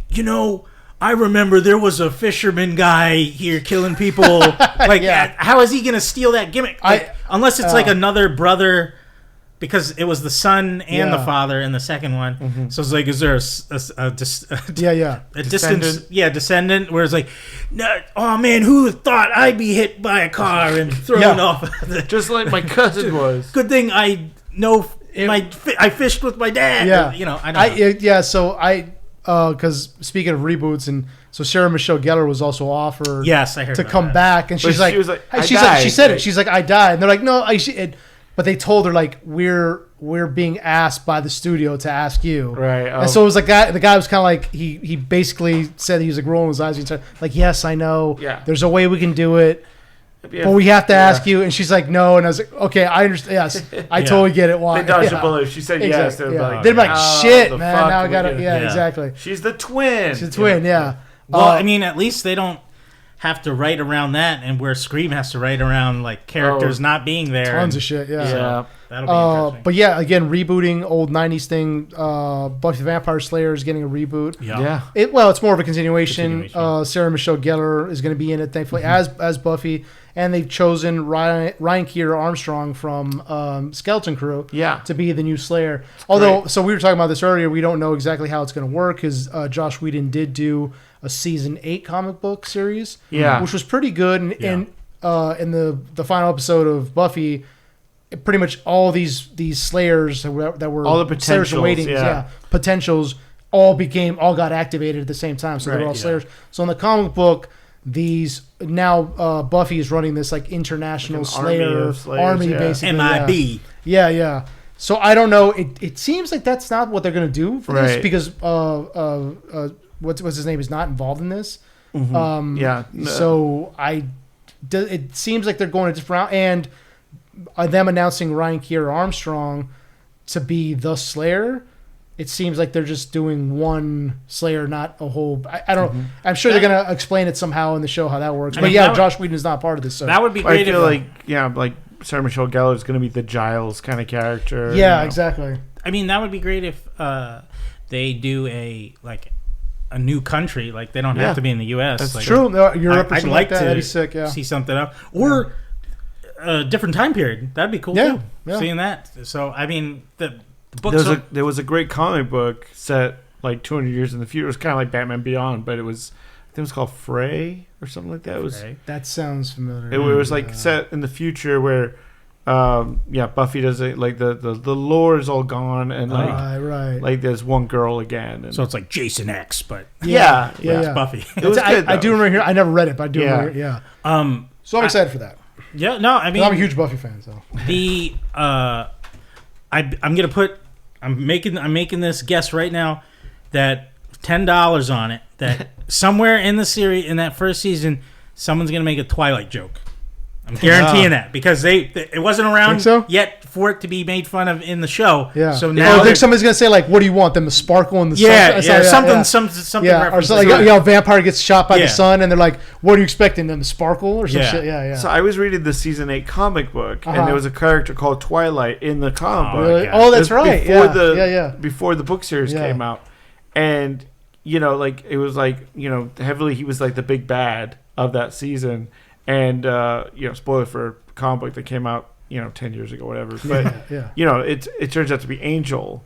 I remember there was a fisherman guy here killing people. How is he going to steal that gimmick? Unless it's like another brother. Because it was the son and the father in the second one. Mm-hmm. So it's like, is there a descendant where it's like, no, oh man, who thought I'd be hit by a car and thrown off? Just like my cousin was. Good thing I know I fished with my dad. Yeah. I don't know. Because speaking of reboots, and so Sarah Michelle Gellar was also offered I heard to come back, and she's like, she said it. She's like, I died. And they're like, no, but they told her, like, we're being asked by the studio to ask you. Right. And so it was like the guy was kind of like, he basically said, he was like rolling his eyes. He said, like, yes, I know. Yeah. There's a way we can do it. But we have to ask you. And she's like, no. And I was like, okay, I understand. Yes, I totally get it. Why? They dodged a bullet. She said yes. Exactly. They're like, shit, man. Now I got to. Yeah, exactly. She's the twin. She's the twin, yeah. Well, I mean, at least they don't have to write around that, and where Scream has to write around like characters not being there. Tons of shit, yeah. So that'll be interesting. But yeah, again, rebooting old 90s thing. Buffy the Vampire Slayer is getting a reboot. Yeah. It's more of a continuation. Sarah Michelle Gellar is going to be in it, thankfully, as Buffy. And they've chosen Ryan Keir Armstrong from Skeleton Crew to be the new Slayer. Although, so we were talking about this earlier, we don't know exactly how it's going to work, because Josh Whedon did do a season 8 comic book series, which was pretty good. And in the final episode of Buffy, pretty much all these Slayers that were all the potentials, Slayers in waiting, potentials all got activated at the same time. So they're all Slayers. So in the comic book, these now Buffy is running this like international Slayer army basically. MIB. Yeah. So I don't know. It seems like that's not what they're going to do for this, because what's his name is not involved in this. Mm-hmm. So it seems like they're going a different route, and them announcing Ryan Keir Armstrong to be the Slayer. It seems like they're just doing one Slayer, not a whole. I don't. Mm-hmm. I'm sure they're gonna explain it somehow in the show how that works. But Josh Whedon is not part of this. So that would be great. I feel like Sarah Michelle Gellar is going to be the Giles kind of character. Yeah, exactly. I mean, that would be great if they do a new country. Like, they don't have to be in the U.S. That's true. Europe or something like that. That'd be sick. Yeah. See something up, or a different time period. That'd be cool too. Yeah. Seeing that. So I mean, the books. There was a great comic book set like 200 years in the future. It was kind of like Batman Beyond, but it was called Frey or something like that. It was that sounds familiar. It was like set in the future where Buffy doesn't like the lore is all gone, and like there's one girl again. And so it's like Jason X, but it's Buffy. It was good, I do remember here. I never read it, but I do remember it. Yeah. So I'm excited for that. Yeah. No, I mean, I'm a huge Buffy fan. So I'm making this guess right now that $10 on it that somewhere in the series in that first season someone's gonna make a Twilight joke. I'm guaranteeing that because it wasn't around yet for it to be made fun of in the show. Yeah. So now I think somebody's gonna say like, "What do you want them to sparkle in the sun?" Something. Yeah. Or so like a vampire gets shot by the sun, and they're like, "What are you expecting them to sparkle?" Or some shit. Yeah. So I was reading the season 8 comic book, and there was a character called Twilight in the comic book. Really? Oh, that's right. Before the book series came out, and like it was like heavily he was like the big bad of that season. And spoiler for a comic book that came out 10 years ago, whatever. But it turns out to be Angel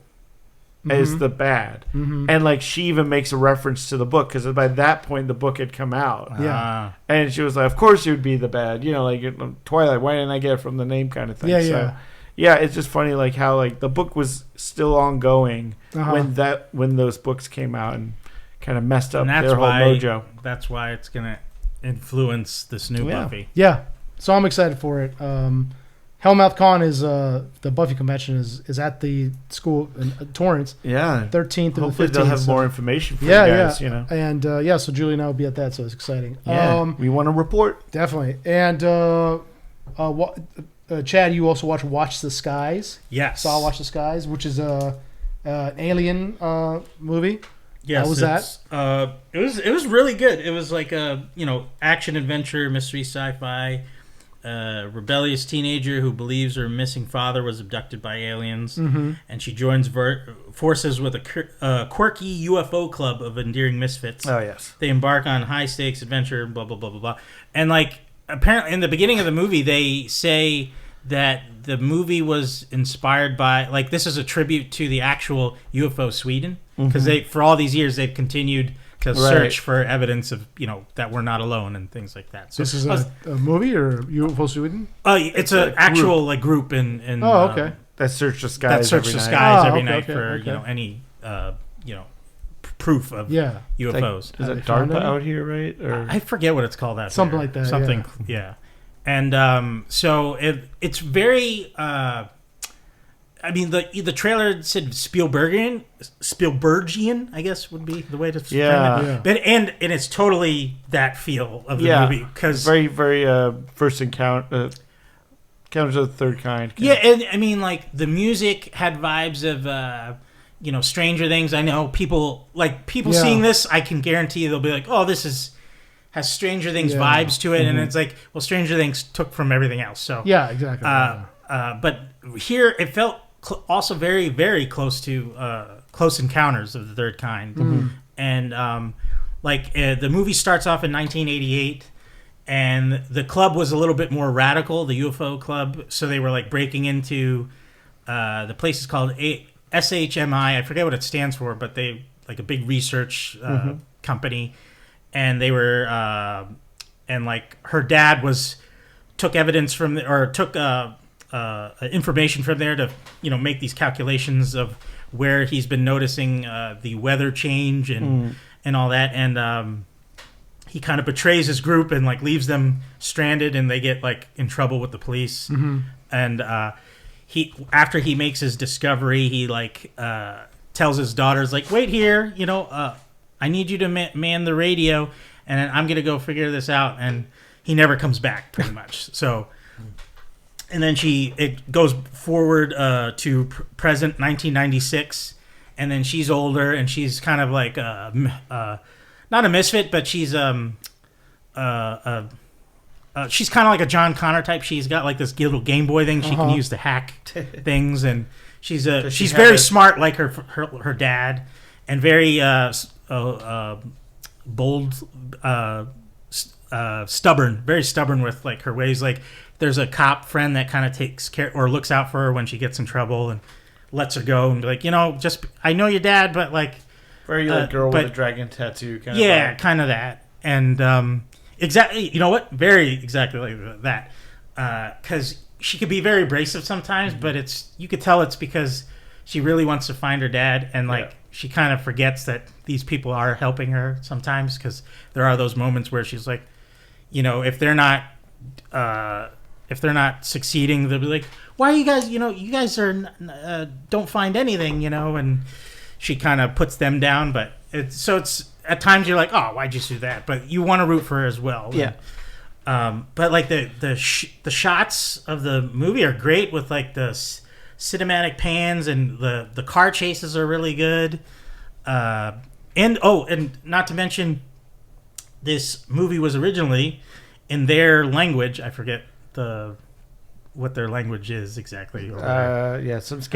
as the bad, and like she even makes a reference to the book because by that point the book had come out. And she was like, "Of course you would be the bad, like Twilight. Why didn't I get it from the name kind of thing?" It's just funny like how like the book was still ongoing when those books came out and kind of messed up their whole mojo. That's why it's gonna influence this new Buffy. Yeah. So I'm excited for it. Hellmouth Con is the Buffy convention is at the school in Torrance. Yeah. 13th and hopefully 15th. They'll have more information for you guys, And so Julie and I will be at that, so it's exciting. Yeah. We want to report. Definitely. And Chad, you also Watch the Skies. Yes. Saw Watch the Skies, which is an alien movie. Yes, how was that? It was really good. It was like a action adventure mystery sci-fi. Rebellious teenager who believes her missing father was abducted by aliens, and she joins forces with a quirky UFO club of endearing misfits. Oh yes, they embark on high stakes adventure. Blah blah blah blah blah. And like apparently in the beginning of the movie, they say that the movie was inspired by like this is a tribute to the actual UFO Sweden. Because for all these years they've continued to search for evidence of that we're not alone and things like that. So this is a movie or UFO Sweden? It's an actual like group in that search the skies every night for any proof of UFOs. Is that DARPA out here, right? Or I forget what it's called out something there. like that. Something and so it's very. I mean, the trailer said Spielbergian, I guess would be the way to frame it. But and it's totally that feel of the movie because very very first encounter, Encounters of the Third Kind. And I mean, like the music had vibes of Stranger Things. I know people seeing this. I can guarantee they'll be like, oh, this has Stranger Things vibes to it, and it's like, well, Stranger Things took from everything else. So exactly. But here it felt also very, very close to Close Encounters of the Third Kind. And the movie starts off in 1988, and the club was a little bit more radical, the UFO club. So they were like breaking into the place is called SHMI. I forget what it stands for, but they like a big research company, and they were and like her dad took evidence from took information from there to make these calculations of where he's been noticing the weather change and all that, and he kind of betrays his group and like leaves them stranded, and they get like in trouble with the police. And after he makes his discovery, he like tells his daughters like, wait here, I need you to man the radio, and I'm gonna go figure this out. And he never comes back, pretty much. So and then it goes forward to present 1996, and then she's older, and she's kind of like not a misfit, but she's she's kind of like a John Connor type. She's got like this little Game Boy thing she can use to hack things, and she's very smart like her dad, and very bold, stubborn, very stubborn with like her ways. Like there's a cop friend that kind of takes care or looks out for her when she gets in trouble and lets her go and be like, just I know your dad, but like very like girl with a dragon tattoo kind of. Yeah, kind of that. And exactly, very exactly like that. Because she could be very abrasive sometimes, but you could tell it's because she really wants to find her dad, and like she kind of forgets that these people are helping her sometimes, because there are those moments where she's like, you know, if they're not succeeding, they'll be like, why are you guys, you know, you guys are don't find anything, you know, and she kind of puts them down. But it's at times you're like, oh, why'd you do that? But you want to root for her as well. Yeah. But like the shots of the movie are great, with like the cinematic pans, and the car chases are really good. And not to mention, this movie was originally in their language. I forget what their language is exactly. Some I think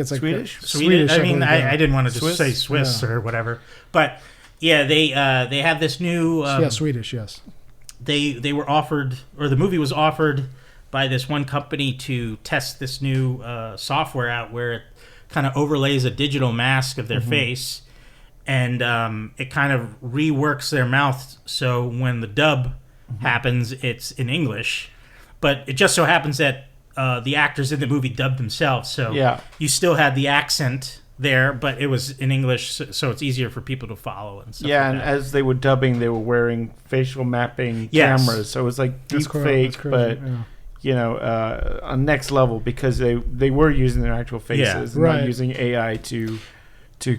it's like Swedish. I mean, I didn't want to just say Swiss or whatever, but yeah, they have this new Swedish. Yes, they were offered, or the movie was offered by this one company to test this new software out, where it kind of overlays a digital mask of their face, and it kind of reworks their mouth, so when the dub happens, it's in English. But it just so happens that the actors in the movie dubbed themselves, so you still had the accent there, but it was in English, so it's easier for people to follow and stuff. Yeah, and as they were dubbing, they were wearing facial mapping cameras, so it was like deep fake, but you know, on next level, because they were using their actual faces and not using AI to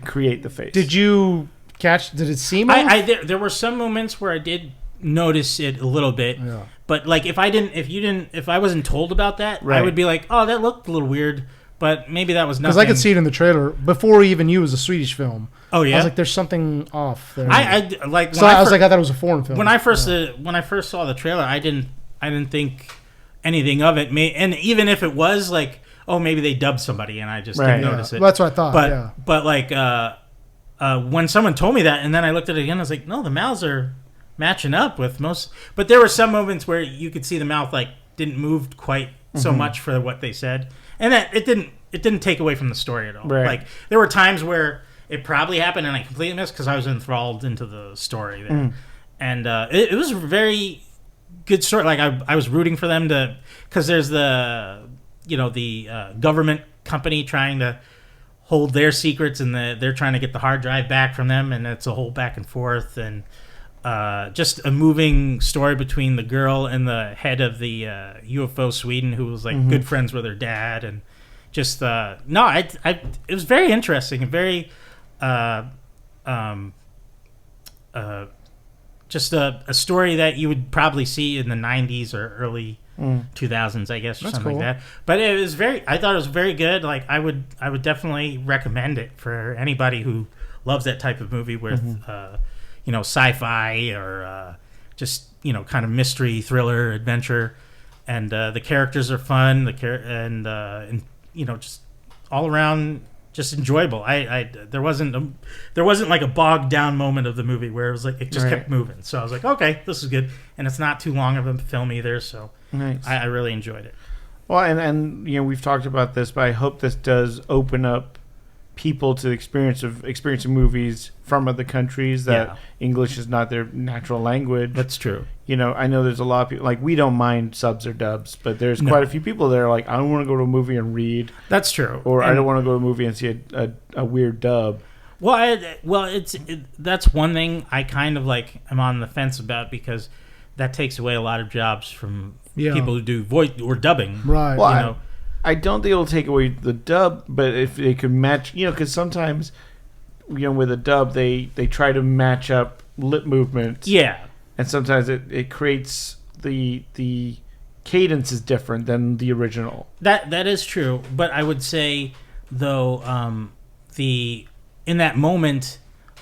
create the face. Did you catch? Did it seem? There were some moments where I did notice it a little bit, but like if I wasn't told about that, I would be like, oh, that looked a little weird, but maybe that was nothing. Because I could see it in the trailer before he even knew it was a Swedish film. Oh yeah, I was like, there's something off there. I thought it was a foreign film. When I first saw the trailer, I didn't think anything of it. And even if it was like, oh, maybe they dubbed somebody and I just didn't notice it. Well, that's what I thought. But like when someone told me that, and then I looked at it again, I was like, no, the mouths are matching up with most. But there were some moments where you could see the mouth like didn't move quite so much for what they said, and that it didn't take away from the story at all. Right. Like there were times where it probably happened and I completely missed because I was enthralled into the story there, and it was a very good story. Like I was rooting for them because there's the government company trying to hold their secrets, and they're trying to get the hard drive back from them, and it's a whole back and forth, and just a moving story between the girl and the head of the UFO Sweden, who was like good friends with her dad, and just it was very interesting and very just a story that you would probably see in the 90s or early 2000s, I guess, or something like that. But I thought it was very good. Like I would definitely recommend it for anybody who loves that type of movie with sci-fi or just kind of mystery, thriller, adventure, and the characters are fun. And just all around just enjoyable. There wasn't like a bogged down moment of the movie where it was like it just kept moving. So I was like, okay, this is good, and it's not too long of a film either. So nice. I really enjoyed it. Well, and we've talked about this, but I hope this does open up people to the experiencing movies from other countries that English is not their natural language. That's true. I know there's a lot of people, like, we don't mind subs or dubs, but there's quite a few people that are like, I don't want to go to a movie and read. That's true. Or I don't want to go to a movie and see a weird dub. That's one thing I kind of like am on the fence about, because that takes away a lot of jobs from people who do voice or dubbing. Right. Well, I don't think it'll take away the dub, but if they could match, because sometimes, with a dub, they try to match up lip movements. Yeah. And sometimes it creates the cadence is different than the original. That is true, but I would say though in that moment,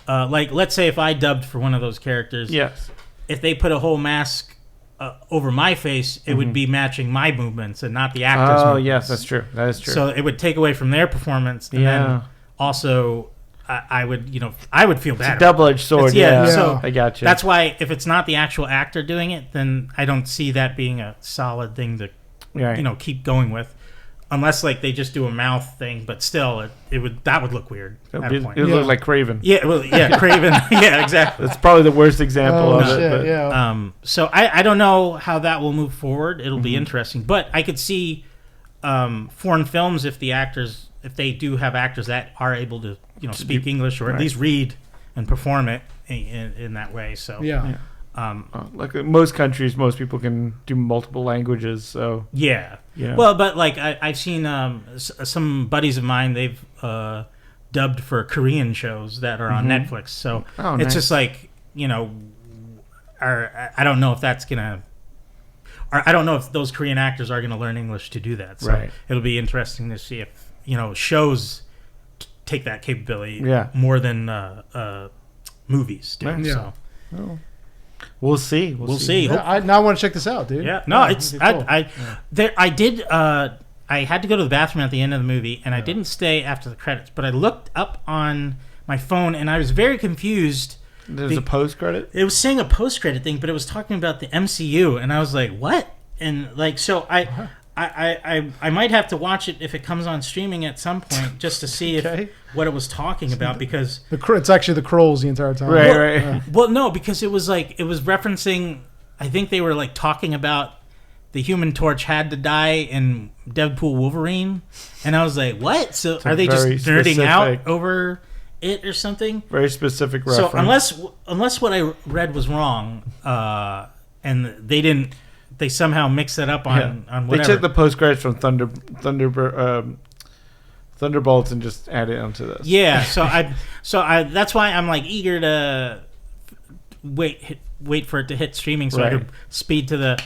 like let's say if I dubbed for one of those characters, yes, if they put a whole mask over my face, it would be matching my movements and not the actor's movements. Yes, that's true. That is true. So it would take away from their performance, and then also I would feel bad. It's a double-edged sword. So I got you. That's why if it's not the actual actor doing it, then I don't see that being a solid thing to keep going with. unless like they just do a mouth thing, but still that would look weird at a point. It would look like Craven. Yeah, well, yeah, Craven. Yeah, exactly. That's probably the worst example of it. But, yeah. So I don't know how that will move forward. It'll be interesting, but I could see foreign films if they do have actors that are able to speak English or at least read and perform it in that way. So yeah. Like most countries, most people can do multiple languages. So yeah. Yeah. Well, but like I've seen some buddies of mine, they've dubbed for Korean shows that are on Netflix. So it's just like I don't know if that's gonna. Or I don't know if those Korean actors are going to learn English to do that. So it'll be interesting to see if shows take that capability more than movies do. Yeah. So. Well, we'll see. We'll see. Yeah, I now want to check this out, dude. Yeah. No, it's cool. I did. I had to go to the bathroom at the end of the movie, and I didn't stay after the credits. But I looked up on my phone, and I was very confused. There's a post-credit? It was saying a post-credit thing, but it was talking about the MCU, and I was like, what? And like, so I might have to watch it if it comes on streaming at some point just to see what it was talking about, because it's actually the Krolls the entire time. Right. Well, no, because it was referencing, I think they were like talking about the Human Torch had to die in Deadpool Wolverine, and I was like, what? So are they just nerding out over it or something? Very specific reference. So unless what I read was wrong, and they somehow mixed it up on whatever. They took the post credits from Thunderbolts and just added it onto this. Yeah, so I that's why I'm like eager to wait for it to hit streaming so I could speed to the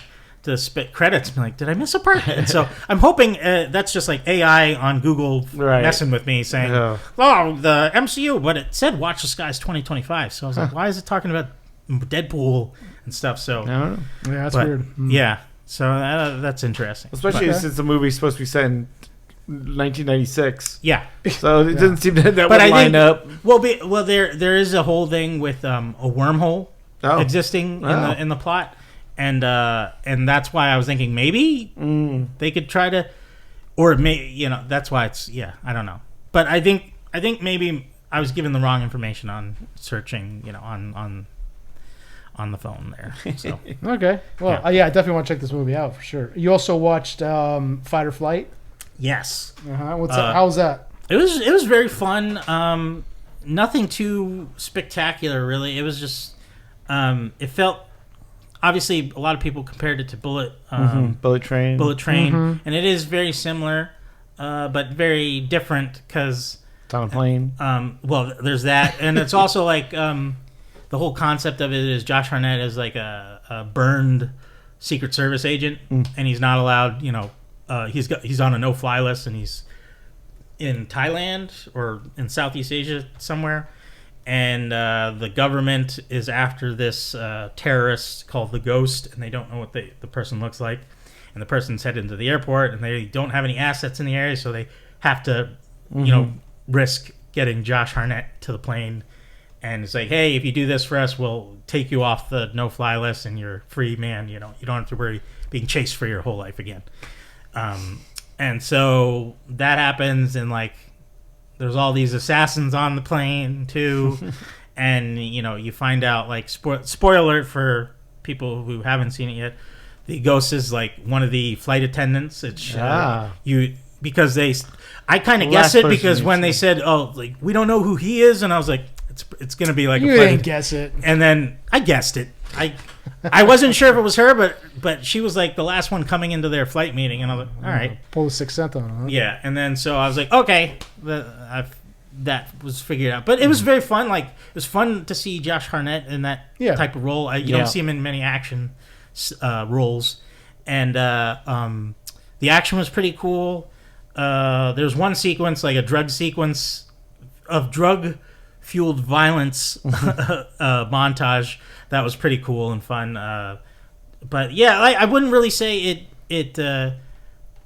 spit credits and be like, did I miss a part? And so I'm hoping that's just like AI on Google messing with me saying, oh, the MCU, but it said Watch the Skies 2025. So I was like, why is it talking about Deadpool and stuff? So yeah, that's weird. Yeah, so that's interesting. Especially since the movie's supposed to be set in 1996. Yeah. So it doesn't seem that would line up. Well, there is a whole thing with a wormhole existing in the plot. And that's why I was thinking maybe they could try to, or that's why it's I don't know. But I think maybe I was given the wrong information on searching on the phone there. So okay, well I definitely want to check this movie out for sure. You also watched Fight or Flight? Yes. What's that? How was that? It was very fun. Nothing too spectacular really. It was just it felt. Obviously, a lot of people compared it to Bullet Train. And it is very similar, but very different because it's on a plane. Well, there's that, and it's also like the whole concept of it is Josh Hartnett is like a burned Secret Service agent, and he's not allowed. He's on a no-fly list, and he's in Thailand or in Southeast Asia somewhere. And the government is after this terrorist called the Ghost, and they don't know what the person looks like. And the person's headed to the airport, and they don't have any assets in the area, so they have to, risk getting Josh Hartnett to the plane. And it's like, hey, if you do this for us, we'll take you off the no-fly list, and you're free man. You don't have to worry being chased for your whole life again. And so that happens, and like. There's all these assassins on the plane too, and you find out like spoiler alert for people who haven't seen it yet. The Ghost is like one of the flight attendants. It's because I kind of guessed it because when they said, "Oh, like we don't know who he is," and I was like, "It's gonna be like you didn't guess it," and then I guessed it. I wasn't sure if it was her, but she was like the last one coming into their flight meeting, and I was like, all right. Pull the Sixth Sense on her. Huh? Yeah, and then so I was like, okay, that was figured out. But it was very fun. Like it was fun to see Josh Hartnett in that type of role. You don't see him in many action roles, and the action was pretty cool. There's one sequence, like a drug sequence of drug-fueled violence montage. That was pretty cool and fun. But yeah, I wouldn't really say it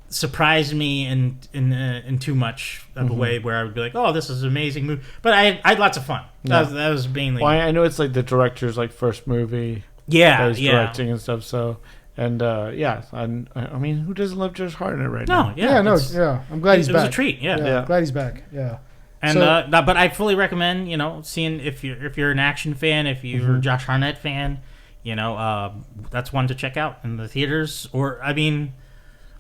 surprised me in too much of a way where I would be like, oh, this is an amazing movie. But I had lots of fun. That was mainly. Well, I know it's like the director's like first movie. Yeah, that he's directing and stuff. So And I mean, who doesn't love Josh Hartnett right No, now? Yeah. I'm glad he's back. It was a treat. Yeah. Glad he's back. Yeah. And but I fully recommend seeing if you're an action fan, if you're a Josh Hartnett fan, that's one to check out in the theaters. Or I mean,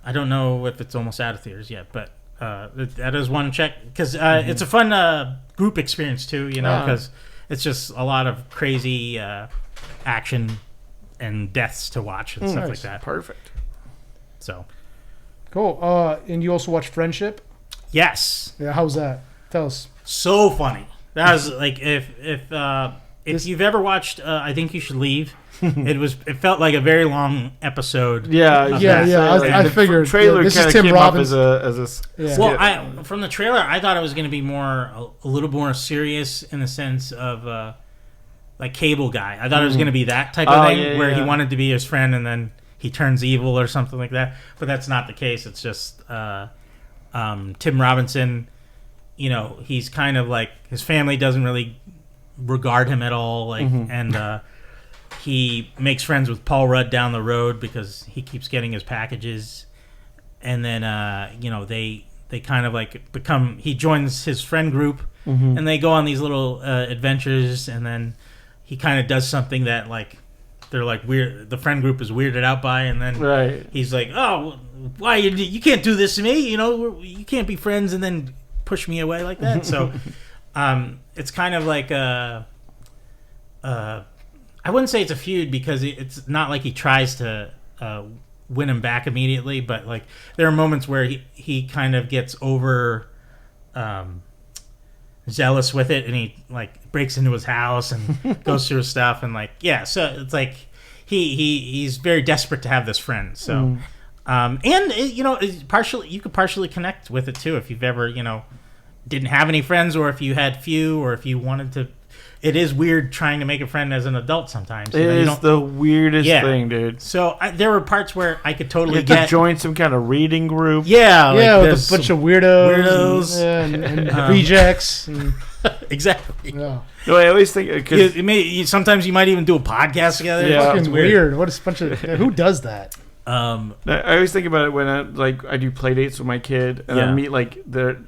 I don't know if it's almost out of theaters yet, but that is one check because it's a fun group experience too. Because it's just a lot of crazy action and deaths to watch and stuff like that. Perfect. So cool. And you also watch Friendship? Yes. Yeah. How's that? Tell us. So funny. That was like if you've ever watched I Think You Should Leave, it felt like a very long episode. Yeah. I figured. Trailer this kind is of Tim came Robbins. up as a skit. Well, from the trailer, I thought it was going to be a little more serious in the sense of like Cable Guy. I thought it was going to be that type of thing where he wanted to be his friend and then he turns evil or something like that. But that's not the case. It's just Tim Robinson. He's kind of like his family doesn't really regard him at all. And he makes friends with Paul Rudd down the road because he keeps getting his packages. And then they kind of like he joins his friend group and they go on these little adventures, and then he kind of does something that like they're like weird. The friend group is weirded out by, and then he's like, "Oh, why you can't do this to me? You can't be friends and then push me away like that." So it's kind of like I wouldn't say it's a feud because it's not like he tries to win him back immediately, but like there are moments where he kind of gets over zealous with it, and he like breaks into his house and goes through his stuff, and so it's like he's very desperate to have this friend. So partially you could partially connect with it too if you've ever didn't have any friends, or if you had few, or if you wanted to. It is weird trying to make a friend as an adult sometimes. It is the weirdest thing, dude. So there were parts where I could totally get to join some kind of reading group. Yeah, with a bunch of weirdos and rejects. And exactly. Yeah. No, I always think sometimes you might even do a podcast together. Yeah, fucking weird. What a bunch of who does that? I always think about it when I do play dates with my kid and I meet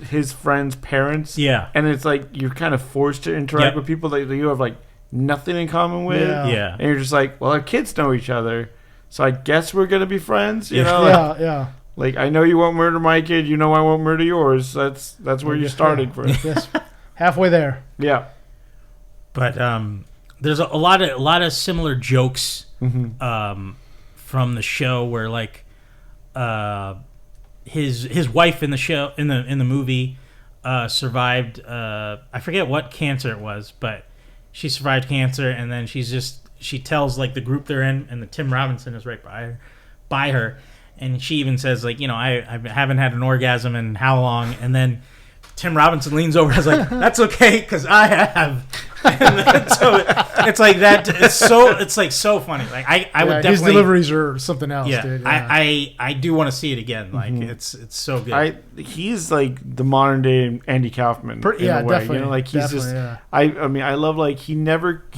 his friends' parents. Yeah, and it's like you're kind of forced to interact with people that you have like nothing in common with. Yeah, and you're just like, well, our kids know each other, so I guess we're gonna be friends. Like I know you won't murder my kid, I won't murder yours. That's where you're starting from. Yes, halfway there. Yeah, but there's a lot of similar jokes. From the show where like his wife in the show in the movie survived I forget what cancer it was, but she survived cancer, and then she tells like the group they're in, and the Tim Robinson is right by her, and she even says like I haven't had an orgasm in how long, and then Tim Robinson leans over and is like, "That's okay, because I have." And so it's like that. It's like so funny. Like I would definitely. His deliveries are something else, dude. Yeah. I do want to see it again. Like it's so good. He's like the modern day Andy Kaufman. In a way. Definitely. Like he's just. Yeah. I mean, I love like he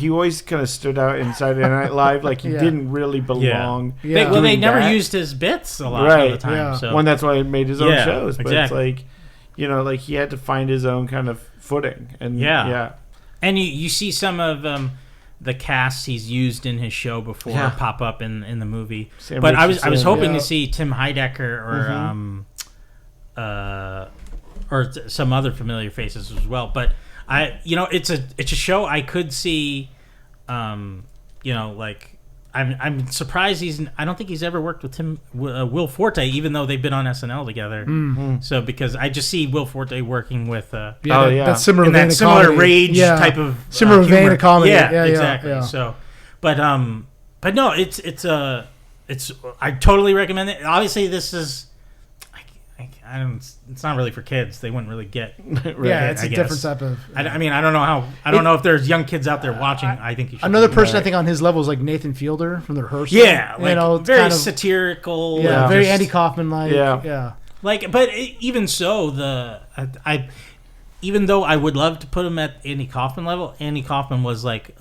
always kind of stood out in Saturday Night Live. Like he didn't really belong. Yeah. They never used his bits a lot of the time. Yeah. So. Well, that's why he made his own shows. But exactly. it's like, like he had to find his own kind of footing. And And you see some of the casts he's used in his show before pop up in the movie. Sam but Richardson, I was hoping to see Tim Heidecker or some other familiar faces as well. But it's a show I could see. I'm surprised I don't think he's ever worked with Will Forte, even though they've been on SNL together. Mm-hmm. So because I just see Will Forte working with that similar rage type of similar vein of comedy. Yeah, exactly. Yeah. So, but no, it's I totally recommend it. Obviously, this is it's not really for kids. They wouldn't really get. It's a different type of. I don't know I don't know if there's young kids out there watching. I think you should. Another person I think on his level is like Nathan Fielder from The Rehearsal. Yeah, very kind of satirical. Yeah, very Andy Kaufman like. Yeah. Like, but even so, even though I would love to put him at Andy Kaufman level, Andy Kaufman was like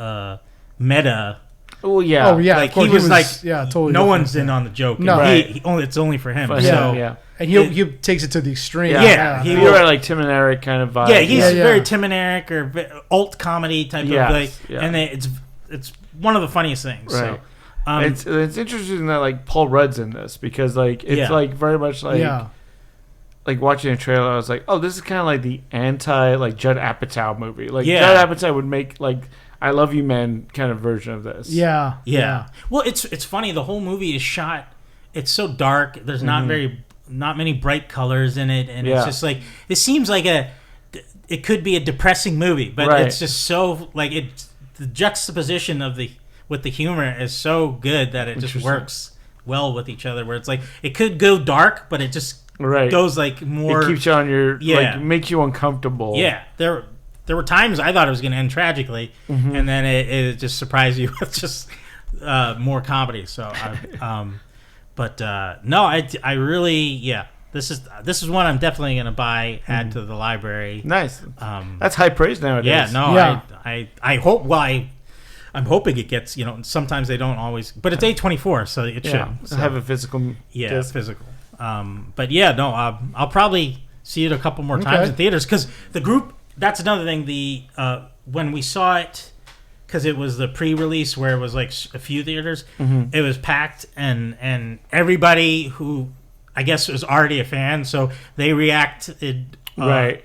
meta. Oh yeah. Oh yeah. Like of course, he was like, totally. no different. one's in on the joke. No. Right. It's only for him. For so him, yeah. And he takes it to the extreme. Yeah. he You're right, like Tim and Eric kind of vibe. Yeah, he's Yeah. very Tim and Eric or alt comedy type of like, and it's one of the funniest things. Right. So, it's interesting that like Paul Rudd's in this because like it's like very much like like watching a trailer. I was like, oh, this is kind of like the anti like Judd Apatow movie. Like Judd Apatow would make like I Love You Man kind of version of this. Yeah. Well, it's funny. The whole movie is shot. It's so dark. There's not many bright colors in it, and it's just like it seems like it could be a depressing movie, but it's just so like the juxtaposition of with the humor is so good that it just works well with each other. Where it's like it could go dark, but it just goes like more. It keeps you on your like makes you uncomfortable. Yeah, there were times I thought it was going to end tragically, and then it just surprised you with just more comedy. So, but no, I really This is one I'm definitely going to buy. Add to the library. Nice. That's high praise nowadays. Yeah. No. I hope. Well, I'm hoping it gets. Sometimes they don't always, but it's A24, so it should have a physical. Yeah, disc. Physical. But yeah, no. I'll probably see it a couple more times in theaters because the group. That's another thing. When we saw it, because it was the pre-release where it was like a few theaters, it was packed, and everybody who I guess was already a fan, so they reacted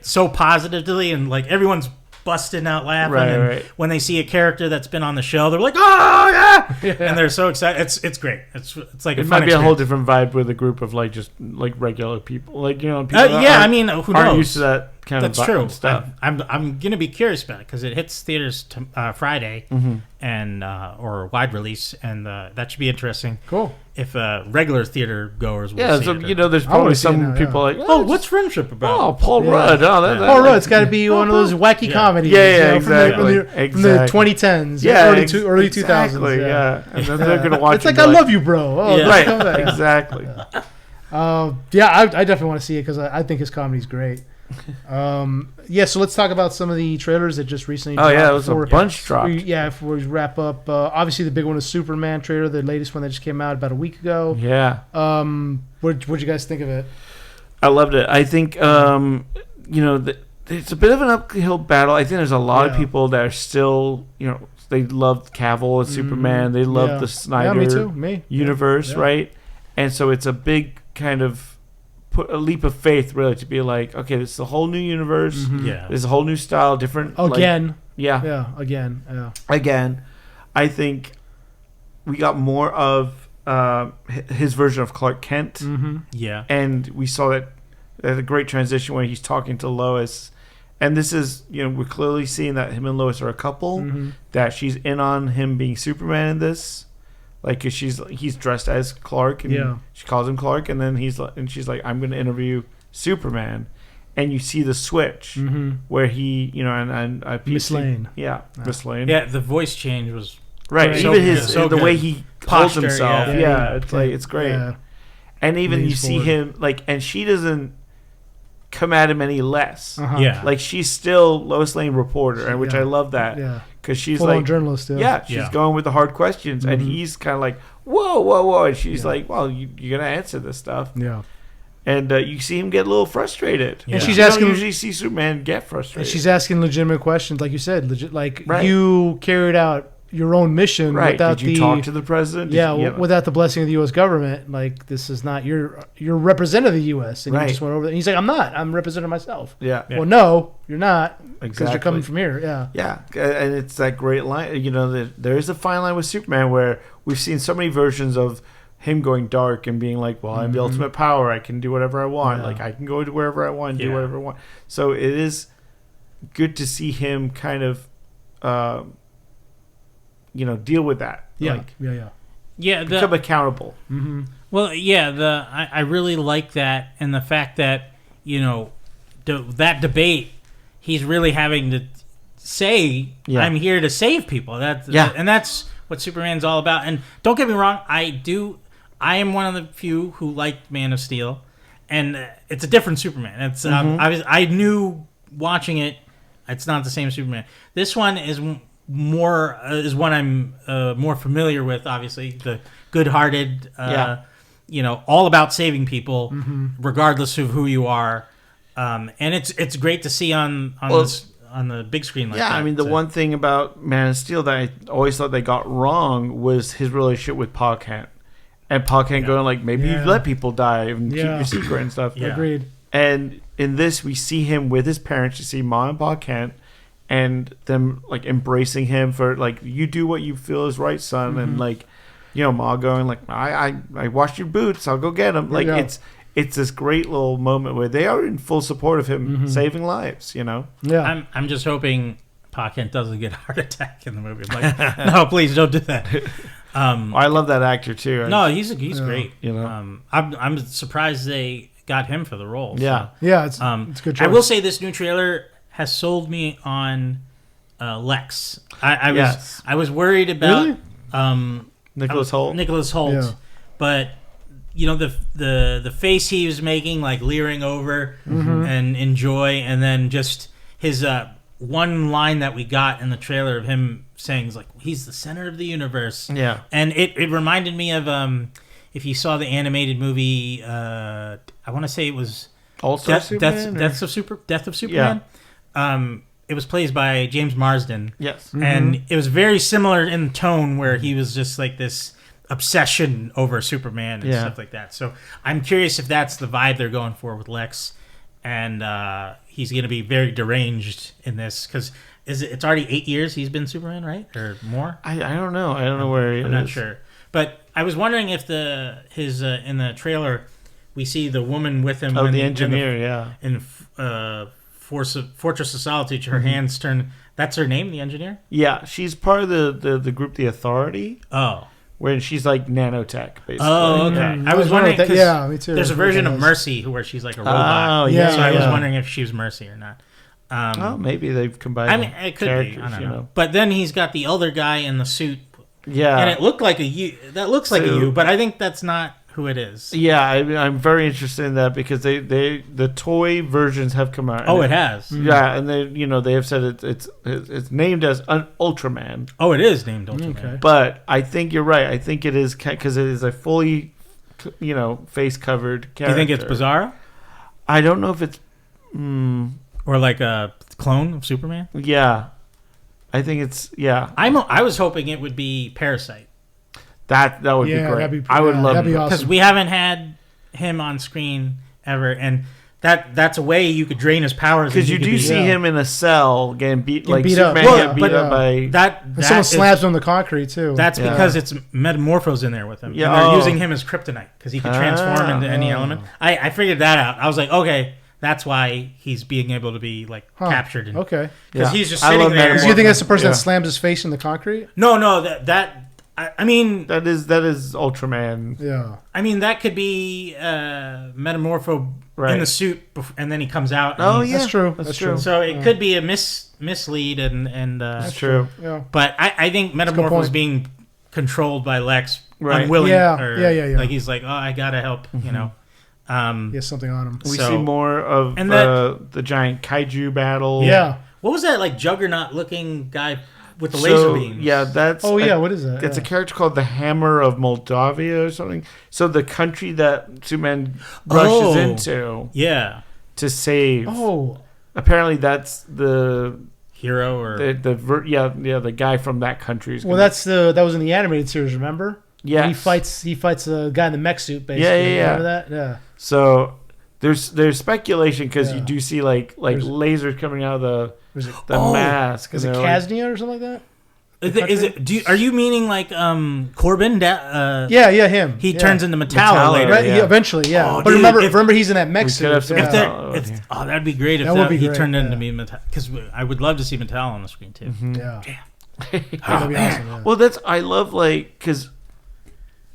so positively, and like everyone's busting out laughing. And when they see a character that's been on the show, they're like, "Oh yeah!" and they're so excited. It's great. It's like it might be a whole different vibe with a group of like just like regular people, like people. I mean, who knows? Aren't used to that kind That's of true. stuff. I'm gonna be curious about it because it hits theaters Friday and or wide release, and that should be interesting. Cool. If regular theater goers will see it. There's probably some people like, what's Friendship about? Oh, Paul Rudd. Paul Rudd's got to be one of those wacky comedies. Yeah, exactly. From the 2010s. Yeah, early 2000s. Exactly. Yeah, and then they're gonna watch. It's like I love you, bro. Oh, right. Exactly. I definitely want to see it because I think his comedy's great. So let's talk about some of the trailers that just recently dropped. There was a bunch dropped. Before we wrap up, obviously the big one is Superman trailer, the latest one that just came out about a week ago. Yeah. What'd you guys think of it? I loved it. I think it's a bit of an uphill battle. I think there's a lot of people that are still, they love Cavill as Superman. They love the Snyder universe, right? And so it's a big kind of put a leap of faith, really, to be like, okay, this is a whole new universe. This is a whole new style, different. Again. Again. I think we got more of his version of Clark Kent. Yeah. And we saw that there's a great transition when he's talking to Lois. And this is, we're clearly seeing that him and Lois are a couple, that she's in on him being Superman in this. Like, cause he's dressed as Clark, and she calls him Clark, and then she's like, I'm going to interview Superman, and you see the switch where he, Miss Lane, Miss Lane, the voice change was right. So even good. the way he holds himself, it's like it's great, and even you see him like, and she doesn't come at him any less, like she's still Lois Lane reporter, and which I love that. Because she's full like journalist, she's going with the hard questions, and he's kind of like, whoa, and she's like, well, you're gonna answer this stuff, and you see him get a little frustrated, and she's asking. You usually see Superman get frustrated, and she's asking legitimate questions, like you said, you carried out your own mission without Did you talk to the president? Without the blessing of the U.S. government. Like, this is not you're representative of the U.S. and you just went over there. And he's like, I'm not. I'm representing myself. Well, no, you're not, because you're coming from here. And it's that great line. There is a fine line with Superman where we've seen so many versions of him going dark and being like, well, I'm the ultimate power. I can do whatever I want. Like, I can go to wherever I want and do whatever I want. So it is good to see him kind of deal with that. Become accountable. Well, I really like that, and the fact that that debate, he's really having to say, I'm here to save people. And that's what Superman's all about. And don't get me wrong, I am one of the few who liked Man of Steel, and it's a different Superman. I knew watching it, it's not the same Superman. This one is more is one I'm more familiar with. Obviously, the good-hearted, all about saving people, regardless of who you are, and it's great to see on the big screen. Like that. I mean, the one thing about Man of Steel that I always thought they got wrong was his relationship with Pa Kent, and Pa Kent going like, maybe you let people die and keep your secret and stuff. Yeah. Agreed. And in this, we see him with his parents. You see Ma and Pa Kent, and them like embracing him for like, you do what you feel is right, son, and like, Ma going like, I washed your boots, I'll go get them. Like it's this great little moment where they are in full support of him saving lives. Yeah. I'm just hoping Pa Kent doesn't get a heart attack in the movie. I'm like, no, please don't do that. I love that actor too. No, he's great. I'm surprised they got him for the role. Yeah, so. It's a good choice. I will say this new trailer has sold me on Lex. I was worried about Nicholas Hoult, but the face he was making, like leering over and enjoy, and then just his one line that we got in the trailer of him saying is like, he's the center of the universe. Yeah, and it reminded me of if you saw the animated movie, I want to say it was Death of Superman. Yeah. It was played by James Marsden. Yes. And it was very similar in tone, where he was just like this obsession over Superman and stuff like that. So I'm curious if that's the vibe they're going for with Lex, and he's going to be very deranged in this, because it's already 8 years he's been Superman, right, or more? I don't know. I don't know where he is. I'm not sure, but I was wondering if his in the trailer we see the woman with him. Oh, the engineer, in Fortress of Solitude, her hands turn. That's her name, the engineer? Yeah, she's part of the group, The Authority. Oh. Where she's like nanotech, basically. Oh, okay. I was wondering, because me too. There's a version of Mercy where she's like a robot. Oh, yeah. So I was wondering if she was Mercy or not. Maybe they've combined. I mean, it could be. I don't know. But then he's got the elder guy in the suit. Yeah. And it looked like a U. That looks like a U, but I think that's not who it is. Yeah, I'm very interested in that, because the toy versions have come out. Oh, it has. Yeah, and they have said it's named as an Ultraman. Oh, it is named Ultraman. Okay. But I think you're right. I think it is, because it is a fully, face covered character. Do you think it's Bizarro? I don't know if it's or like a clone of Superman. Yeah, I think it's I was hoping it would be Parasite. That would be great. I would love that because awesome. We haven't had him on screen ever, and that's a way you could drain his powers. Because you do see him in a cell getting beat up. Superman getting beat up by that someone slabs on the concrete too. That's because it's Metamorphos in there with him. Yeah, and they're using him as kryptonite because he can transform into any element. I figured that out. I was like, okay, that's why he's being able to be captured. Okay, because he's just sitting there. Do you think that's the person that slams his face in the concrete? No, I mean that is Ultraman. Yeah, I mean that could be Metamorpho in the suit, and then he comes out. And that's true. That's true. So it could be a mislead, and that's true. Yeah, but I think Metamorpho is being controlled by Lex, right? Unwilling. Yeah. Like he's like, oh, I gotta help, He has something on him. We see more of the giant kaiju battle. Yeah. What was that like Juggernaut looking guy with the laser beams? Yeah, that's. What is that? It's a character called the Hammer of Moldavia or something. So the country that Superman rushes into. Yeah. To save. Oh. Apparently that's the hero or the guy from that country. Well, that was in the animated series. Remember? Yeah. He fights the guy in the mech suit. Basically. Yeah. Remember that? Yeah. So there's speculation because you do see like lasers coming out of the mask. Is it Kaznia or something like that? Is it? Are you meaning like Corbin? Yeah, him. He turns into Metallo later. Right? Yeah. Eventually, yeah. But remember, he's in that mech suit. That'd be great if he turned into me Metallo, because I would love to see Metallo on the screen too. Mm-hmm. Yeah. That'd be awesome. Yeah. Well, I love because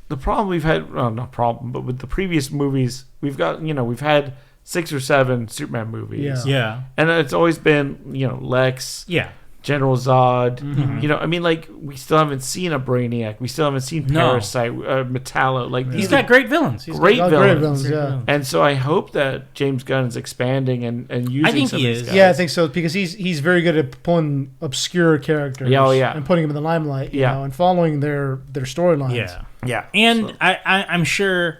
the problem we've had, not problem, but with the previous movies, we've had 6 or 7 Superman movies. Yeah. And it's always been, Lex. Yeah. General Zod. You know, I mean, like, we still haven't seen a Brainiac. We still haven't seen Parasite, Metallo. Like, he's got great villains. Great villains. Great villains. And so I hope that James Gunn is expanding and using I think some he of these is. guys. Yeah, I think so, because he's very good at pulling obscure characters and putting them in the limelight, you know, and following their storylines. Yeah. And so. I'm sure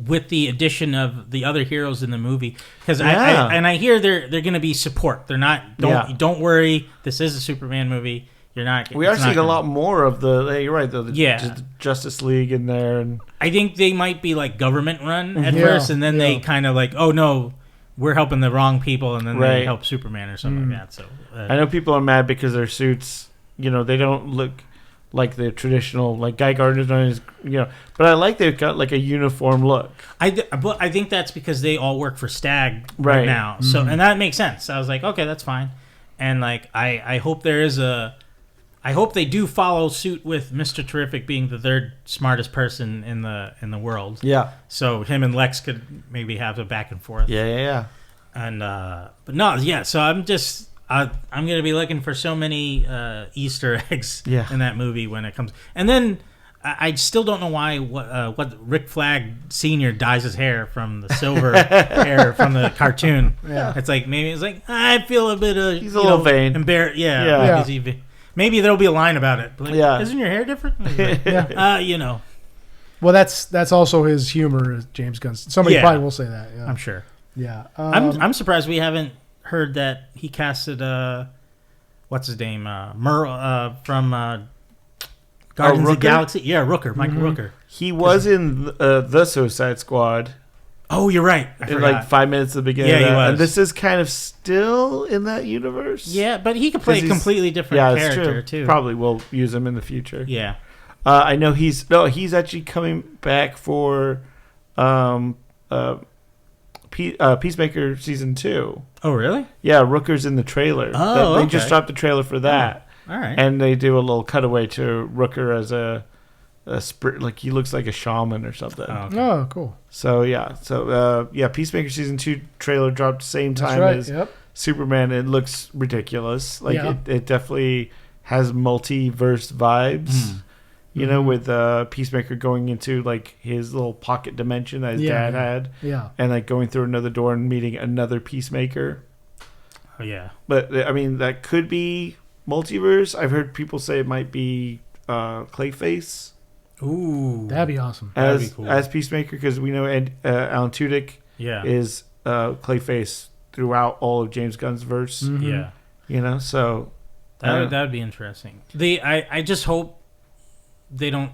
with the addition of the other heroes in the movie, because I hear they're going to be support. They're not. Don't worry. This is a Superman movie. You're not. We are seeing a lot more of the. You're right. The Justice League in there, and I think they might be like government run at first, and then they kind of like, oh no, we're helping the wrong people, and then they help Superman or something like that. So I know people are mad because their suits, you know, they don't look like the traditional, like Guy Gardner's done his, you know, but I like they've got like a uniform look. But I think that's because they all work for STAG right now. So and that makes sense. I was like, okay, that's fine. And like I hope I hope they do follow suit with Mr. Terrific being the third smartest person in the world. Yeah. So him and Lex could maybe have a back and forth. Yeah. And but no, yeah. So I'm gonna be looking for so many Easter eggs in that movie when it comes. And then I still don't know why what Rick Flag Sr. dyes his hair from the silver hair from the cartoon. Yeah. It's like maybe it's like I feel a bit of he's a little vain. Embarrassed. Yeah. Maybe there'll be a line about it. Like, isn't your hair different? Like, you know. Well, that's also his humor, James Gunn. Somebody probably will say that. Yeah. I'm sure. Yeah. I'm surprised we haven't heard that he casted what's his name Merle from Guardians of the Galaxy. Yeah, Rooker, Michael Rooker. He was in the Suicide Squad. Oh, you're right. In like 5 minutes at the beginning. Yeah, he was. And this is kind of still in that universe. Yeah, but he could play a completely different character too. Probably will use him in the future. Yeah. I know he's actually coming back for Peacemaker season 2. Oh, really? Yeah, Rooker's in the trailer. Oh, they just dropped the trailer for that. Oh, all right. And they do a little cutaway to Rooker as a spirit, like he looks like a shaman or something. Oh, okay. Oh, cool. So Peacemaker season 2 trailer dropped same time as Superman. It looks ridiculous. Like it definitely has multiverse vibes. You know, with Peacemaker going into like his little pocket dimension that his dad had. Yeah. And like going through another door and meeting another Peacemaker. Oh yeah. But I mean, that could be multiverse. I've heard people say it might be Clayface. Ooh, that'd be awesome. That'd be cool. As Peacemaker, because we know Alan Tudyk is Clayface throughout all of James Gunn's verse. Yeah, you know, so that would be interesting. I just hope they don't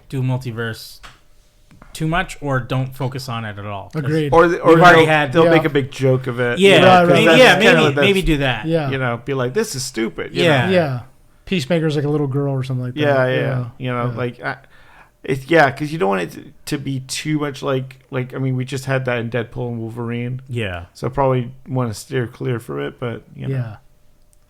do multiverse too much or don't focus on it at all. Agreed. Or they'll make a big joke of it. Yeah, maybe do that. Yeah, you know, be like, this is stupid. You know? Yeah. Peacemaker's like a little girl or something like that. Yeah. You know, like, because you don't want it to be too much like I mean, we just had that in Deadpool and Wolverine. Yeah. So probably want to steer clear from it, but you know,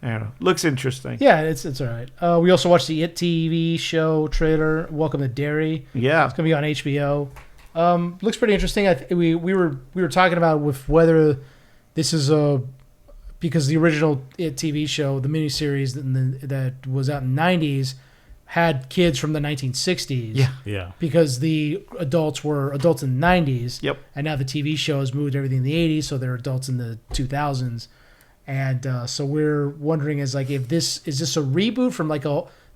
I don't know. Looks interesting. Yeah, it's all right. We also watched the It TV show trailer, Welcome to Derry. Yeah, it's gonna be on HBO. Looks pretty interesting. We were talking about with whether this is because the original It TV show, the miniseries that was out in the 90s, had kids from the 1960s. Yeah. Because the adults were adults in the 90s. Yep. And now the TV show has moved everything in the 80s, so they're adults in the 2000s. And so we're wondering is this a reboot from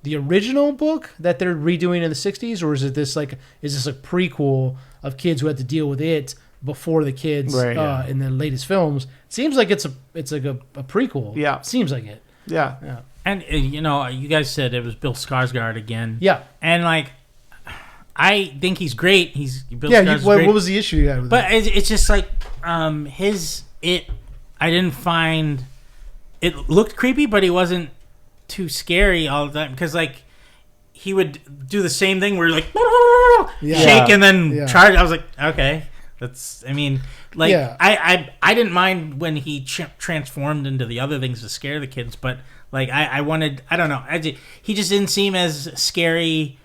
the original book that they're redoing in the 60s, or is this a prequel of kids who had to deal with it before the kids in the latest films? It seems like it's like a prequel. Yeah. Seems like it. Yeah. And you know, you guys said it was Bill Skarsgård again. Yeah. And like, I think he's great. Bill Skarsgård's great. What was the issue you had with But it's just like I didn't find it looked creepy, but he wasn't too scary all the time because like he would do the same thing where like shake and then charge. I was like, okay, that's. I mean, like I didn't mind when he transformed into the other things to scare the kids, but like I wanted. I don't know. He just didn't seem as scary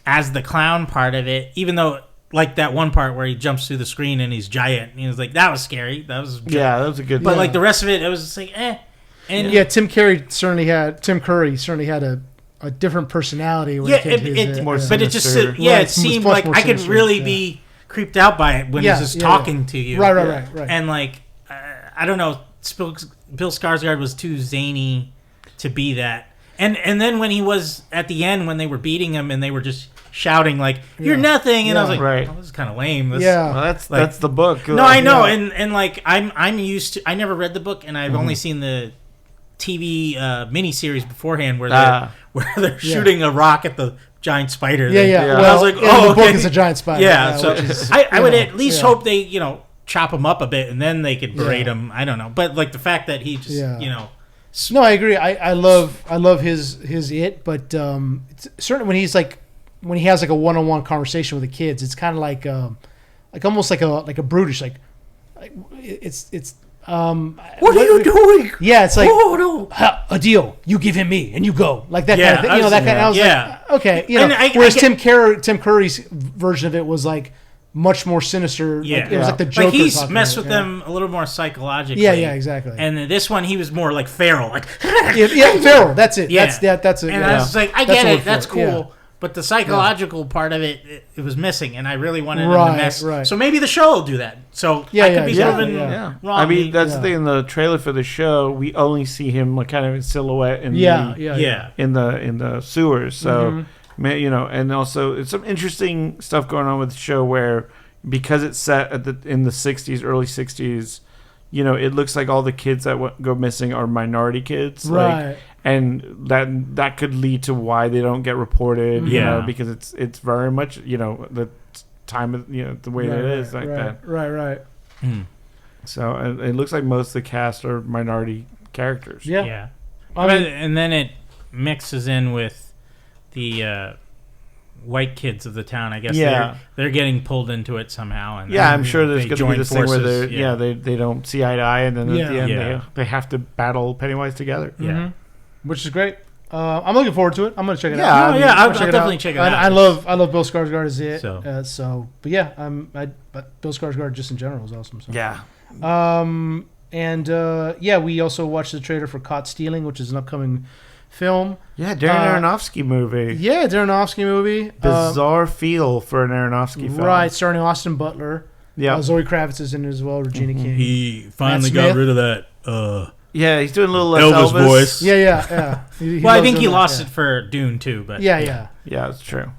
as the clown part of it, even though. Like that one part where he jumps through the screen and he's giant. And he was like, that was scary. That was that was a good. But like the rest of it, it was just like, eh. And Tim Curry certainly had a different personality. When it seemed like I could really be creeped out by it when he's just talking to you. Right. And like, I don't know, Bill Skarsgård was too zany to be that. And then when he was at the end, when they were beating him and they were just shouting like, "You're nothing," and I was like, "Oh, this is kind of lame." Well, that's the book. No, I know, and like I'm used to. I never read the book, and I've only seen the TV miniseries beforehand where they're shooting a rock at the giant spider. Yeah. Well, I was like, the book is a giant spider. Yeah, so I would at least hope they chop him up a bit and then they could berate him. I don't know, but like the fact that he just No, I agree. I love his it, but certainly when he has like a one-on-one conversation with the kids, it's kind of like almost like a brutish it's what are you doing? Yeah, it's like a deal. You give him me, and you go like that kind of thing. I was like, okay, whereas Tim Curry's version of it was like much more sinister. Yeah, it was like the Joker. But he's messed with them a little more psychologically. Yeah, exactly. And this one, he was more like feral, like feral. That's it. Yeah. That's it. And I was like, I get it. That's cool. Yeah. But the psychological part of it was missing, and I really wanted him to mess. Right. So maybe the show will do that. So I could be proven wrong. I mean, that's the thing. In the trailer for the show, we only see him like kind of in silhouette in the sewers. So and also it's some interesting stuff going on with the show where because it's set in the 60s, early 60s, it looks like all the kids that go missing are minority kids, right? And that could lead to why they don't get reported, because it's very much the time of the way that it is like that. Right. So it looks like most of the cast are minority characters. Yeah. And then it mixes in with the white kids of the town. I guess they're getting pulled into it somehow. And I'm sure there's going to be this thing where they don't see eye to eye, and then at the end they have to battle Pennywise together. Yeah. Like, is great. I'm looking forward to it. I'm going to check it out. I'll definitely check it out. I love Bill Skarsgård as it. But Bill Skarsgård just in general is awesome. So. Yeah. We also watched the trailer for Caught Stealing, which is an upcoming film. Yeah, Darren Aronofsky movie. Yeah, Darren Aronofsky movie. Bizarre feel for an Aronofsky film. Right, starring Austin Butler. Yeah. Zoe Kravitz is in it as well, Regina King. He finally got rid of that... yeah, he's doing a little Elvis voice. Yeah. Well, I think he lost it for Dune too, but yeah, that's true.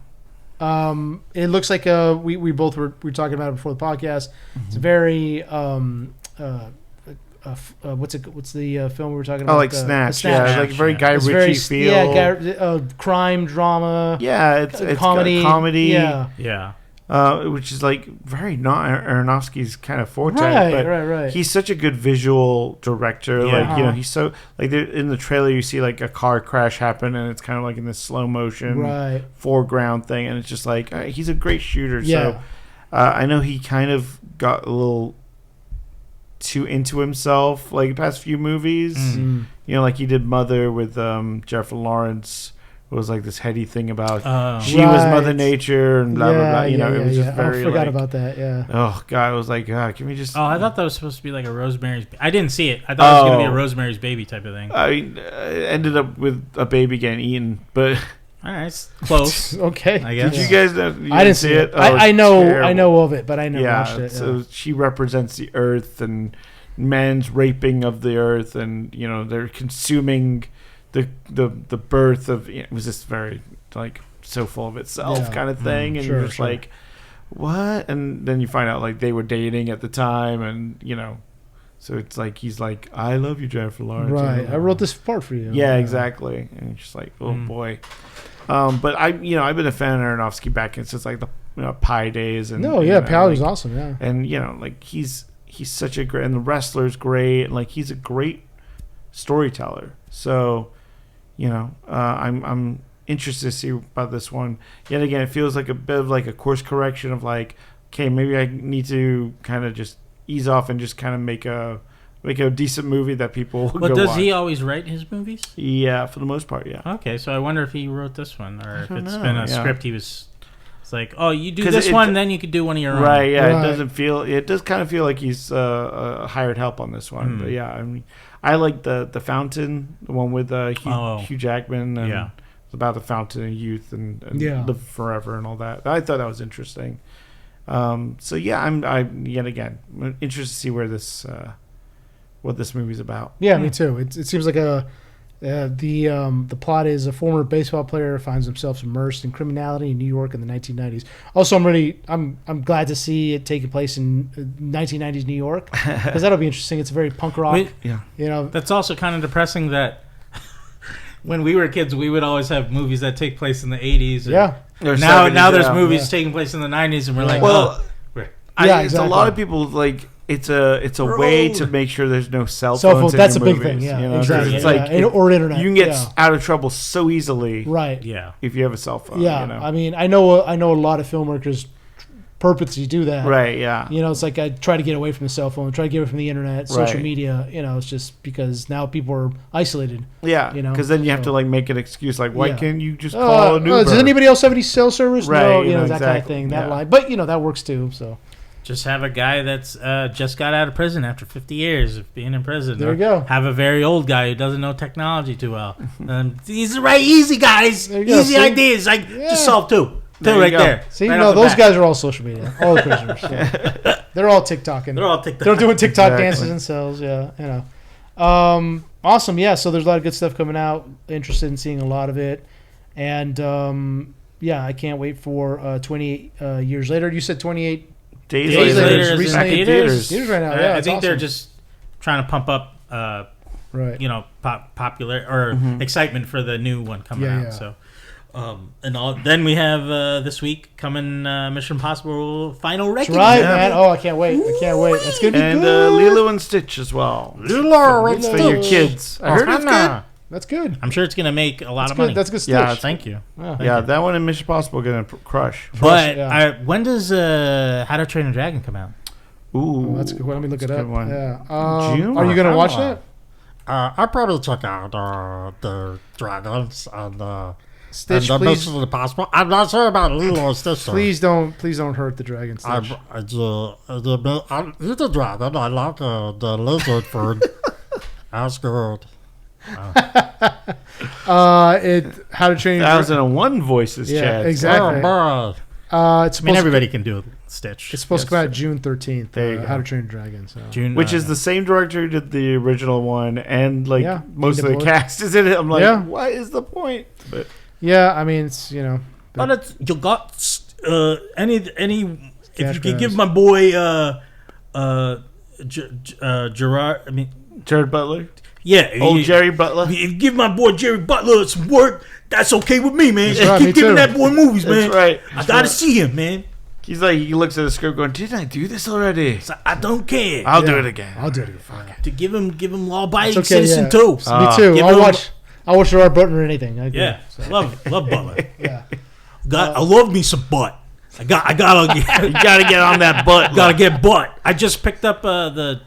It looks like we both were talking about it before the podcast. Mm-hmm. It's very what's the film we were talking about? Oh, like Snatch. Yeah, like very Guy Ritchie feel. Yeah, crime drama. Yeah, it's comedy. Yeah. Which is like very not Aronofsky's kind of forte, right. He's such a good visual director. Yeah. Like he's so like in the trailer you see like a car crash happen and it's kind of like in this slow motion foreground thing, and it's just like he's a great shooter. Yeah. So I know he kind of got a little too into himself like the past few movies. Mm-hmm. Like he did Mother with Jennifer Lawrence. It was like this heady thing about she was Mother Nature and blah blah blah. It was just very. I forgot about that. Yeah. Oh God, I was like, can we just? Oh, I thought that was supposed to be like a Rosemary's. I didn't see it. I thought it was going to be a Rosemary's Baby type of thing. I ended up with a baby getting eaten, but. All right, it's close. Okay, I guess. Did you guys? I didn't see it. I know of it, but I never watched it. So she represents the earth and man's raping of the earth, and they're consuming. The birth of it was just very like so full of itself kind of thing, and you're just like, what? And then you find out like they were dating at the time, and so it's like he's like, I love you, Jennifer Lawrence. Right, I wrote this part for you. Yeah, exactly. And you're just like, oh boy. But I've been a fan of Aronofsky back since like the Pie days, and Pie was awesome. Yeah, and like he's such a great, and The Wrestler's great, and like he's a great storyteller. So. I'm interested to see about this one. Yet again, it feels like a bit of like a course correction of like, okay, maybe I need to kind of just ease off and just kind of make a decent movie that people will go does watch. He always write his movies? Yeah, for the most part, yeah. Okay, so I wonder if he wrote this one or if it's been a script he was It's like, oh, you do this one, then you could do one of your own. Right, yeah. Right. It does kind of feel like he's hired help on this one. But yeah, I mean, I like the Fountain, the one with Hugh Jackman. And it's about the fountain of youth and live forever and all that. I thought that was interesting. So yeah, I'm yet again interested to see where this what this movie's about. Yeah, me too. It seems like the plot is a former baseball player finds himself immersed in criminality in New York in the 1990s. Also, I'm glad to see it taking place in 1990s New York, because that'll be interesting. It's very punk rock. That's also kind of depressing that when we were kids, we would always have movies that take place in the 80s. Yeah. Now there's movies taking place in the 90s, and we're like, it's a lot of people like. It's a way to make sure there's no cell phones. That's a big movies, thing, yeah. You know? Exactly. It's like or internet. You can get out of trouble so easily, right? Yeah. If you have a cell phone. Yeah. You know? I mean, I know a lot of filmmakers purposely do that. Right. Yeah. You know, it's like I try to get away from the cell phone, try to get away from the internet, social media. You know, it's just because now people are isolated. Yeah. You know, because then you have to like make an excuse, like, why can't you just call an Uber? Does anybody else have any cell service? Right. No, you know that kind of thing. That line, but that works too. So. Just have a guy that's just got out of prison after 50 years of being in prison. There you go. Have a very old guy who doesn't know technology too well. These are easy guys. Easy ideas. Like, just solve two. Two right there. See, those guys are all social media. All the prisoners. They're all TikToking. They're doing TikTok dances themselves. Yeah, you know. Awesome. Yeah, so there's a lot of good stuff coming out. Interested in seeing a lot of it. And, I can't wait for 28 years later. You said 28 Days later, recently in theaters right now. Yeah, I think they're just trying to pump up, popular or excitement for the new one coming out. Yeah. So, then we have this week coming Mission Impossible Final Reckoning. That's right, man. Oh, I can't wait. That's gonna be good. And Lilo and Stitch as well. Lilo and Stitch for your kids. I heard it's good. That's good. I'm sure it's going to make a lot of money. That's good Stitch. Yeah, thank you. Yeah, that one and Mission Impossible are going to crush. But when does How to Train a Dragon come out? Ooh, that's a good one. Let me look it up. One. Yeah. June. Are you going to watch that? I'll probably check out the Dragons and Stitch, and please. Mission Impossible. I'm not sure about Lilo and Stitch. Please don't hurt the dragon, Stitch. I eat the dragon. I like the lizard food. That's good. How to Train 1001 voices, Chad. Exactly. It's everybody can do Stitch. It's supposed to come out June 13th. There you go. How to Train a Dragon. So. Which is the same director who did the original one, and most of the cast is in it. I'm like, what is the point? But I mean, it's But it's you got any if you could give my boy Gerard. I mean Jared Butler. Yeah, Jerry Butler. If you give my boy Jerry Butler some work, that's okay with me, man. Right, keep giving that boy movies, man. That's right. I gotta see him, man. He's like, he looks at the script going, didn't I do this already? So I don't care. I'll do it again. I'll do it again. Fuck it. To give him law-abiding citizen too. Me too. I'll watch Gerard Butler or anything. Love Butler. Yeah. I love me some butt. I gotta you gotta get on that butt. Gotta get butt. I just picked up the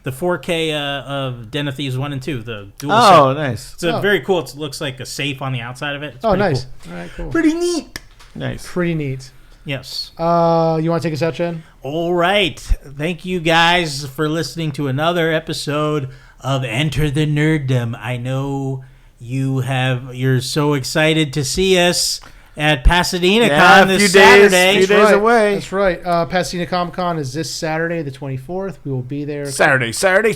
4K of Den of Thieves 1 and 2. The dual set. Nice. It's very cool. It looks like a safe on the outside of it. It's nice. Cool. All right, cool. Pretty neat. Nice. Pretty neat. Yes. You want to take us out, Chen? All right. Thank you guys for listening to another episode of Enter the Nerdom. I know you're so excited to see us at Pasadena Con this Saturday. A few days away. That's right. Pasadena Comic Con is this Saturday, the 24th. We will be there. Saturday. Come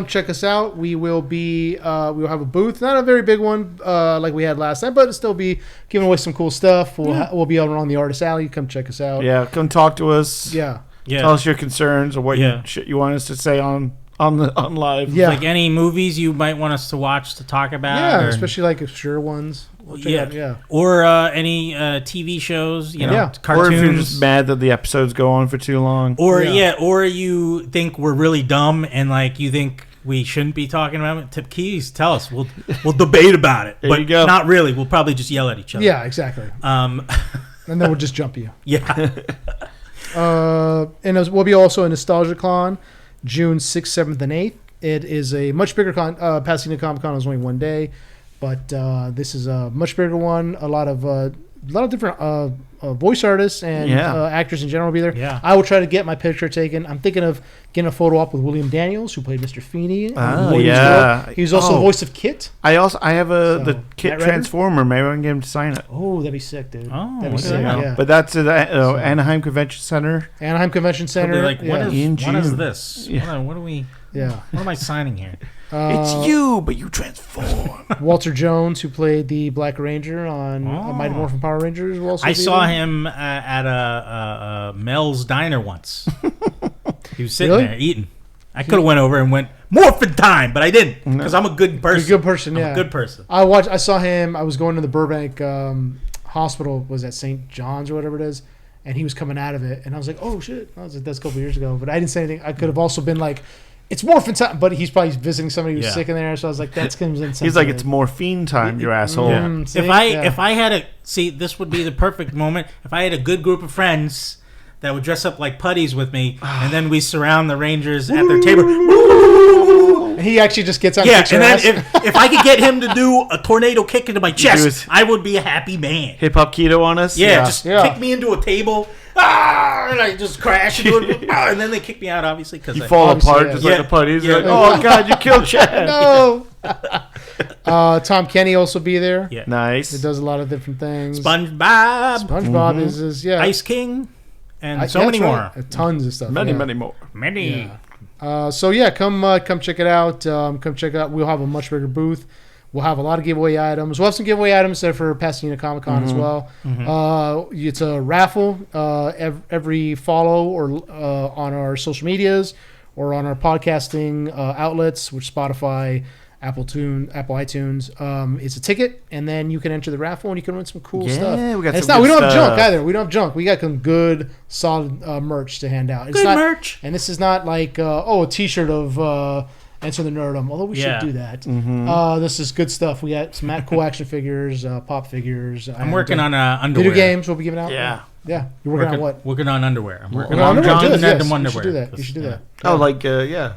check us out. We will be. We'll have a booth, not a very big one like we had last time, but it'll still be giving away some cool stuff. We'll be around the Artist Alley. Come check us out. Yeah, come talk to us. Yeah. Tell us your concerns or what shit you want us to say on live. Yeah. Like any movies you might want us to watch to talk about. Yeah, especially like obsure ones. Or any TV shows, cartoons. Or if you're just mad that the episodes go on for too long. Or you think we're really dumb and like you think we shouldn't be talking about it. Please tell us. We'll debate about it. But not really. We'll probably just yell at each other. Yeah, exactly. And then we'll just jump you. Yeah. And we'll be also a Nostalgia Con, June 6th, 7th, and 8th. It is a much bigger con. Pasadena Comic Con is only one day, but this is a much bigger one. A lot of lot of different voice artists and actors in general will be there. Yeah. I will try to get my picture taken. I'm thinking of getting a photo op with William Daniels, who played Mr. Feeney. He was also the voice of Kit. I have the Kit Transformer. Maybe I can get him to sign it. Oh, that'd be sick, dude. Oh, that'd be sick. Yeah. But that's at Anaheim Convention Center. Anaheim Convention Center. Like, what is this? Yeah. What are we? Yeah. What am I signing here? It's you, but you transform. Walter Jones, who played the Black Ranger on Mighty Morphin Power Rangers, will also I be saw there. him at a Mel's Diner once. He was sitting Really? there eating. I could have went over and went Morphin time, but I didn't because I'm a good person. You're a good person, yeah. I'm a good person. I saw him. I was going to the Burbank hospital. Was at St. John's or whatever it is, and he was coming out of it, and I was like, "Oh shit!" I was like, "That's a couple years ago," but I didn't say anything. I could have also been like, "It's morphin time," but he's probably visiting somebody who's sick in there, so I was like, "That's going to be He's like, "It's morphine time, you asshole." Yeah. See? If I had this would be the perfect moment. If I had a good group of friends that would dress up like putties with me, and then we surround the Rangers at their table. And he actually just gets on. Yeah, and then if I could get him to do a tornado kick into my chest, I would be a happy man. Hip hop keto on us. Yeah, just kick me into a table, and I just crash into it, and then they kick me out, obviously, because you fall apart just like a putty. You're like, oh god, you killed Chad. No. Tom Kenny also be there. Yeah, nice. It does a lot of different things. SpongeBob is Ice King, and so many more. Tons of stuff. Many more. Many. Yeah. Come check it out. Come check it out. We'll have a much bigger booth. We'll have a lot of giveaway items. We'll have some giveaway items there for Pasadena Comic Con as well. It's a raffle every follow or on our social medias or on our podcasting outlets, which Spotify, Apple iTunes. It's a ticket, and then you can enter the raffle, and you can win some cool stuff. Yeah, we got and some we don't good have junk stuff. either. We don't have junk. We got some good, solid merch to hand out. It's Good not, merch. and this is not like a T-shirt of Enter the Nerdom. Although we should do that. This is good stuff. We got some cool action figures, pop figures. I'm working on underwear. Video games. We'll be giving out. Yeah. Yeah. You're working on what? Working on underwear. I'm working on on John underwear. Good, Nerdom yes. underwear. You should do that. You should do that. Oh, like yeah.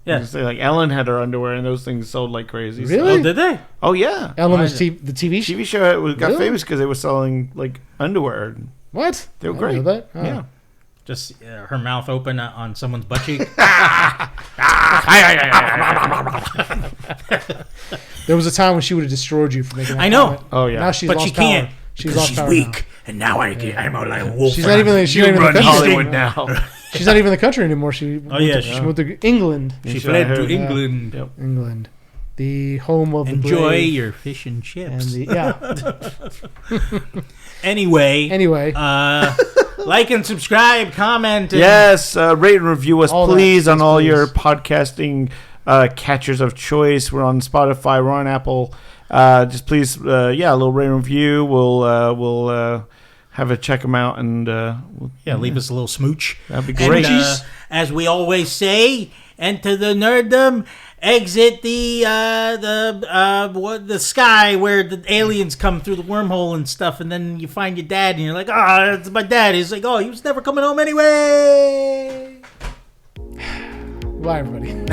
Yeah. Say, like Ellen had her underwear, and those things sold like crazy. Really? Oh, did they? Oh yeah. Ellen was the TV show. TV show got Really? famous because they were selling like underwear. What? They were I didn't great. know that. Oh. Yeah. Just her mouth open on someone's butt cheek. There was a time when she would have destroyed you for making that I know. comment. Oh yeah. Now she's But lost she can't. power. She's lost power weak, now. and now I'm like a wolf. She's not even. She's not even in the Run country. Hollywood now. She's not even in the country anymore. She she moved to England. She That's what fled I to heard. England. Yep. England, the home of Enjoy the brave your fish and chips. and Anyway, like and subscribe, comment. And Yes, rate and review us, All that please, on stuff, all please. your podcasting catchers of choice. We're on Spotify. We're on Apple. Just please, a little rate and review. We'll have a check them out, and leave us a little smooch. that'd be great. And, as we always say, enter the nerddom, exit the sky where the aliens come through the wormhole and stuff, and then you find your dad, and you're like, oh, it's my dad. He's like, oh, he was never coming home anyway. Bye, everybody.